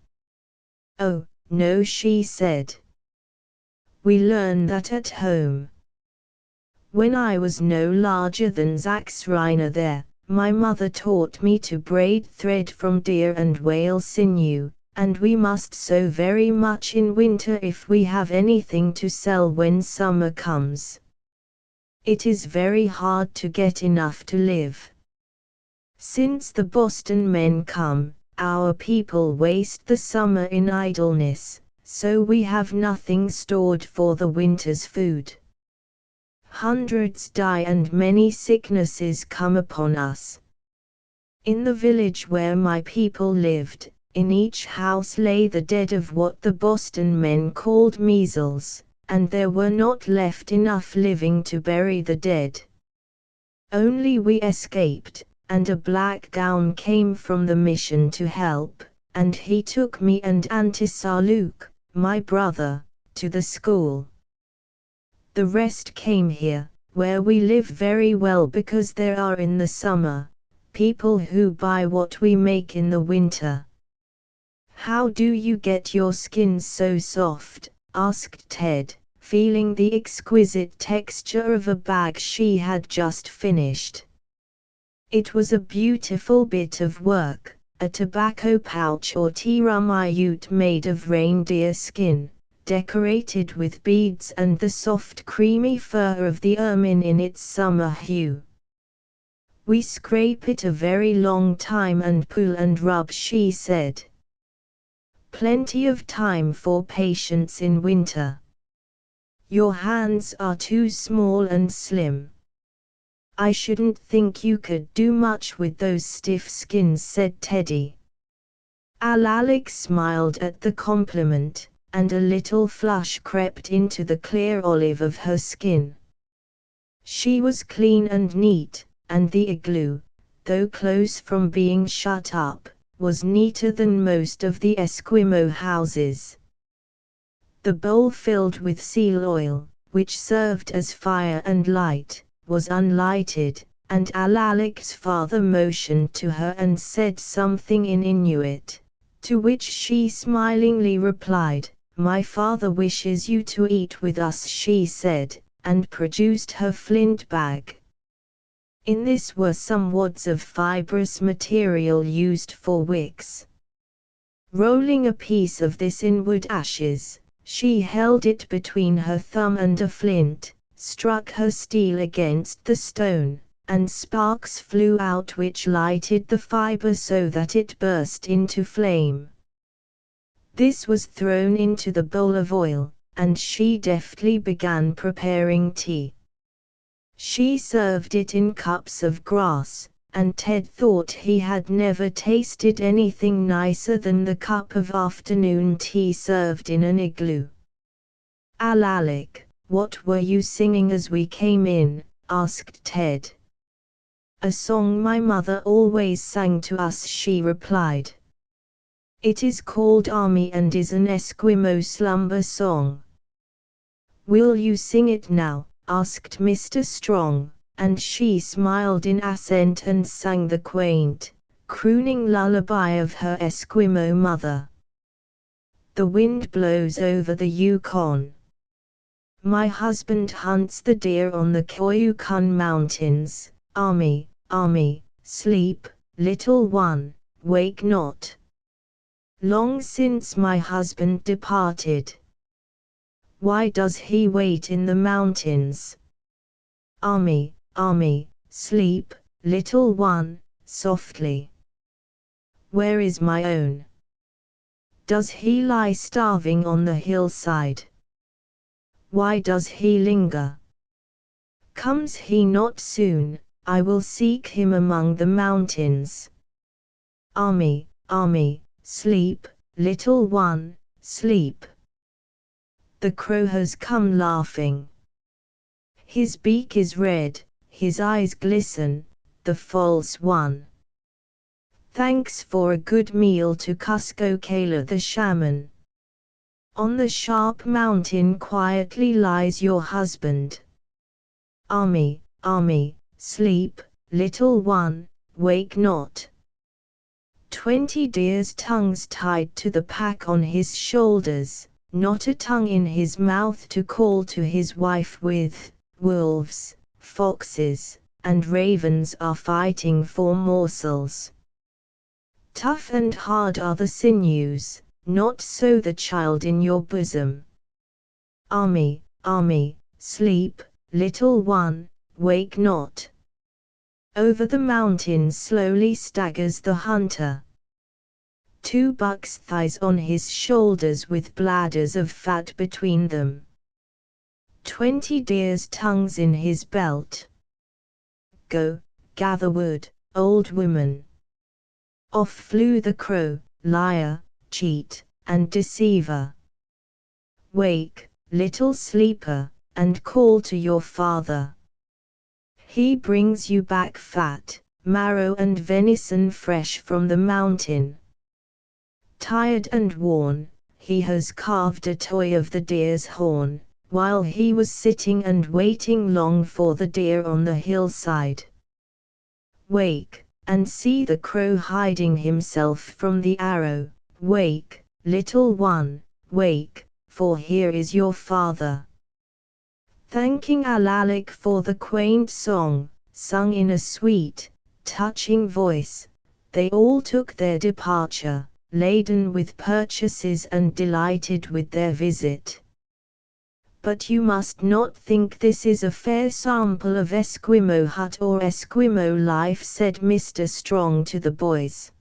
"Oh, no," she said. "We learn that at home. When I was no larger than Zach's Reiner there, my mother taught me to braid thread from deer and whale sinew, and we must sew very much in winter if we have anything to sell when summer comes. It is very hard to get enough to live. Since the Boston men come, our people waste the summer in idleness, so we have nothing stored for the winter's food. Hundreds die and many sicknesses come upon us. In the village where my people lived, in each house lay the dead of what the Boston men called measles, and there were not left enough living to bury the dead. Only we escaped, and a black gown came from the mission to help, and he took me and Antisaluk, my brother, to the school. The rest came here, where we live very well because there are in the summer people who buy what we make in the winter." "How do you get your skins so soft?" asked Ted, feeling the exquisite texture of a bag she had just finished. It was a beautiful bit of work, a tobacco pouch or tiramayute made of reindeer skin, decorated with beads and the soft creamy fur of the ermine in its summer hue. "We scrape it a very long time and pull and rub," she said. "Plenty of time for patience in winter. Your hands are too small and slim. I shouldn't think you could do much with those stiff skins," said Teddy. Alalik smiled at the compliment, and a little flush crept into the clear olive of her skin. She was clean and neat, and the igloo, though close from being shut up, was neater than most of the Esquimau houses. The bowl filled with seal oil, which served as fire and light, was unlighted, and Alalik's father motioned to her and said something in Inuit, to which she smilingly replied, "My father wishes you to eat with us," she said, and produced her flint bag. In this were some wads of fibrous material used for wicks. Rolling a piece of this in wood ashes, she held it between her thumb and a flint, struck her steel against the stone, and sparks flew out which lighted the fiber so that it burst into flame. This was thrown into the bowl of oil, and she deftly began preparing tea. She served it in cups of grass, and Ted thought he had never tasted anything nicer than the cup of afternoon tea served in an igloo. "Alalik, what were you singing as we came in?" asked Ted. "A song my mother always sang to us," she replied. "It is called Army and is an Esquimau slumber song." "Will you sing it now?" asked Mr. Strong, and she smiled in assent and sang the quaint, crooning lullaby of her Esquimau mother. "The wind blows over the Yukon. My husband hunts the deer on the Koyukon Mountains. Army, army, sleep, little one, wake not. Long since my husband departed. Why does he wait in the mountains? Army, army, sleep, little one, softly. Where is my own? Does he lie starving on the hillside? Why does he linger? Comes he not soon, I will seek him among the mountains. Army, army, sleep, little one, sleep. The crow has come laughing. His beak is red, his eyes glisten, the false one. Thanks for a good meal to Cusco Kala the shaman. On the sharp mountain quietly lies your husband. Ami, Ami, sleep, little one, wake not. 20 deer's tongues tied to the pack on his shoulders, not a tongue in his mouth to call to his wife with. Wolves, foxes, and ravens are fighting for morsels. Tough and hard are the sinews, not so the child in your bosom. Ami, Ami, sleep, little one, wake not. Over the mountain slowly staggers the hunter. 2 bucks' thighs on his shoulders with bladders of fat between them. 20 deer's tongues in his belt. Go, gather wood, old woman. Off flew the crow, liar, cheat, and deceiver. Wake, little sleeper, and call to your father. He brings you back fat, marrow and venison fresh from the mountain. Tired and worn, he has carved a toy of the deer's horn, while he was sitting and waiting long for the deer on the hillside. Wake, and see the crow hiding himself from the arrow. Wake, little one, wake, for here is your father. Thanking Alalak for the quaint song, sung in a sweet, touching voice, they all took their departure, laden with purchases and delighted with their visit. But you must not think this is a fair sample of Esquimau hut or Esquimau life, said Mr. Strong to the boys.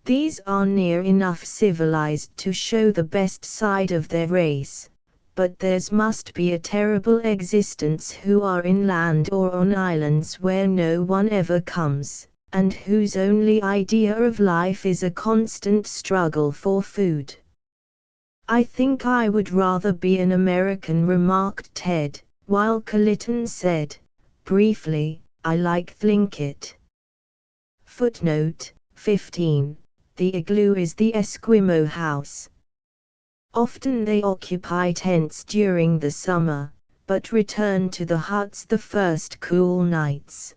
These are near enough civilized to show the best side of their race, but theirs must be a terrible existence who are inland or on islands where no one ever comes, and whose only idea of life is a constant struggle for food. I think I would rather be an American, remarked Ted, while Kalitan said, briefly, I like Thlinkit. Footnote 15. The igloo is the Esquimau house. Often they occupy tents during the summer, but return to the huts the first cool nights.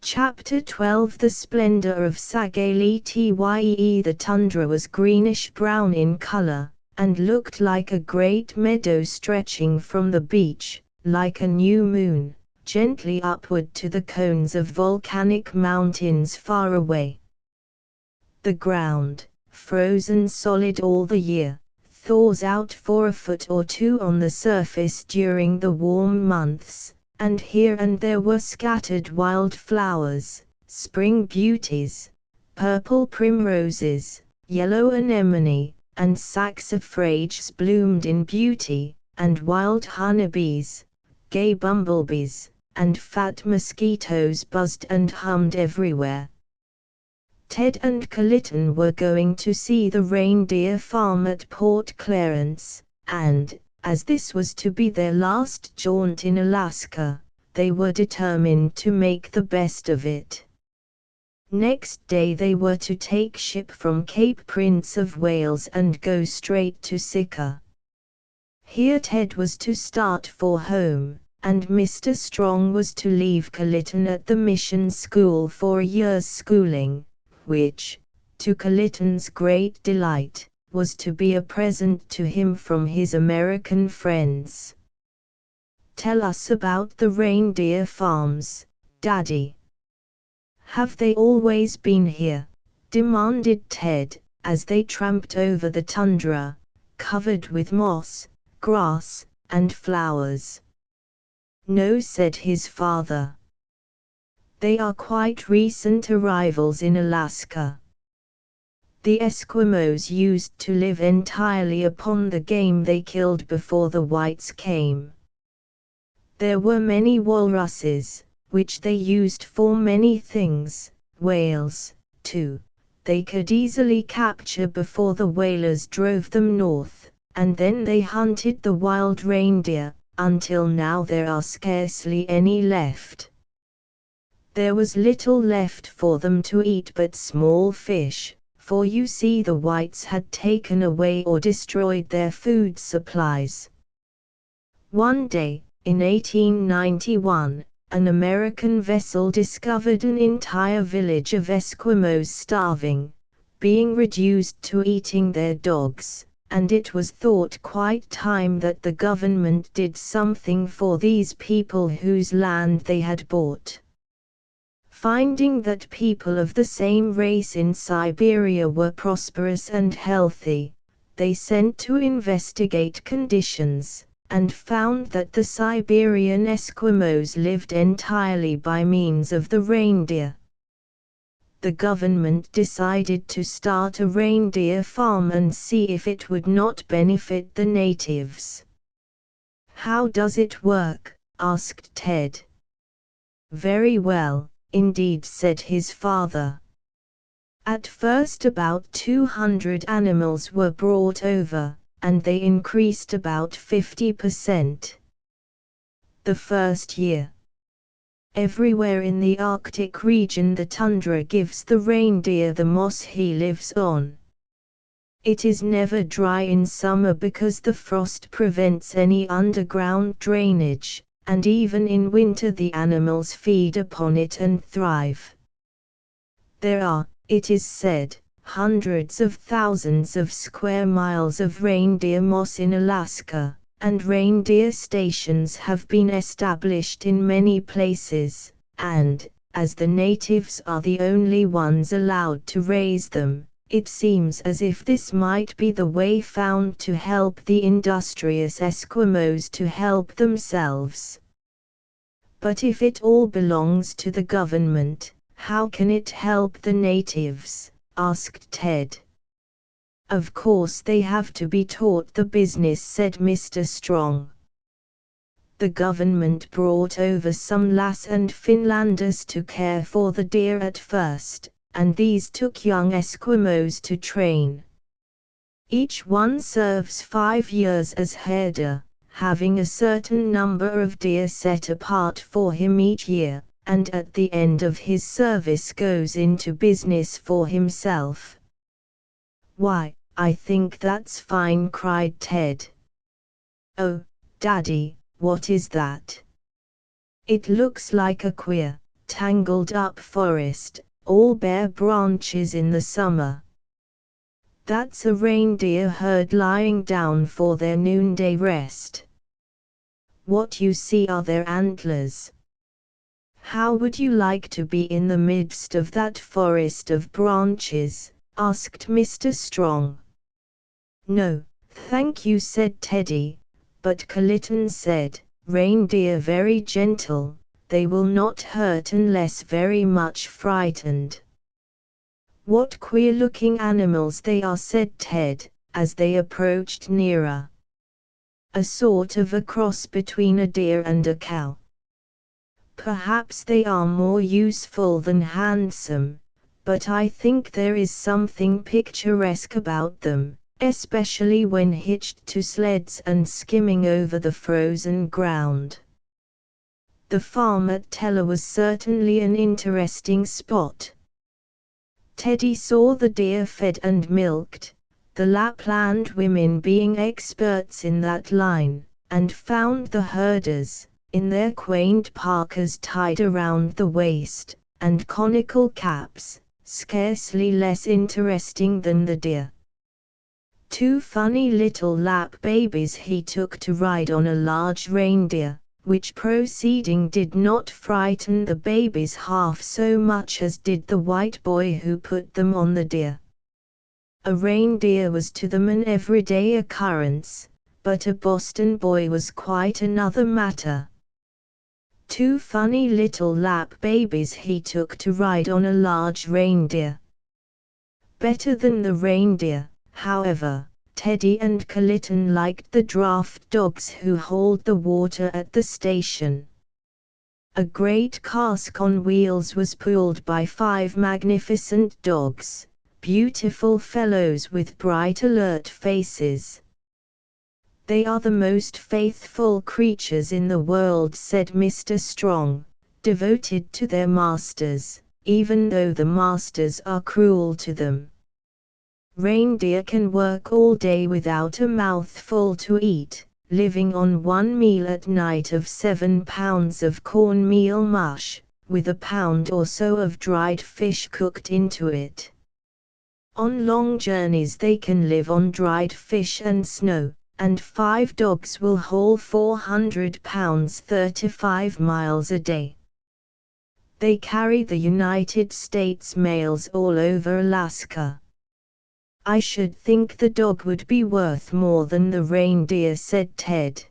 Chapter 12. The splendor of Sagalety. The tundra was greenish-brown in color, and looked like a great meadow stretching from the beach, like a new moon, gently upward to the cones of volcanic mountains far away. The ground, frozen solid all the year, thaws out for a foot or two on the surface during the warm months, and here and there were scattered wild flowers, spring beauties, purple primroses, yellow anemone, and saxifrages bloomed in beauty, and wild honeybees, gay bumblebees, and fat mosquitoes buzzed and hummed everywhere. Ted and Kalitan were going to see the reindeer farm at Port Clarence, and, as this was to be their last jaunt in Alaska, they were determined to make the best of it. Next day they were to take ship from Cape Prince of Wales and go straight to Sitka. Here Ted was to start for home, and Mr. Strong was to leave Kalitan at the mission school for a year's schooling, which, to Kalitan's great delight, was to be a present to him from his American friends. Tell us about the reindeer farms, Daddy. Have they always been here? Demanded Ted, as they tramped over the tundra, covered with moss, grass, and flowers. No, said his father. They are quite recent arrivals in Alaska. The Esquimaux used to live entirely upon the game they killed before the whites came. There were many walruses, which they used for many things, whales, too, they could easily capture before the whalers drove them north, and then they hunted the wild reindeer, until now there are scarcely any left. There was little left for them to eat but small fish, for you see the whites had taken away or destroyed their food supplies. One day, in 1891, an American vessel discovered an entire village of Eskimos starving, being reduced to eating their dogs, and it was thought quite time that the government did something for these people whose land they had bought. Finding that people of the same race in Siberia were prosperous and healthy, they sent to investigate conditions, and found that the Siberian Eskimos lived entirely by means of the reindeer. The government decided to start a reindeer farm and see if it would not benefit the natives. "How does it work?" asked Ted. "Very well, indeed," said his father. At first about 200 animals were brought over, and they increased about 50%. The first year. Everywhere in the Arctic region the tundra gives the reindeer the moss he lives on. It is never dry in summer because the frost prevents any underground drainage, and even in winter the animals feed upon it and thrive. There are, it is said, hundreds of thousands of square miles of reindeer moss in Alaska, and reindeer stations have been established in many places, and, as the natives are the only ones allowed to raise them, it seems as if this might be the way found to help the industrious Eskimos to help themselves. But if it all belongs to the government, how can it help the natives? Asked Ted. Of course they have to be taught the business, said Mr. Strong. The government brought over some Lass and Finlanders to care for the deer at first, and these took young Eskimos to train. Each one serves 5 years as herder, having a certain number of deer set apart for him each year, and at the end of his service goes into business for himself. "Why, I think that's fine," cried Ted. "Oh, Daddy, what is that?" "It looks like a queer, tangled up forest, all bare branches in the summer." "That's a reindeer herd lying down for their noonday rest. What you see are their antlers. How would you like to be in the midst of that forest of branches?" asked Mr. Strong. "No, thank you," said Teddy, but Kalitan said, "Reindeer very gentle, they will not hurt unless very much frightened." "What queer-looking animals they are," said Ted, as they approached nearer. "A sort of a cross between a deer and a cow. Perhaps they are more useful than handsome, but I think there is something picturesque about them, especially when hitched to sleds and skimming over the frozen ground." The farm at Teller was certainly an interesting spot. Teddy saw the deer fed and milked, the Lapland women being experts in that line, and found the herders, in their quaint parkas tied around the waist, and conical caps, scarcely less interesting than the deer. 2 funny little Lap babies he took to ride on a large reindeer, which proceeding did not frighten the babies half so much as did the white boy who put them on the deer. A reindeer was to them an everyday occurrence, but a Boston boy was quite another matter. 2 funny little Lap babies he took to ride on a large reindeer. Better than the reindeer, however, Teddy and Kalitan liked the draft dogs who hauled the water at the station. A great cask on wheels was pulled by 5 magnificent dogs, beautiful fellows with bright alert faces. "They are the most faithful creatures in the world," said Mr. Strong, "devoted to their masters, even though the masters are cruel to them. Reindeer can work all day without a mouthful to eat, living on one meal at night of 7 pounds of cornmeal mush, with a pound or so of dried fish cooked into it. On long journeys they can live on dried fish and snow, and 5 dogs will haul 400 pounds 35 miles a day. They carry the United States mails all over Alaska." "I should think the dog would be worth more than the reindeer," said Ted.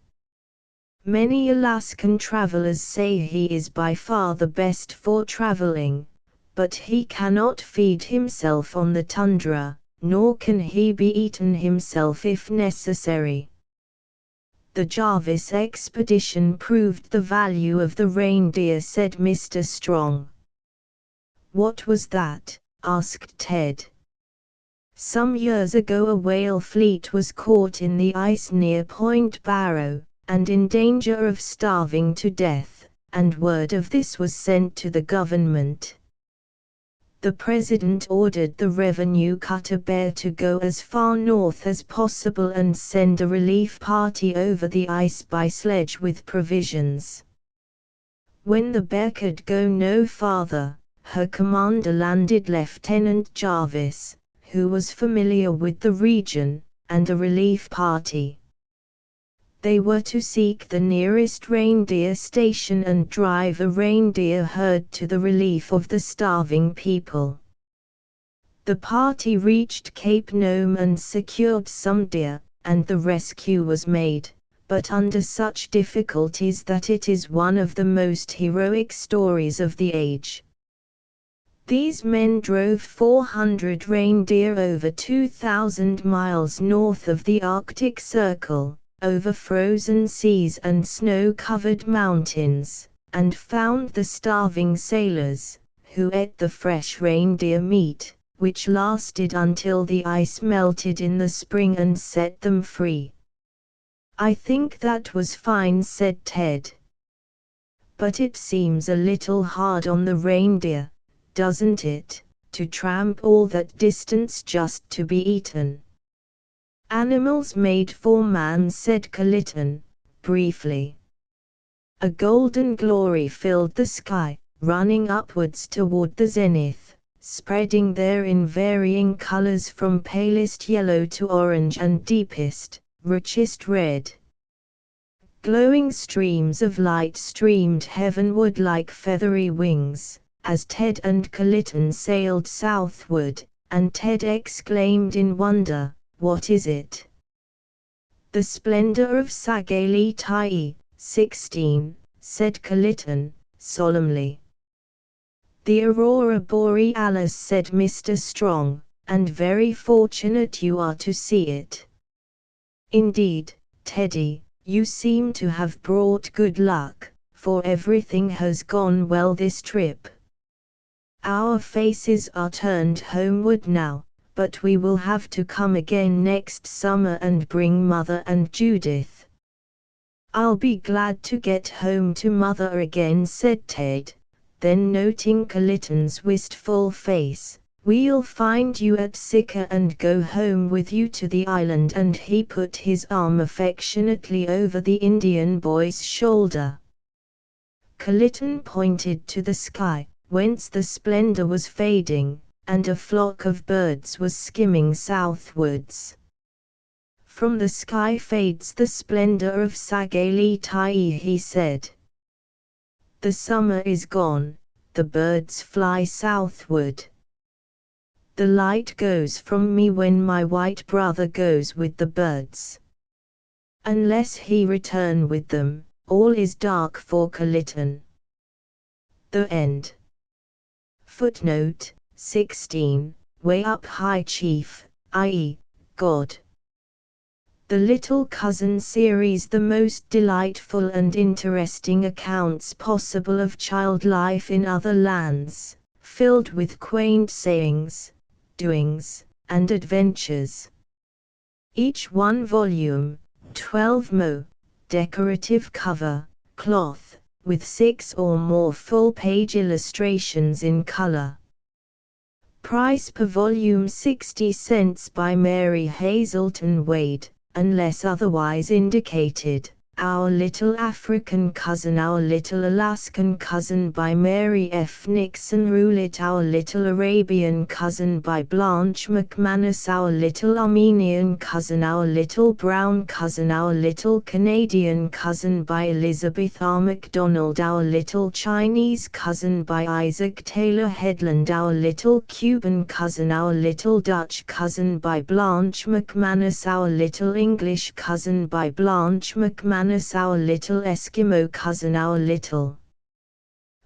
"Many Alaskan travelers say he is by far the best for traveling, but he cannot feed himself on the tundra, nor can he be eaten himself if necessary." "The Jarvis expedition proved the value of the reindeer," said Mr. Strong. "What was that?" asked Ted. "Some years ago a whale fleet was caught in the ice near Point Barrow, and in danger of starving to death, and word of this was sent to the government. The president ordered the revenue cutter Bear to go as far north as possible and send a relief party over the ice by sledge with provisions. When the Bear could go no farther, her commander landed Lieutenant Jarvis, who was familiar with the region, and a relief party. They were to seek the nearest reindeer station and drive a reindeer herd to the relief of the starving people. The party reached Cape Nome and secured some deer, and the rescue was made, but under such difficulties that it is one of the most heroic stories of the age. These men drove 400 reindeer over 2,000 miles north of the Arctic Circle, over frozen seas and snow-covered mountains, and found the starving sailors, who ate the fresh reindeer meat, which lasted until the ice melted in the spring and set them free." "I think that was fine," said Ted. "But it seems a little hard on the reindeer, doesn't it, to tramp all that distance just to be eaten?" "Animals made for man," said Kalitan, briefly. A golden glory filled the sky, running upwards toward the zenith, spreading there in varying colors from palest yellow to orange and deepest, richest red. Glowing streams of light streamed heavenward like feathery wings, as Ted and Kalitan sailed southward, and Ted exclaimed in wonder, "What is it?" "The splendor of Sagalitai, 16, said Kalitan, solemnly. "The aurora borealis," said Mr. Strong, "and very fortunate you are to see it." "Indeed, Teddy, you seem to have brought good luck, for everything has gone well this trip. Our faces are turned homeward now, but we will have to come again next summer and bring Mother and Judith." "I'll be glad to get home to Mother again," said Ted. Then noting Kalitan's wistful face, "We'll find you at Sika and go home with you to the island," and he put his arm affectionately over the Indian boy's shoulder. Kalitan pointed to the sky, whence the splendor was fading, and a flock of birds was skimming southwards. "From the sky fades the splendor of Sagalitai," he said. "The summer is gone, the birds fly southward. The light goes from me when my white brother goes with the birds. Unless he return with them, all is dark for Kalitan." The end. Footnote 16. Way Up High Chief, i.e., God. The Little Cousin series, the most delightful and interesting accounts possible of child life in other lands, filled with quaint sayings, doings, and adventures. Each one volume, 12 mo. Decorative cover, cloth, with 6 or more full-page illustrations in color. Price per volume 60 cents by Mary Hazelton Wade, unless otherwise indicated. Our Little African Cousin, Our Little Alaskan Cousin by Mary F. Nixon-Roulet, Our Little Arabian Cousin by Blanche McManus, Our Little Armenian Cousin, Our Little Brown Cousin, Our Little Canadian Cousin by Elizabeth R. MacDonald, Our Little Chinese Cousin by Isaac Taylor Headland, Our Little Cuban Cousin, Our Little Dutch Cousin by Blanche McManus, Our Little English Cousin by Blanche McManus, Our Little Eskimo Cousin, Our Little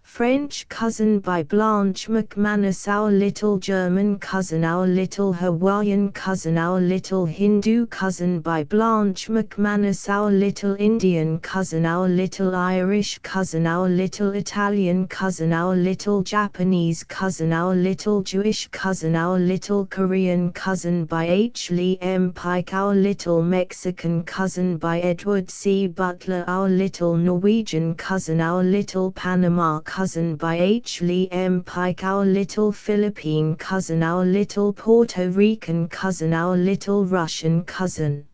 French Cousin by Blanche McManus, Our Little German Cousin, Our Little Hawaiian Cousin, Our Little Hindu Cousin by Blanche McManus, Our Little Indian Cousin, Our Little Irish Cousin, Our Little Italian Cousin, Our Little Japanese Cousin, Our Little Jewish Cousin, Our Little Korean Cousin by H. Lee M. Pike, Our Little Mexican Cousin by Edward C. Butler, Our Little Norwegian Cousin, Our Little Panama Cousin by H. Lee M. Pike, Our Little Philippine Cousin, Our Little Puerto Rican Cousin, Our Little Russian Cousin,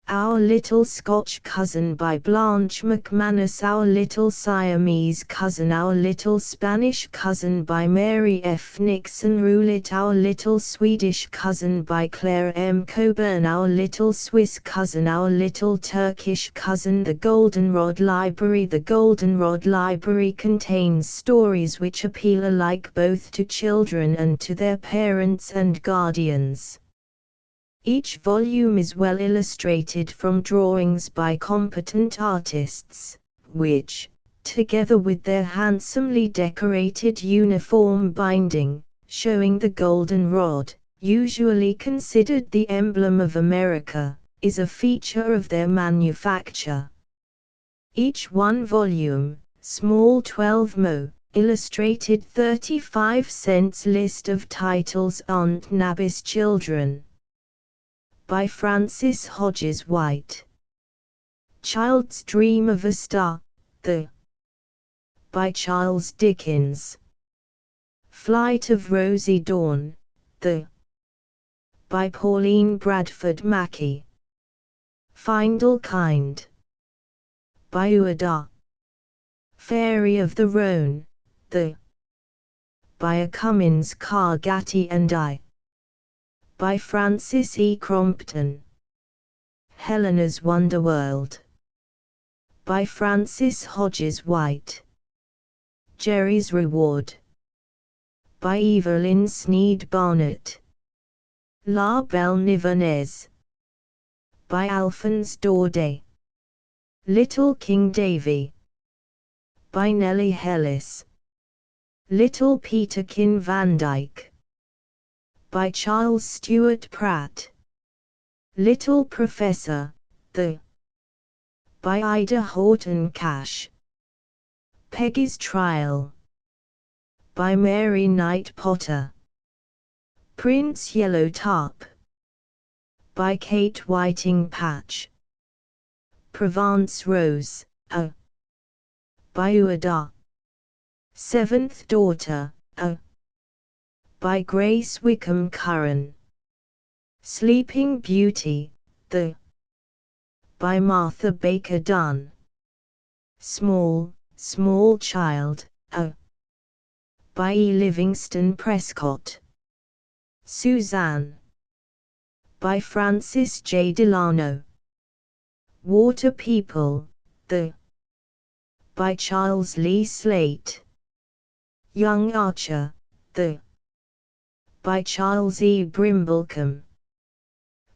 Our Little Scotch Cousin by Blanche McManus, Our Little Siamese Cousin, Our Little Spanish Cousin by Mary F. Nixon-Roulet, Our Little Swedish Cousin by Claire M. Coburn, Our Little Swiss Cousin, Our Little Turkish Cousin. The Goldenrod Library. The Goldenrod Library contains stories which appeal alike both to children and to their parents and guardians. Each volume is well illustrated from drawings by competent artists, which, together with their handsomely decorated uniform binding, showing the goldenrod, usually considered the emblem of America, is a feature of their manufacture. Each one volume, small 12 mo, illustrated 35 cents. List of titles. Aunt Nabby's Children by Frances Hodges White. Child's Dream of a Star, by Charles Dickens. Flight of Rosie Dawn, by Pauline Bradford Mackey. Findlekind, by Ueda. Fairy of the Rhone, by A Cummins Cargatti and I. By Francis E. Crompton. Helena's Wonderworld, by Frances Hodges White. Jerry's Reward, by Evelyn Sneed Barnett. La Belle Nivernaise, by Alphonse Daudet. Little King Davy, by Nellie Hellis. Little Peterkin Van Dyke, by Charles Stewart Pratt. Little Professor, by Ida Horton Cash. Peggy's Trial, by Mary Knight Potter. Prince Yellow Tarp, by Kate Whiting Patch. Provence Rose, by Ueda. Seventh Daughter, by Grace Wickham Curran. Sleeping Beauty, by Martha Baker Dunn. Small, Small Child, by E. Livingston Prescott. Suzanne, by Francis J. Delano. Water People, by Charles Lee Slate. Young Archer, by Charles E. Brimblecombe.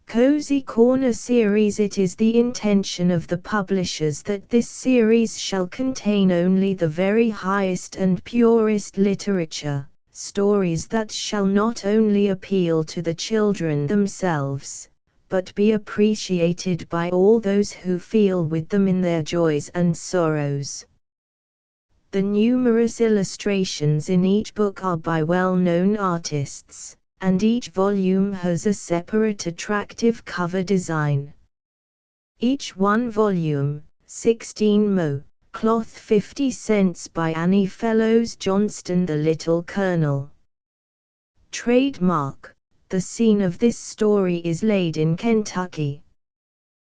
Cozy Corner Series. It is the intention of the publishers that this series shall contain only the very highest and purest literature, stories that shall not only appeal to the children themselves, but be appreciated by all those who feel with them in their joys and sorrows. The numerous illustrations in each book are by well-known artists, and each volume has a separate attractive cover design. Each one volume, 16 mo. Cloth 50 cents by Annie Fellows Johnston. The Little Colonel. Trademark. The scene of this story is laid in Kentucky.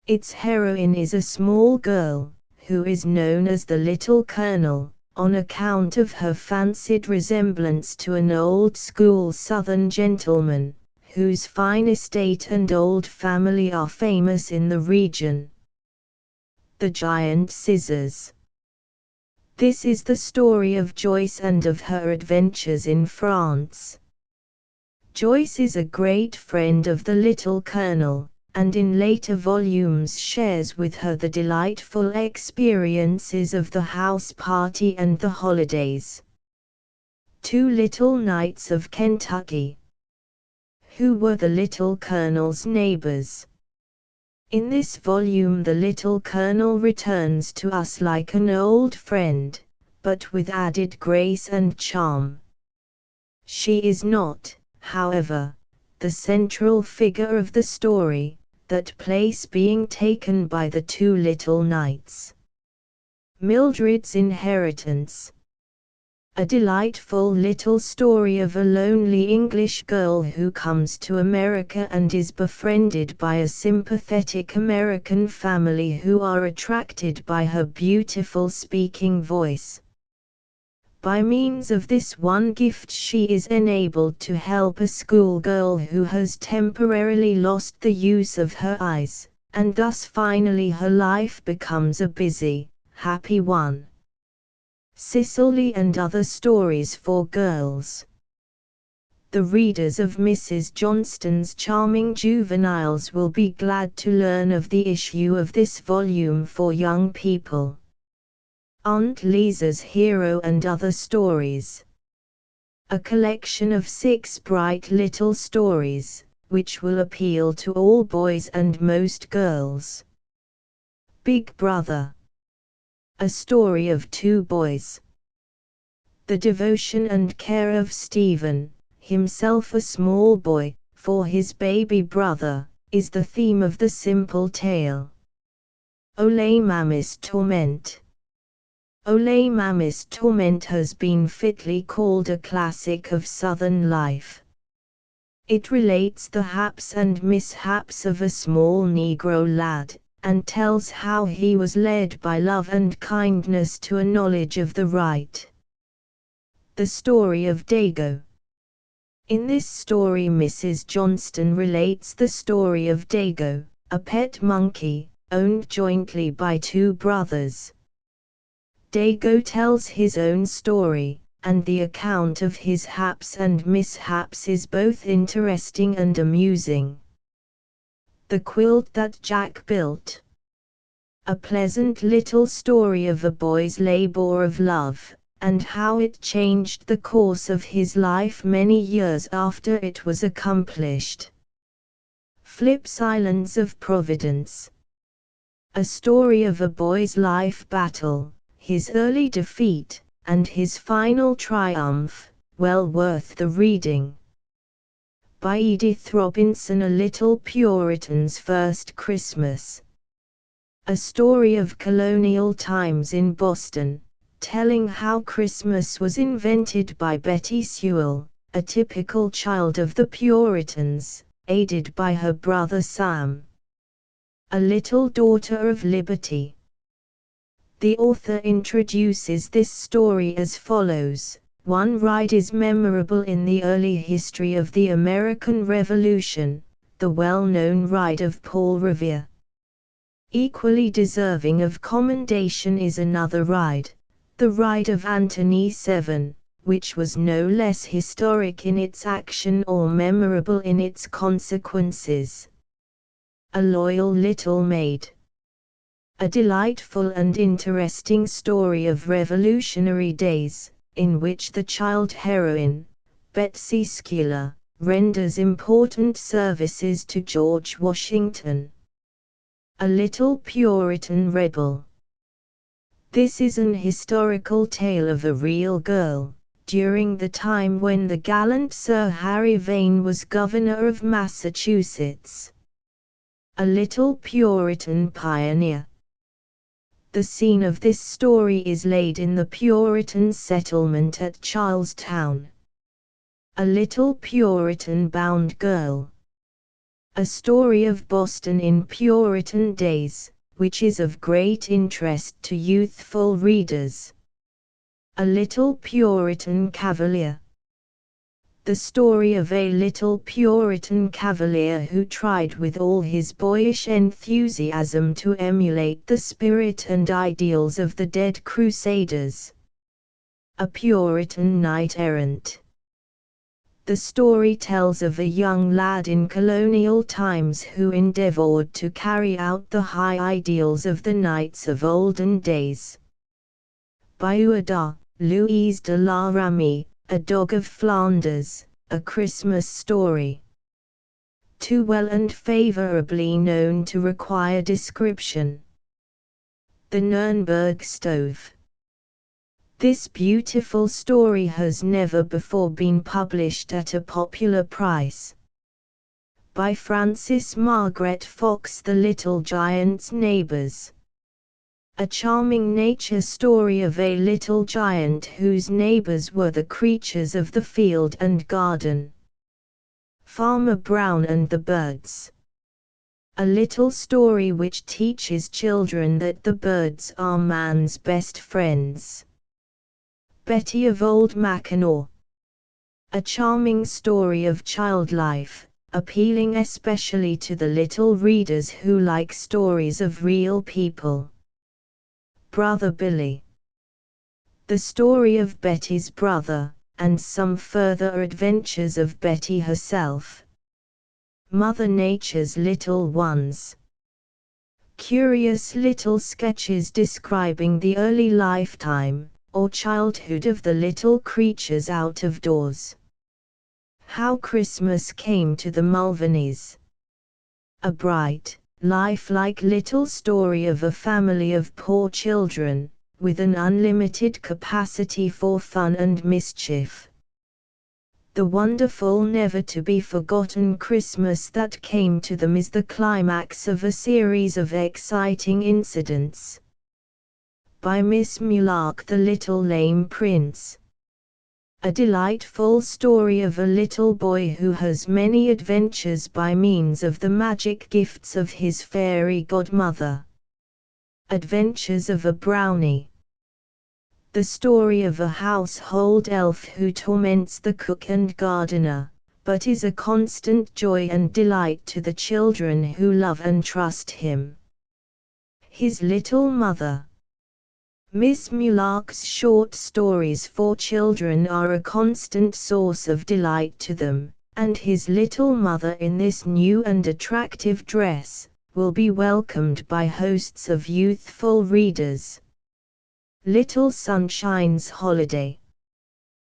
Its heroine is a small girl, who is known as the Little Colonel, on account of her fancied resemblance to an old-school Southern gentleman, whose fine estate and old family are famous in the region. The Giant Scissors. This is the story of Joyce and of her adventures in France. Joyce is a great friend of the Little Colonel, and in later volumes shares with her the delightful experiences of the house party and the holidays. Two Little Knights of Kentucky. Who were the Little Colonel's neighbors? In this volume the Little Colonel returns to us like an old friend, but with added grace and charm. She is not, however, the central figure of the story, that place being taken by the two little knights. Mildred's Inheritance. A delightful little story of a lonely English girl who comes to America and is befriended by a sympathetic American family who are attracted by her beautiful speaking voice. By means of this one gift she is enabled to help a schoolgirl who has temporarily lost the use of her eyes, and thus finally her life becomes a busy, happy one. Cicely and Other Stories for Girls. The readers of Mrs. Johnston's charming juveniles will be glad to learn of the issue of this volume for young people. Aunt Lisa's Hero and Other Stories. A collection of 6 bright little stories, which will appeal to all boys and most girls. Big Brother. A story of 2 boys. The devotion and care of Stephen, himself a small boy, for his baby brother, is the theme of the simple tale. Ole Mammy's Torment. Ole Mammy's Torment has been fitly called a classic of Southern life. It relates the haps and mishaps of a small Negro lad, and tells how he was led by love and kindness to a knowledge of the right. The Story of Dago. In this story Mrs. Johnston relates the story of Dago, a pet monkey, owned jointly by 2 brothers. Dago tells his own story, and the account of his haps and mishaps is both interesting and amusing. The Quilt That Jack Built. A pleasant little story of a boy's labor of love, and how it changed the course of his life many years after it was accomplished. Flip's Islands of Providence. A story of a boy's life battle, his early defeat, and his final triumph, well worth the reading. By Edith Robinson. A Little Puritan's First Christmas. A story of colonial times in Boston, telling how Christmas was invented by Betty Sewell, a typical child of the Puritans, aided by her brother Sam. A Little Daughter of Liberty. The author introduces this story as follows. One ride is memorable in the early history of the American Revolution, the well-known ride of Paul Revere. Equally deserving of commendation is another ride, the ride of Anthony Seven, which was no less historic in its action or memorable in its consequences. A Loyal Little Maid. A delightful and interesting story of revolutionary days, in which the child heroine, Betsy Schuyler, renders important services to George Washington. A Little Puritan Rebel. This is an historical tale of a real girl, during the time when the gallant Sir Harry Vane was governor of Massachusetts. A Little Puritan Pioneer. The scene of this story is laid in the Puritan settlement at Charlestown. A Little Puritan-Bound Girl. A story of Boston in Puritan days, which is of great interest to youthful readers. A Little Puritan Cavalier. The story of a little Puritan cavalier who tried with all his boyish enthusiasm to emulate the spirit and ideals of the dead Crusaders. A Puritan knight-errant. The story tells of a young lad in colonial times who endeavored to carry out the high ideals of the knights of olden days. Bayouda, Louise de la Ramée, A Dog of Flanders, A Christmas Story. Too well and favorably known to require description. The Nuremberg Stove. This beautiful story has never before been published at a popular price. By Frances Margaret Fox. The Little Giant's Neighbors. A charming nature story of a little giant whose neighbors were the creatures of the field and garden. Farmer Brown and the Birds. A little story which teaches children that the birds are man's best friends. Betty of Old Mackinaw. A charming story of child life, appealing especially to the little readers who like stories of real people. Brother Billy. The story of Betty's brother, and some further adventures of Betty herself. Mother Nature's Little Ones. Curious little sketches describing the early lifetime, or childhood of the little creatures out of doors. How Christmas Came to the Mulvaneys. A bright, lifelike little story of a family of poor children, with an unlimited capacity for fun and mischief. The wonderful never-to-be-forgotten Christmas that came to them is the climax of a series of exciting incidents. By Miss Mulark. The Little Lame Prince. A delightful story of a little boy who has many adventures by means of the magic gifts of his fairy godmother. Adventures of a Brownie. The story of a household elf who torments the cook and gardener, but is a constant joy and delight to the children who love and trust him. His Little Mother. Miss Mulark's short stories for children are a constant source of delight to them, and his little mother in this new and attractive dress will be welcomed by hosts of youthful readers. Little Sunshine's Holiday.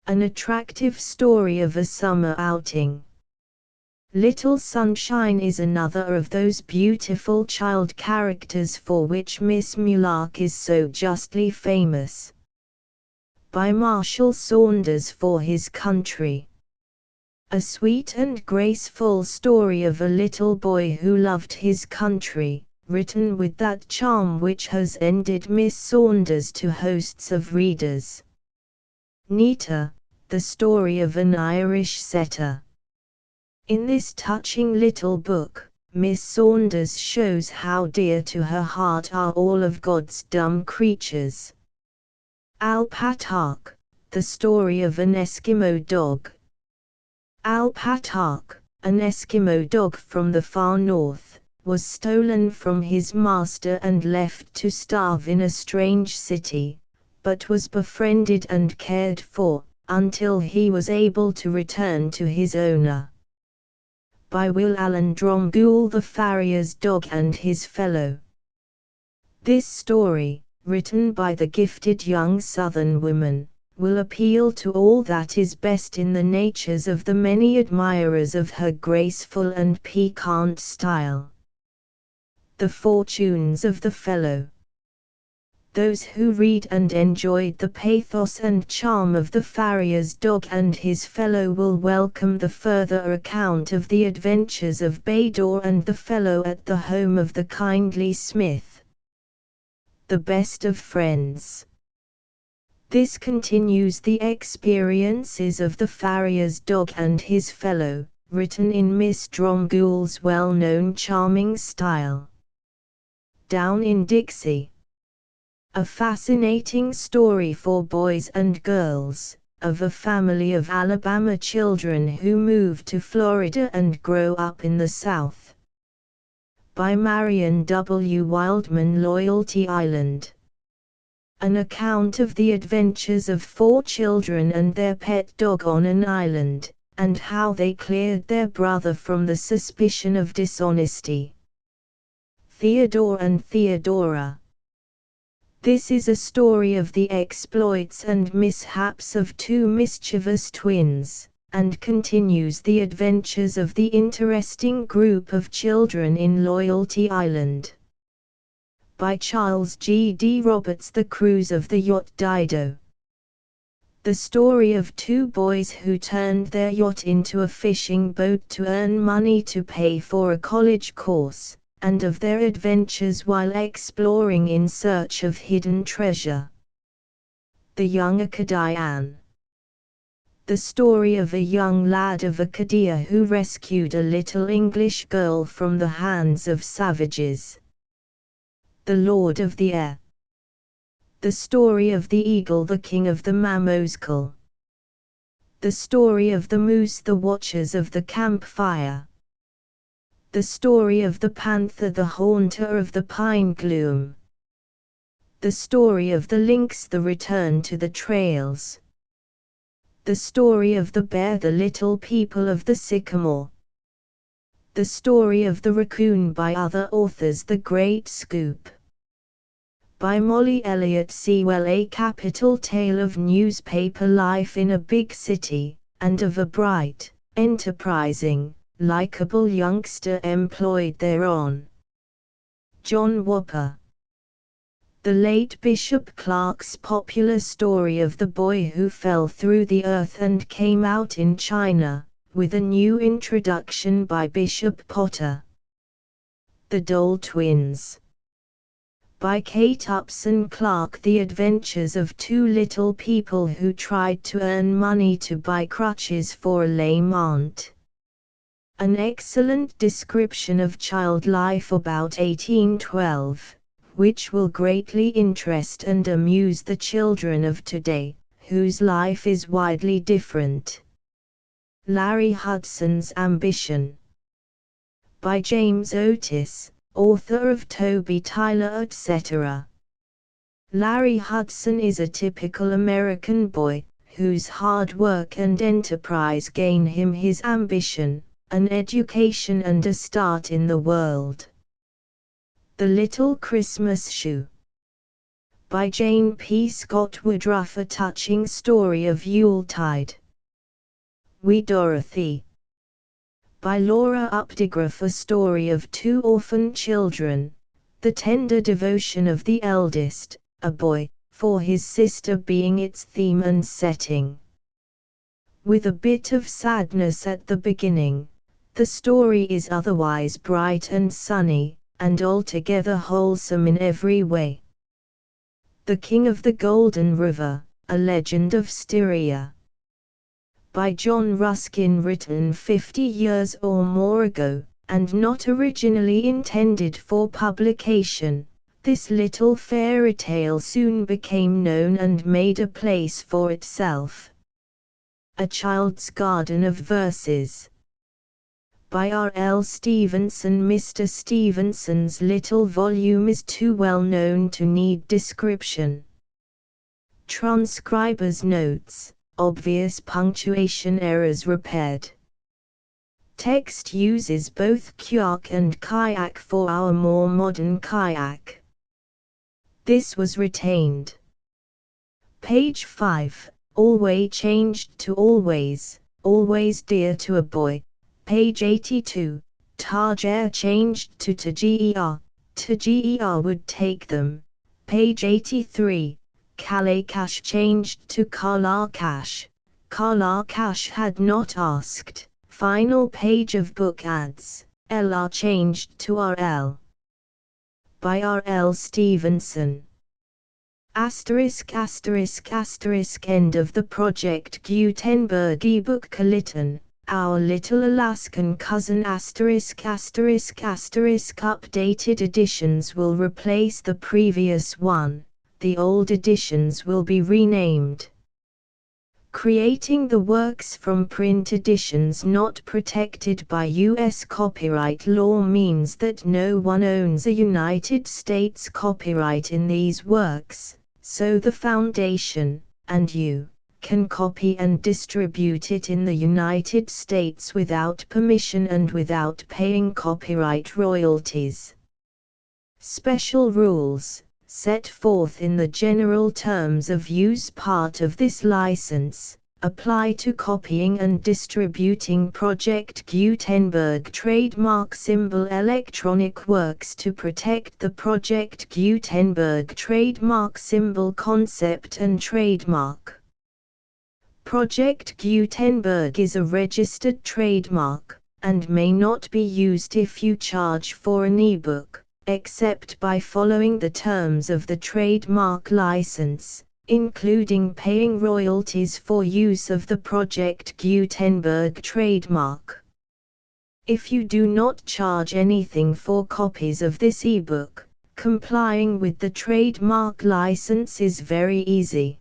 An attractive story of a summer outing. Little Sunshine is another of those beautiful child characters for which Miss Mulark is so justly famous. By Marshall Saunders. For His Country. A sweet and graceful story of a little boy who loved his country, written with that charm which has endeared Miss Saunders to hosts of readers. Nita, the story of an Irish setter. In this touching little book, Miss Saunders shows how dear to her heart are all of God's dumb creatures. Alpatak, the story of an Eskimo dog. Alpatak, an Eskimo dog from the far north, was stolen from his master and left to starve in a strange city, but was befriended and cared for, until he was able to return to his owner. By Will Allen Dromgoole. The Farrier's Dog and His Fellow. This story, written by the gifted young Southern woman, will appeal to all that is best in the natures of the many admirers of her graceful and piquant style. The Fortunes of the Fellow. Those who read and enjoyed the pathos and charm of the farrier's dog and his fellow will welcome the further account of the adventures of Baydor and the fellow at the home of the kindly Smith. The best of friends. This continues the experiences of the farrier's dog and his fellow, written in Miss Dromgoole's well-known charming style. Down in Dixie. A fascinating story for boys and girls, of a family of Alabama children who move to Florida and grow up in the South. By Marion W. Wildman. Loyalty Island. An account of the adventures of 4 children and their pet dog on an island, and how they cleared their brother from the suspicion of dishonesty. Theodore and Theodora. This is a story of the exploits and mishaps of 2 mischievous twins, and continues the adventures of the interesting group of children in Loyalty Island. By Charles G. D. Roberts. The cruise of the yacht Dido. The story of 2 boys who turned their yacht into a fishing boat to earn money to pay for a college course, and of their adventures while exploring in search of hidden treasure. The Young Acadian. The story of a young lad of Acadia who rescued a little English girl from the hands of savages. The Lord of the Air. The story of the eagle, the king of the Mamoskal. The story of the moose, the watchers of the campfire. The story of the panther, the haunter of the pine gloom. The story of the lynx, the return to the trails. The story of the bear, the little people of the sycamore. The story of the raccoon. By other authors. The Great Scoop. By Molly Elliott Sewell. A capital tale of newspaper life in a big city, and of a bright, enterprising, likable youngster employed thereon. John Whopper. The late Bishop Clark's popular story of the boy who fell through the earth and came out in China, with a new introduction by Bishop Potter. The Dole Twins. By Kate Upson Clark. The adventures of 2 little people who tried to earn money to buy crutches for a lame aunt. An excellent description of child life about 1812, which will greatly interest and amuse the children of today, whose life is widely different. Larry Hudson's Ambition. By James Otis, author of Toby Tyler etc. Larry Hudson is a typical American boy, whose hard work and enterprise gain him his ambition, an education and a start in the world. The Little Christmas Shoe. By Jane P. Scott Woodruff. A touching story of Yuletide. Wee Dorothy. By Laura Updegraff. A story of 2 orphan children, the tender devotion of the eldest, a boy, for his sister being its theme and setting. With a bit of sadness at the beginning, the story is otherwise bright and sunny, and altogether wholesome in every way. The King of the Golden River, A Legend of Styria. By John Ruskin. Written 50 years or more ago, and not originally intended for publication, this little fairy tale soon became known and made a place for itself. A Child's Garden of Verses. By R. L. Stevenson. Mr. Stevenson's little volume is too well known to need description. Transcriber's notes, obvious punctuation errors repaired. Text uses both Kyak and Kayak for our more modern kayak. This was retained. Page 5, always changed to always dear to a boy. Page 82, Tajer changed to Tager would take them. Page 83. Kalitan changed to Kalitan. Kalitan had not asked. Final page of book ads. LR changed to RL. By R.L. Stevenson. Asterisk asterisk asterisk end of the Project Gutenberg ebook Kalitan, Our Little Alaskan Cousin asterisk asterisk asterisk updated editions will replace the previous one, the old editions will be renamed. Creating the works from print editions not protected by U.S. copyright law means that no one owns a United States copyright in these works, so the Foundation, and you, can copy and distribute it in the United States without permission and without paying copyright royalties. Special rules, set forth in the general terms of use part of this license, apply to copying and distributing Project Gutenberg trademark symbol electronic works to protect the Project Gutenberg trademark symbol concept and trademark. Project Gutenberg is a registered trademark, and may not be used if you charge for an ebook, except by following the terms of the trademark license, including paying royalties for use of the Project Gutenberg trademark. If you do not charge anything for copies of this ebook, complying with the trademark license is very easy.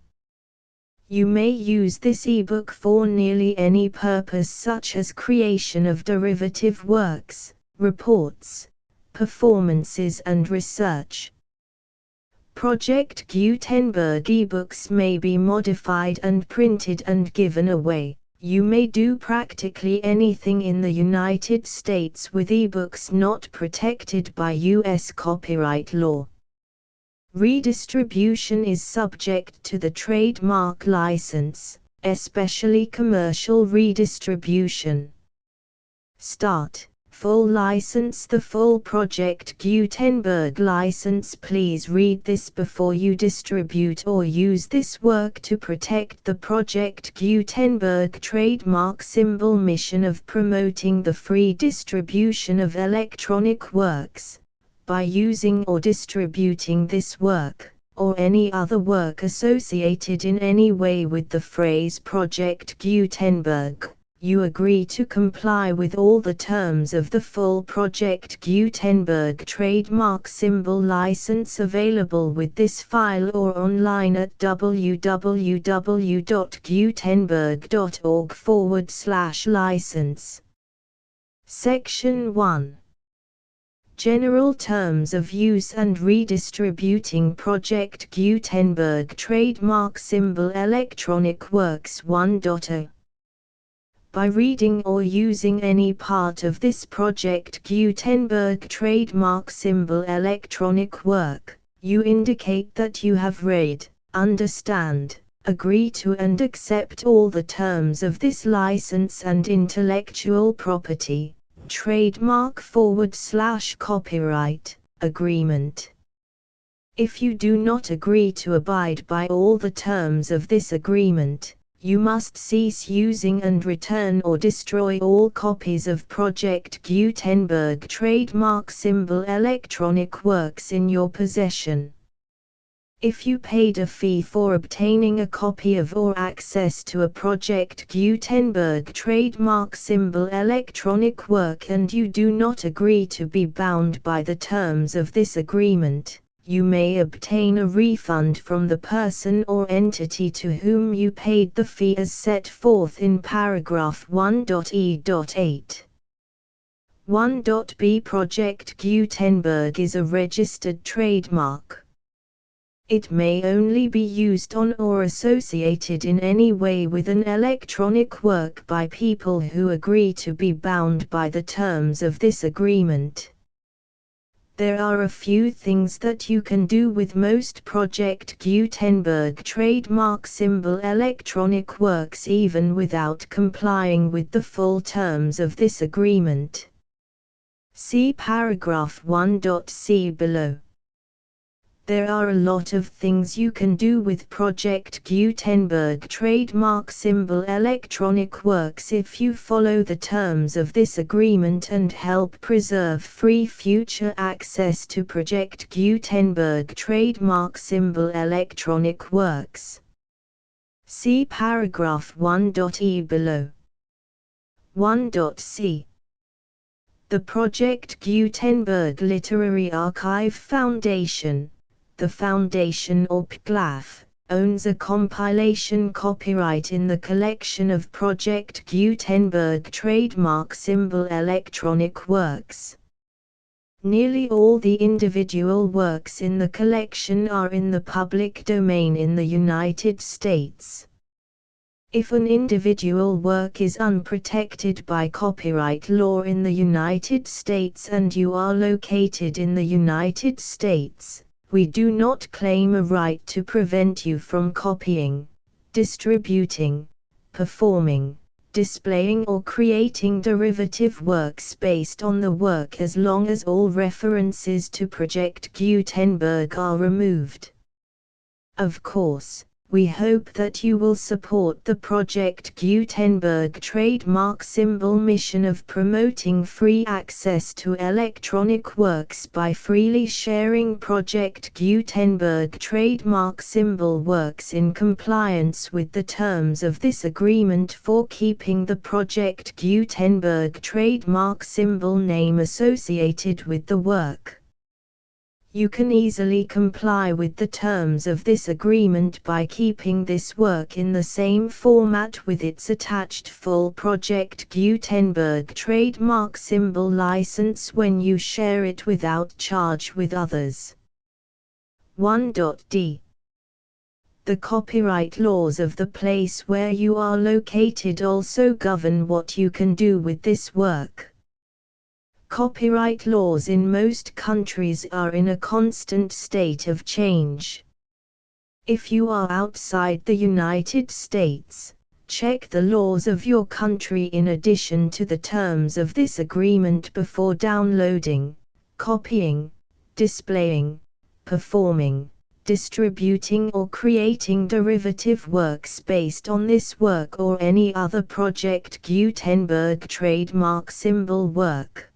You may use this ebook for nearly any purpose such as creation of derivative works, reports, performances and research. Project Gutenberg ebooks may be modified and printed and given away. You may do practically anything in the United States with ebooks not protected by U.S. copyright law. Redistribution is subject to the trademark license, especially commercial redistribution. Start. Full license. The full Project Gutenberg license. Please read this before you distribute or use this work to protect the Project Gutenberg trademark symbol mission of promoting the free distribution of electronic works, by using or distributing this work, or any other work associated in any way with the phrase Project Gutenberg. You agree to comply with all the terms of the full Project Gutenberg trademark symbol license available with this file or online at www.gutenberg.org/license. Section 1. General Terms of Use and Redistributing Project Gutenberg Trademark Symbol Electronic Works 1.0. By reading or using any part of this Project Gutenberg trademark symbol electronic work, you indicate that you have read, understand, agree to and accept all the terms of this license and intellectual property, trademark/copyright, agreement. If you do not agree to abide by all the terms of this agreement, you must cease using and return or destroy all copies of Project Gutenberg trademark symbol electronic works in your possession. If you paid a fee for obtaining a copy of or access to a Project Gutenberg trademark symbol electronic work and you do not agree to be bound by the terms of this agreement, you may obtain a refund from the person or entity to whom you paid the fee as set forth in paragraph 1.e.8. 1.b Project Gutenberg is a registered trademark. It may only be used on or associated in any way with an electronic work by people who agree to be bound by the terms of this agreement. There are a few things that you can do with most Project Gutenberg trademark symbol electronic works even without complying with the full terms of this agreement. See paragraph 1.c below. There are a lot of things you can do with Project Gutenberg trademark symbol electronic works if you follow the terms of this agreement and help preserve free future access to Project Gutenberg trademark symbol electronic works. See paragraph 1.e below. 1.c. The Project Gutenberg Literary Archive Foundation, the foundation or PGLAF, owns a compilation copyright in the collection of Project Gutenberg trademark symbol electronic works. Nearly all the individual works in the collection are in the public domain in the United States. If an individual work is unprotected by copyright law in the United States and you are located in the United States, we do not claim a right to prevent you from copying, distributing, performing, displaying or creating derivative works based on the work as long as all references to Project Gutenberg are removed. Of course, we hope that you will support the Project Gutenberg trademark symbol mission of promoting free access to electronic works by freely sharing Project Gutenberg trademark symbol works in compliance with the terms of this agreement for keeping the Project Gutenberg trademark symbol name associated with the work. You can easily comply with the terms of this agreement by keeping this work in the same format with its attached full Project Gutenberg trademark symbol license when you share it without charge with others. 1.d. The copyright laws of the place where you are located also govern what you can do with this work. Copyright laws in most countries are in a constant state of change. If you are outside the United States, check the laws of your country in addition to the terms of this agreement before downloading, copying, displaying, performing, distributing or creating derivative works based on this work or any other Project Gutenberg trademark symbol work.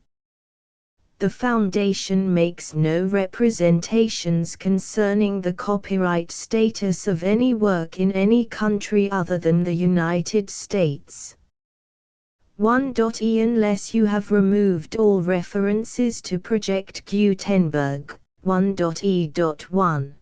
The Foundation makes no representations concerning the copyright status of any work in any country other than the United States. 1.e Unless you have removed all references to Project Gutenberg. 1.e.1.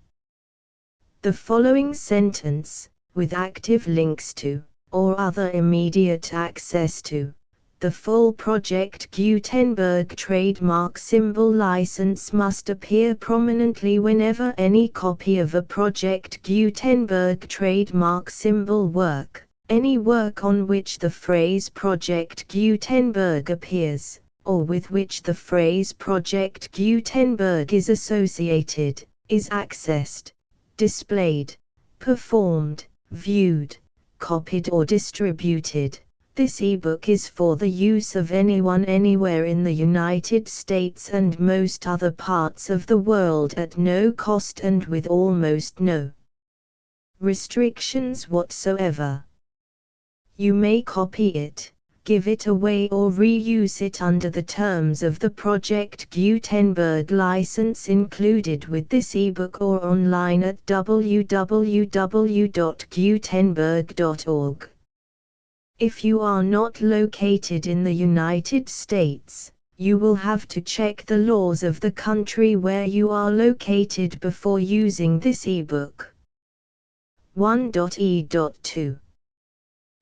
The following sentence, with active links to, or other immediate access to, the full Project Gutenberg trademark symbol license must appear prominently whenever any copy of a Project Gutenberg trademark symbol work, any work on which the phrase Project Gutenberg appears, or with which the phrase Project Gutenberg is associated, is accessed, displayed, performed, viewed, copied or distributed. This ebook is for the use of anyone anywhere in the United States and most other parts of the world at no cost and with almost no restrictions whatsoever. You may copy it, give it away or reuse it under the terms of the Project Gutenberg license included with this ebook or online at www.gutenberg.org. If you are not located in the United States, you will have to check the laws of the country where you are located before using this ebook. 1.e.2.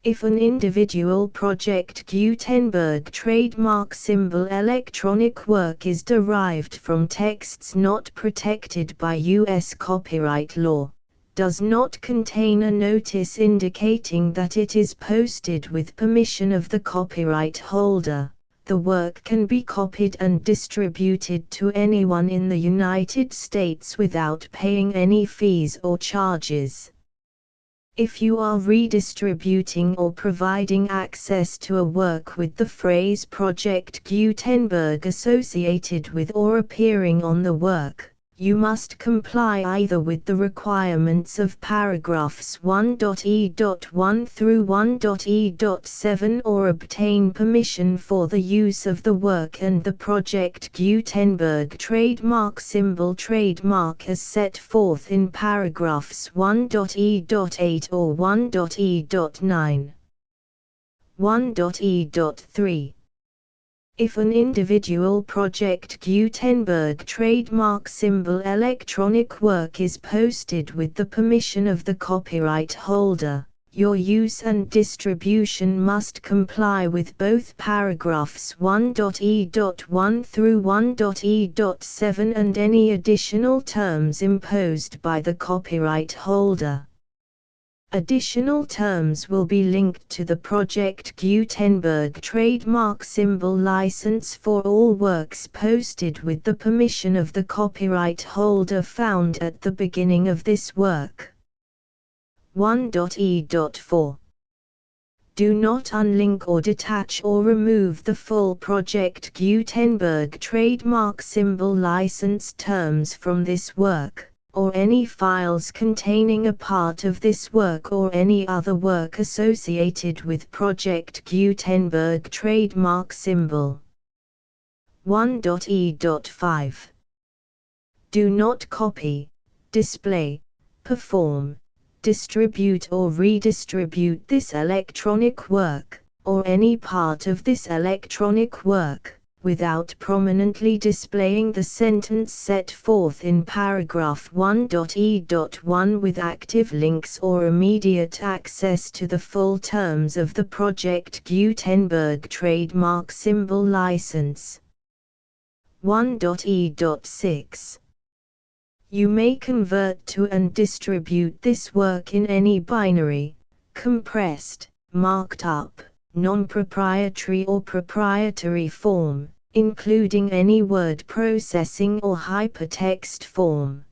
If an individual Project Gutenberg trademark symbol electronic work is derived from texts not protected by U.S. copyright law, does not contain a notice indicating that it is posted with permission of the copyright holder, the work can be copied and distributed to anyone in the United States without paying any fees or charges. If you are redistributing or providing access to a work with the phrase Project Gutenberg associated with or appearing on the work, You must comply either with the requirements of paragraphs 1.e.1 through 1.e.7 or obtain permission for the use of the work and the Project Gutenberg trademark symbol trademark as set forth in paragraphs 1.e.8 or 1.e.9. 1.e.3. If an individual Project Gutenberg trademark symbol electronic work is posted with the permission of the copyright holder, your use and distribution must comply with both paragraphs 1.e.1 through 1.e.7 and any additional terms imposed by the copyright holder. Additional terms will be linked to the Project Gutenberg trademark symbol license for all works posted with the permission of the copyright holder found at the beginning of this work. 1.e.4. Do not unlink or detach or remove the full Project Gutenberg trademark symbol license terms from this work, or any files containing a part of this work or any other work associated with Project Gutenberg trademark symbol. 1.e.5. Do not copy, display, perform, distribute or redistribute this electronic work, or any part of this electronic work, without prominently displaying the sentence set forth in paragraph 1.e.1 with active links or immediate access to the full terms of the Project Gutenberg trademark symbol license. 1.e.6. You may convert to and distribute this work in any binary, compressed, marked up, non-proprietary or proprietary form, including any word processing or hypertext form.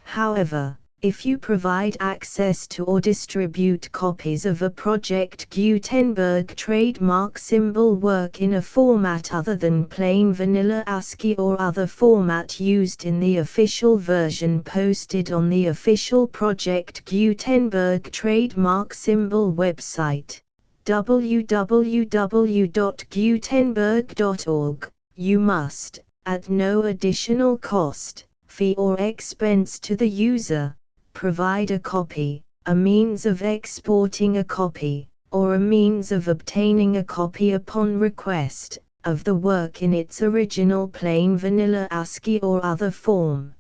However, if you provide access to or distribute copies of a Project Gutenberg trademark symbol work in a format other than plain vanilla ASCII or other format used in the official version posted on the official Project Gutenberg trademark symbol website, www.gutenberg.org, you must, at no additional cost, fee or expense to the user, provide a copy, a means of exporting a copy, or a means of obtaining a copy upon request, of the work in its original plain vanilla ASCII or other form.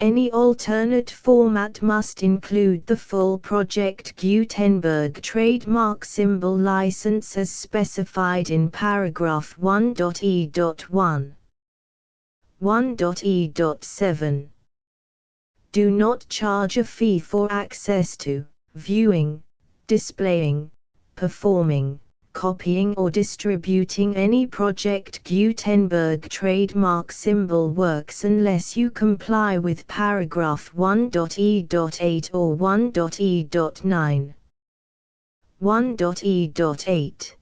Any alternate format must include the full Project Gutenberg trademark symbol license as specified in paragraph 1.e.1. 1.e.7. Do not charge a fee for access to, viewing, displaying, performing, copying or distributing any Project Gutenberg trademark symbol works unless you comply with paragraph 1.e.8 or 1.e.9. 1.e.8.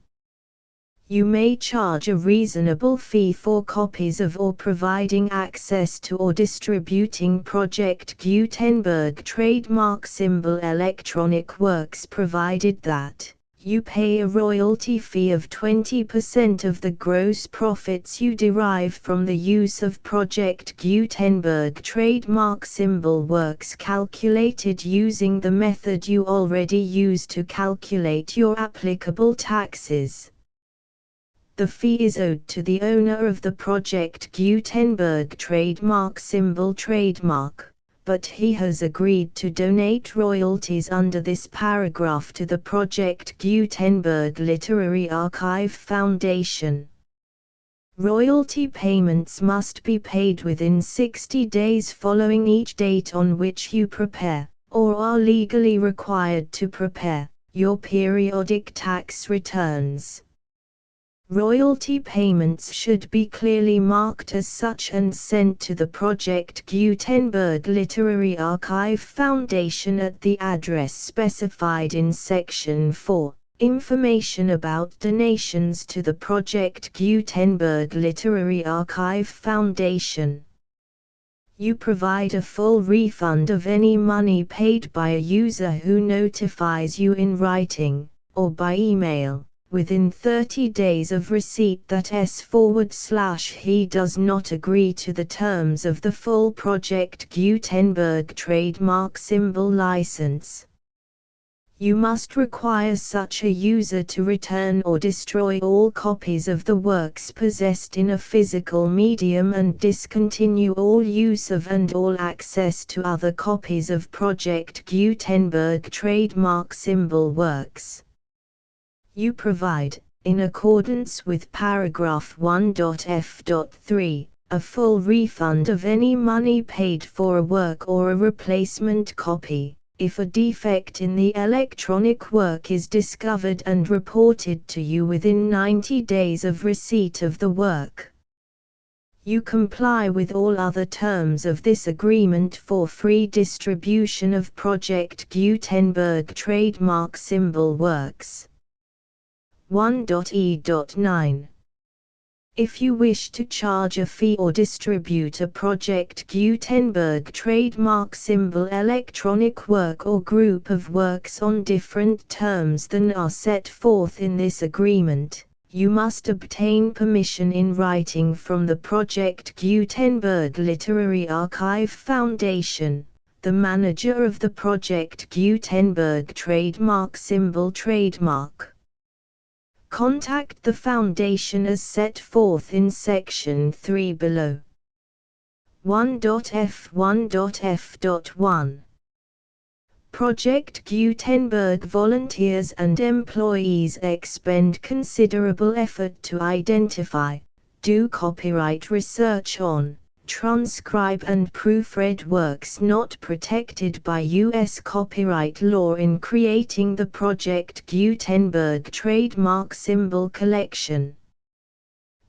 You may charge a reasonable fee for copies of or providing access to or distributing Project Gutenberg trademark symbol electronic works provided that you pay a royalty fee of 20% of the gross profits you derive from the use of Project Gutenberg trademark symbol works calculated using the method you already use to calculate your applicable taxes. The fee is owed to the owner of the Project Gutenberg trademark symbol trademark, but he has agreed to donate royalties under this paragraph to the Project Gutenberg Literary Archive Foundation. Royalty payments must be paid within 60 days following each date on which you prepare, or are legally required to prepare, your periodic tax returns. Royalty payments should be clearly marked as such and sent to the Project Gutenberg Literary Archive Foundation at the address specified in Section 4, Information about donations to the Project Gutenberg Literary Archive Foundation. You provide a full refund of any money paid by a user who notifies you in writing, or by email, within 30 days of receipt that S/he does not agree to the terms of the full Project Gutenberg trademark symbol license. You must require such a user to return or destroy all copies of the works possessed in a physical medium and discontinue all use of and all access to other copies of Project Gutenberg trademark symbol works. You provide, in accordance with paragraph 1.f.3, a full refund of any money paid for a work or a replacement copy, if a defect in the electronic work is discovered and reported to you within 90 days of receipt of the work. You comply with all other terms of this agreement for free distribution of Project Gutenberg trademark symbol works. 1.e.9. If you wish to charge a fee or distribute a Project Gutenberg trademark symbol electronic work or group of works on different terms than are set forth in this agreement, you must obtain permission in writing from the Project Gutenberg Literary Archive Foundation, the manager of the Project Gutenberg trademark symbol trademark. Contact the Foundation as set forth in Section 3 below. 1.f1.f.1 Project Gutenberg volunteers and employees expend considerable effort to identify, do copyright research on, transcribe and proofread works not protected by U.S. copyright law in creating the Project Gutenberg trademark symbol collection.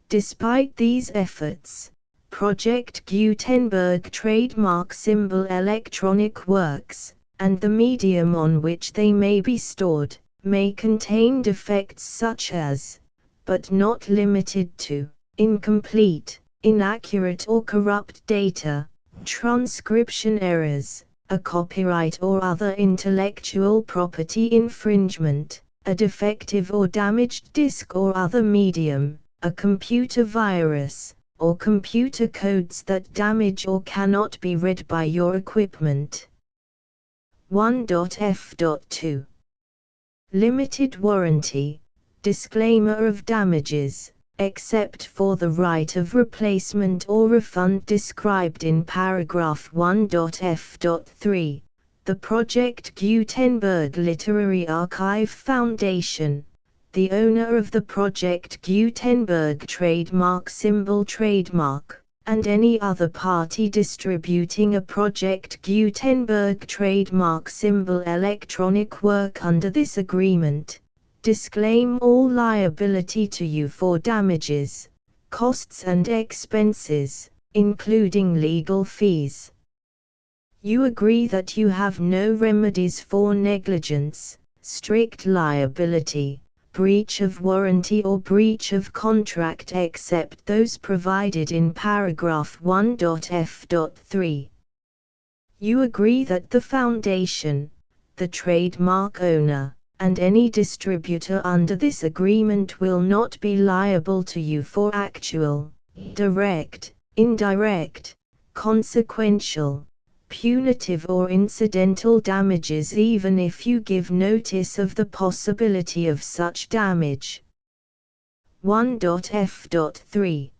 Despite these efforts, Project Gutenberg trademark symbol electronic works, and the medium on which they may be stored, may contain defects such as, but not limited to, incomplete, inaccurate or corrupt data, transcription errors, a copyright or other intellectual property infringement, a defective or damaged disk or other medium, a computer virus, or computer codes that damage or cannot be read by your equipment. 1.f.2 Limited warranty, disclaimer of damages, except for the right of replacement or refund described in paragraph 1.f.3, the Project Gutenberg Literary Archive Foundation, the owner of the Project Gutenberg trademark symbol trademark, and any other party distributing a Project Gutenberg trademark symbol electronic work under this agreement, disclaim all liability to you for damages, costs and expenses, including legal fees. You agree that you have no remedies for negligence, strict liability, breach of warranty or breach of contract except those provided in paragraph 1.f.3. You agree that the Foundation, the trademark owner, and any distributor under this agreement will not be liable to you for actual, direct, indirect, consequential, punitive or incidental damages even if you give notice of the possibility of such damage. 1.f.3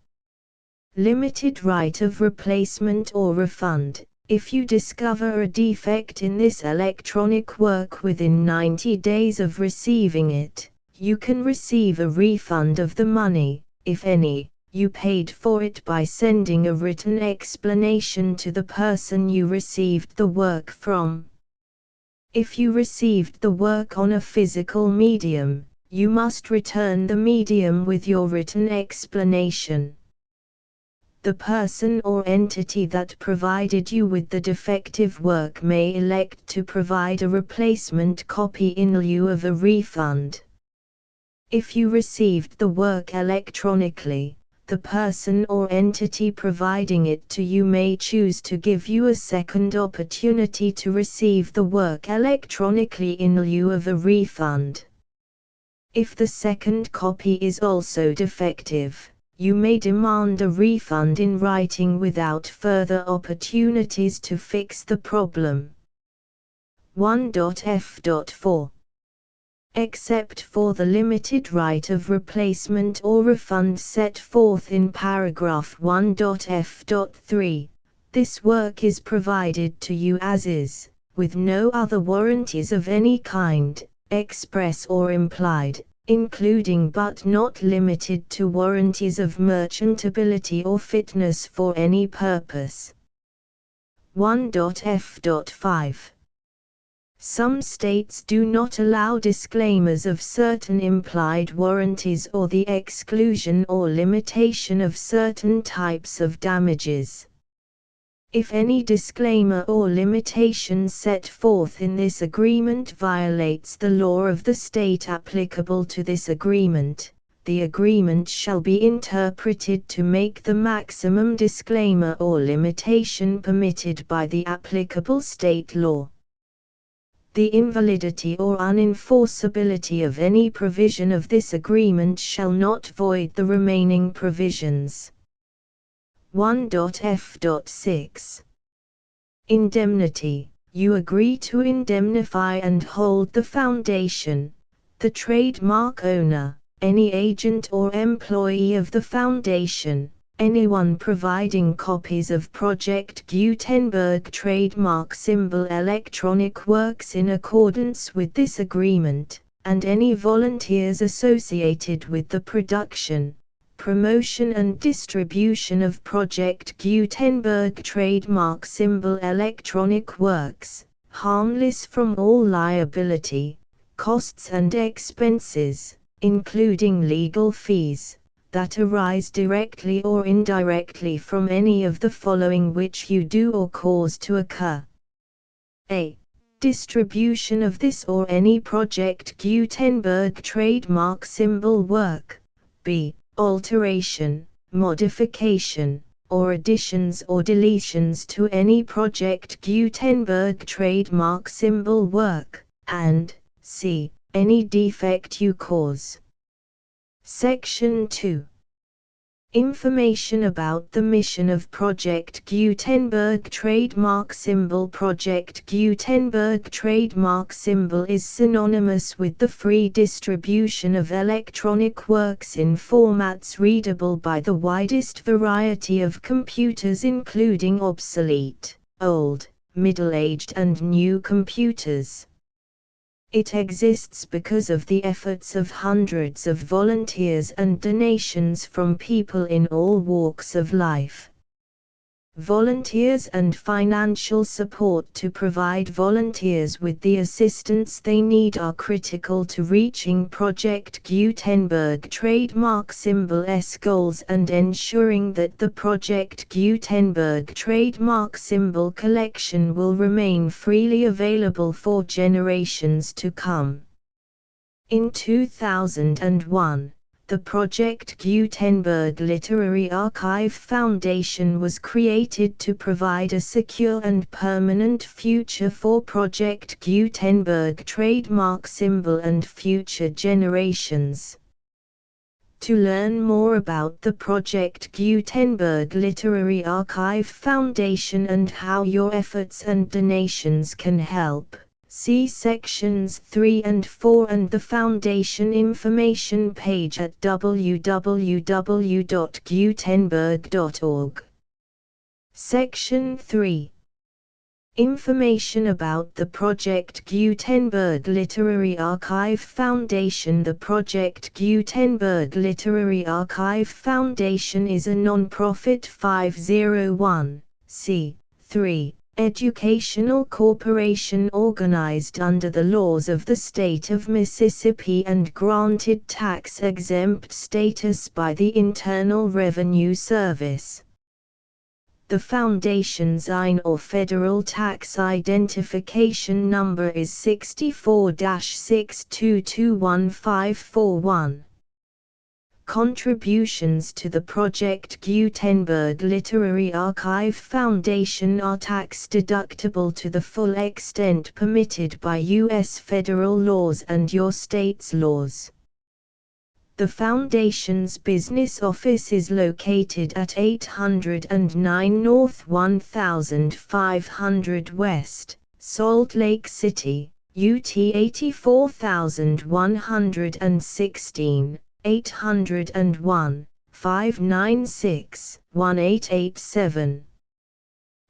Limited right of replacement or refund. If you discover a defect in this electronic work within 90 days of receiving it, you can receive a refund of the money, if any, you paid for it by sending a written explanation to the person you received the work from. If you received the work on a physical medium, you must return the medium with your written explanation. The person or entity that provided you with the defective work may elect to provide a replacement copy in lieu of a refund. If you received the work electronically, the person or entity providing it to you may choose to give you a second opportunity to receive the work electronically in lieu of a refund. If the second copy is also defective, you may demand a refund in writing without further opportunities to fix the problem. 1.f.4 Except for the limited right of replacement or refund set forth in paragraph 1.f.3, this work is provided to you as is, with no other warranties of any kind, express or implied, including but not limited to warranties of merchantability or fitness for any purpose. 1.f.5 Some states do not allow disclaimers of certain implied warranties or the exclusion or limitation of certain types of damages. If any disclaimer or limitation set forth in this agreement violates the law of the state applicable to this agreement, the agreement shall be interpreted to make the maximum disclaimer or limitation permitted by the applicable state law. The invalidity or unenforceability of any provision of this agreement shall not void the remaining provisions. 1.f.6 Indemnity. You agree to indemnify and hold the foundation, the trademark owner, any agent or employee of the foundation, anyone providing copies of Project Gutenberg trademark symbol electronic works in accordance with this agreement, and any volunteers associated with the production, promotion and distribution of Project Gutenberg trademark symbol electronic works, harmless from all liability, costs and expenses, including legal fees, that arise directly or indirectly from any of the following which you do or cause to occur. A. Distribution of this or any Project Gutenberg trademark symbol work. B. Alteration, modification, or additions or deletions to any Project Gutenberg trademark symbol work, and C. Any defect you cause. Section 2. Information about the mission of Project Gutenberg trademark symbol. Project Gutenberg trademark symbol is synonymous with the free distribution of electronic works in formats readable by the widest variety of computers, including obsolete, old, middle-aged and new computers. It exists because of the efforts of hundreds of volunteers and donations from people in all walks of life. Volunteers and financial support to provide volunteers with the assistance they need are critical to reaching Project Gutenberg trademark symbol's goals and ensuring that the Project Gutenberg trademark symbol collection will remain freely available for generations to come. In 2001, the Project Gutenberg Literary Archive Foundation was created to provide a secure and permanent future for Project Gutenberg trademark symbol and future generations. To learn more about the Project Gutenberg Literary Archive Foundation and how your efforts and donations can help, see sections 3 and 4 and the Foundation information page at www.gutenberg.org. Section 3. Information about the Project Gutenberg Literary Archive Foundation. The Project Gutenberg Literary Archive Foundation is a non-profit 501(c)(3) educational corporation organized under the laws of the state of Mississippi and granted tax-exempt status by the Internal Revenue Service. The Foundation's IN or Federal Tax Identification Number is 64-6221541. Contributions to the Project Gutenberg Literary Archive Foundation are tax-deductible to the full extent permitted by U.S. federal laws and your state's laws. The Foundation's business office is located at 809 North 1500 West, Salt Lake City, UT 84116, 801, 596-1887.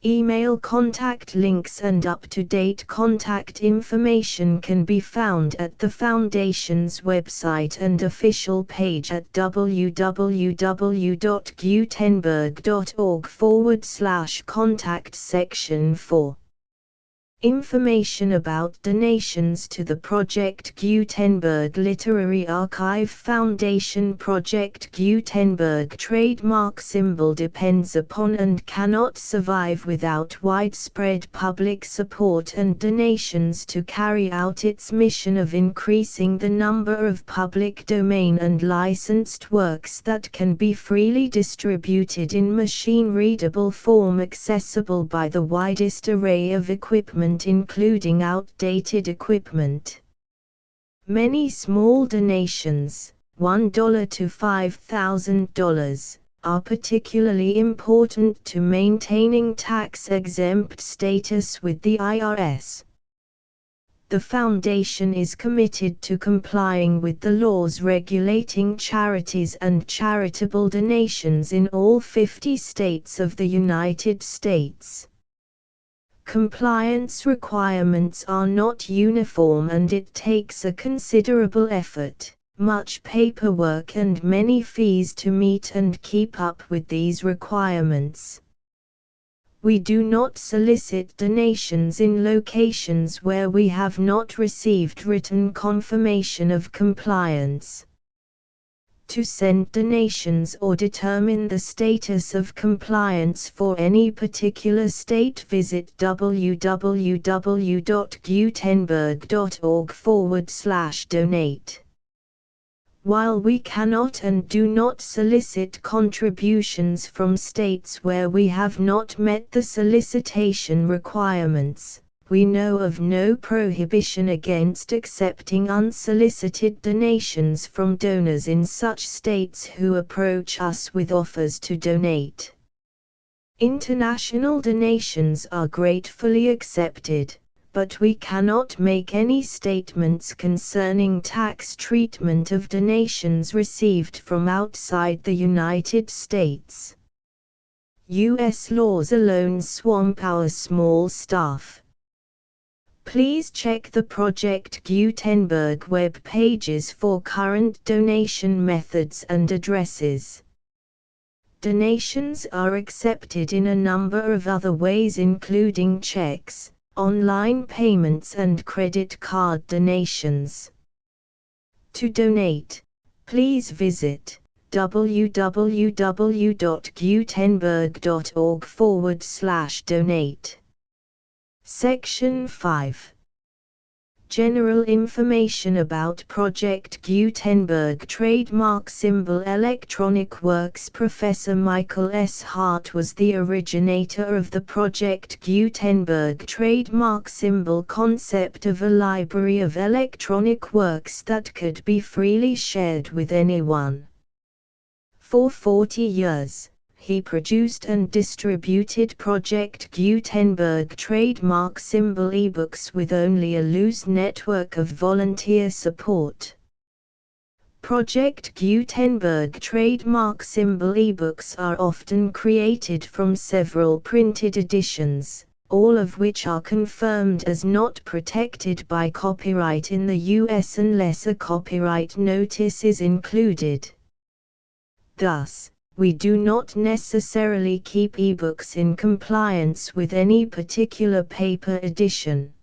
Email contact links and up-to-date contact information can be found at the Foundation's website and official page at www.gutenberg.org/contact section 4. Information about donations to the Project Gutenberg Literary Archive Foundation. Project Gutenberg trademark symbol depends upon and cannot survive without widespread public support and donations to carry out its mission of increasing the number of public domain and licensed works that can be freely distributed in machine-readable form accessible by the widest array of equipment including outdated equipment. Many small donations, $1 to $5,000, are particularly important to maintaining tax-exempt status with the IRS. The Foundation is committed to complying with the laws regulating charities and charitable donations in all 50 states of the United States. Compliance requirements are not uniform and it takes a considerable effort, much paperwork and many fees to meet and keep up with these requirements. We do not solicit donations in locations where we have not received written confirmation of compliance. To send donations or determine the status of compliance for any particular state, visit www.gutenberg.org/donate. While we cannot and do not solicit contributions from states where we have not met the solicitation requirements, we know of no prohibition against accepting unsolicited donations from donors in such states who approach us with offers to donate. International donations are gratefully accepted, but we cannot make any statements concerning tax treatment of donations received from outside the United States. U.S. laws alone swamp our small staff. Please check the Project Gutenberg web pages for current donation methods and addresses. Donations are accepted in a number of other ways including checks, online payments and credit card donations. To donate, please visit www.gutenberg.org/donate. Section 5. General information about Project Gutenberg trademark symbol electronic works. Professor Michael S. Hart was the originator of the Project Gutenberg trademark symbol concept of a library of electronic works that could be freely shared with anyone. For 40 years, he produced and distributed Project Gutenberg trademark symbol ebooks with only a loose network of volunteer support. Project Gutenberg trademark symbol ebooks are often created from several printed editions, all of which are confirmed as not protected by copyright in the U.S. unless a copyright notice is included. Thus, we do not necessarily keep ebooks in compliance with any particular paper edition.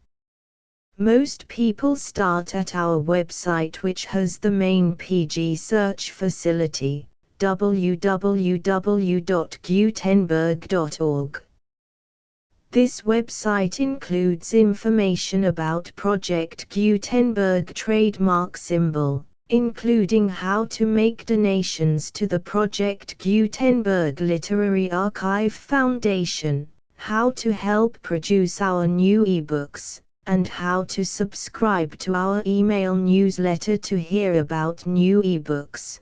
Most people start at our website, which has the main PG search facility, www.gutenberg.org. This website includes information about Project Gutenberg trademark symbol, including how to make donations to the Project Gutenberg Literary Archive Foundation, how to help produce our new ebooks, and how to subscribe to our email newsletter to hear about new ebooks.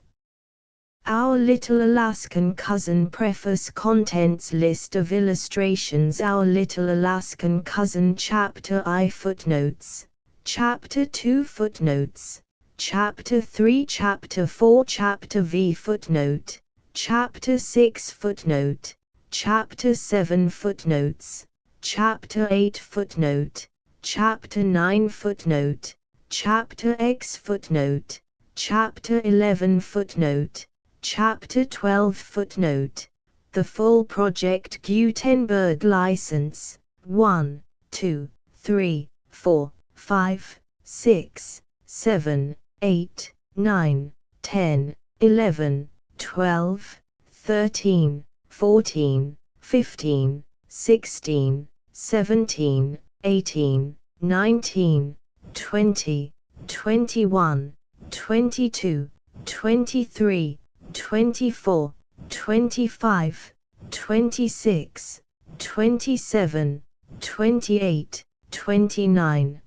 Our Little Alaskan Cousin Preface contents list of illustrations. Our Little Alaskan Cousin Chapter I Footnotes, Chapter 2 Footnotes, Chapter 3 Chapter 4 Chapter V Footnote, Chapter 6 Footnote, Chapter 7 Footnotes, Chapter 8 Footnote, Chapter 9 Footnote, Chapter X Footnote, Chapter 11 Footnote, Chapter 12 Footnote. The full Project Gutenberg license, 1, 2, 3, 4, 5, 6, 7, 8, 9, 10, 11, 12, 13, 14, 15, 16, 17, 18, 19, 20, 21, 22, 23, 24, 25, 26, 27, 28, 29,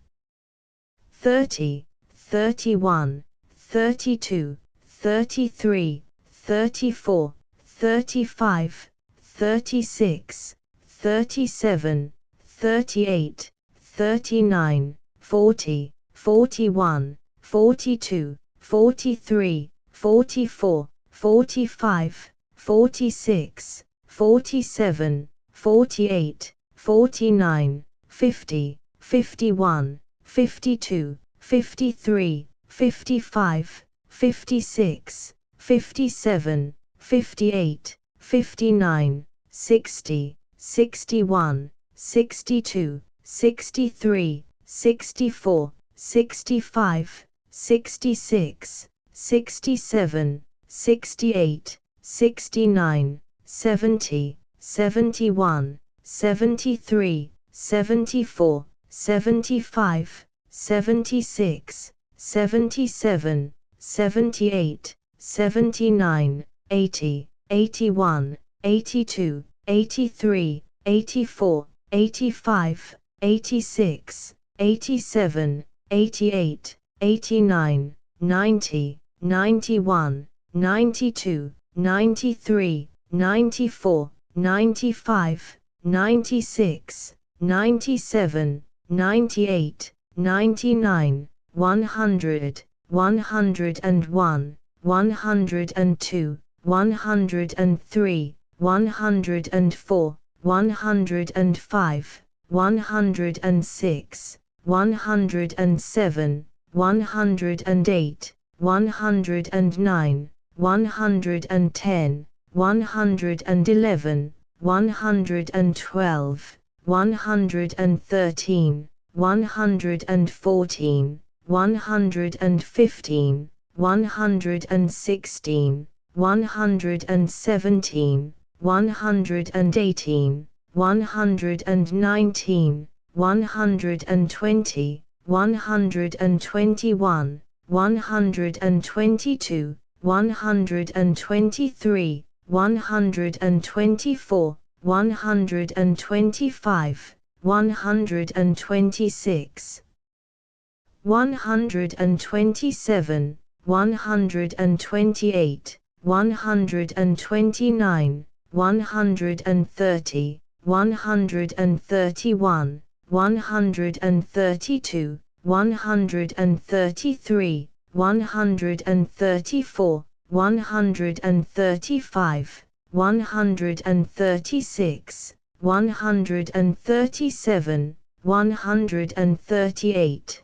30, 31, 32, 33, 34, 35, 36, 37, 38, 39, 40, 41, 42, 43, 44, 45, 46, 47, 48, 49, 50, 51, 52, 53, 55, 56, 57, 58, 59, 60, 61, 62, 63, 64, 65, 66, 67, 68, 69, 70, 71, 73, 74, 75, 76, 77, 78, 79, 80, 81, 82, 83, 84, 85, 86, 87, 88, 89, 90, 91, 92, 93, 94, 95, 96, 97, 98, 99, 100, 101, 102, 103, 104, 105, 106, 107, 108, 109, 110, 111, 112, 113, 114, 115, 116, 117, 118, 119, 120, 121, 122, 123, 124, 125, 126, 127, 128, 129, 130, 131, 132, 133, 134, 135, 136, 137, 138,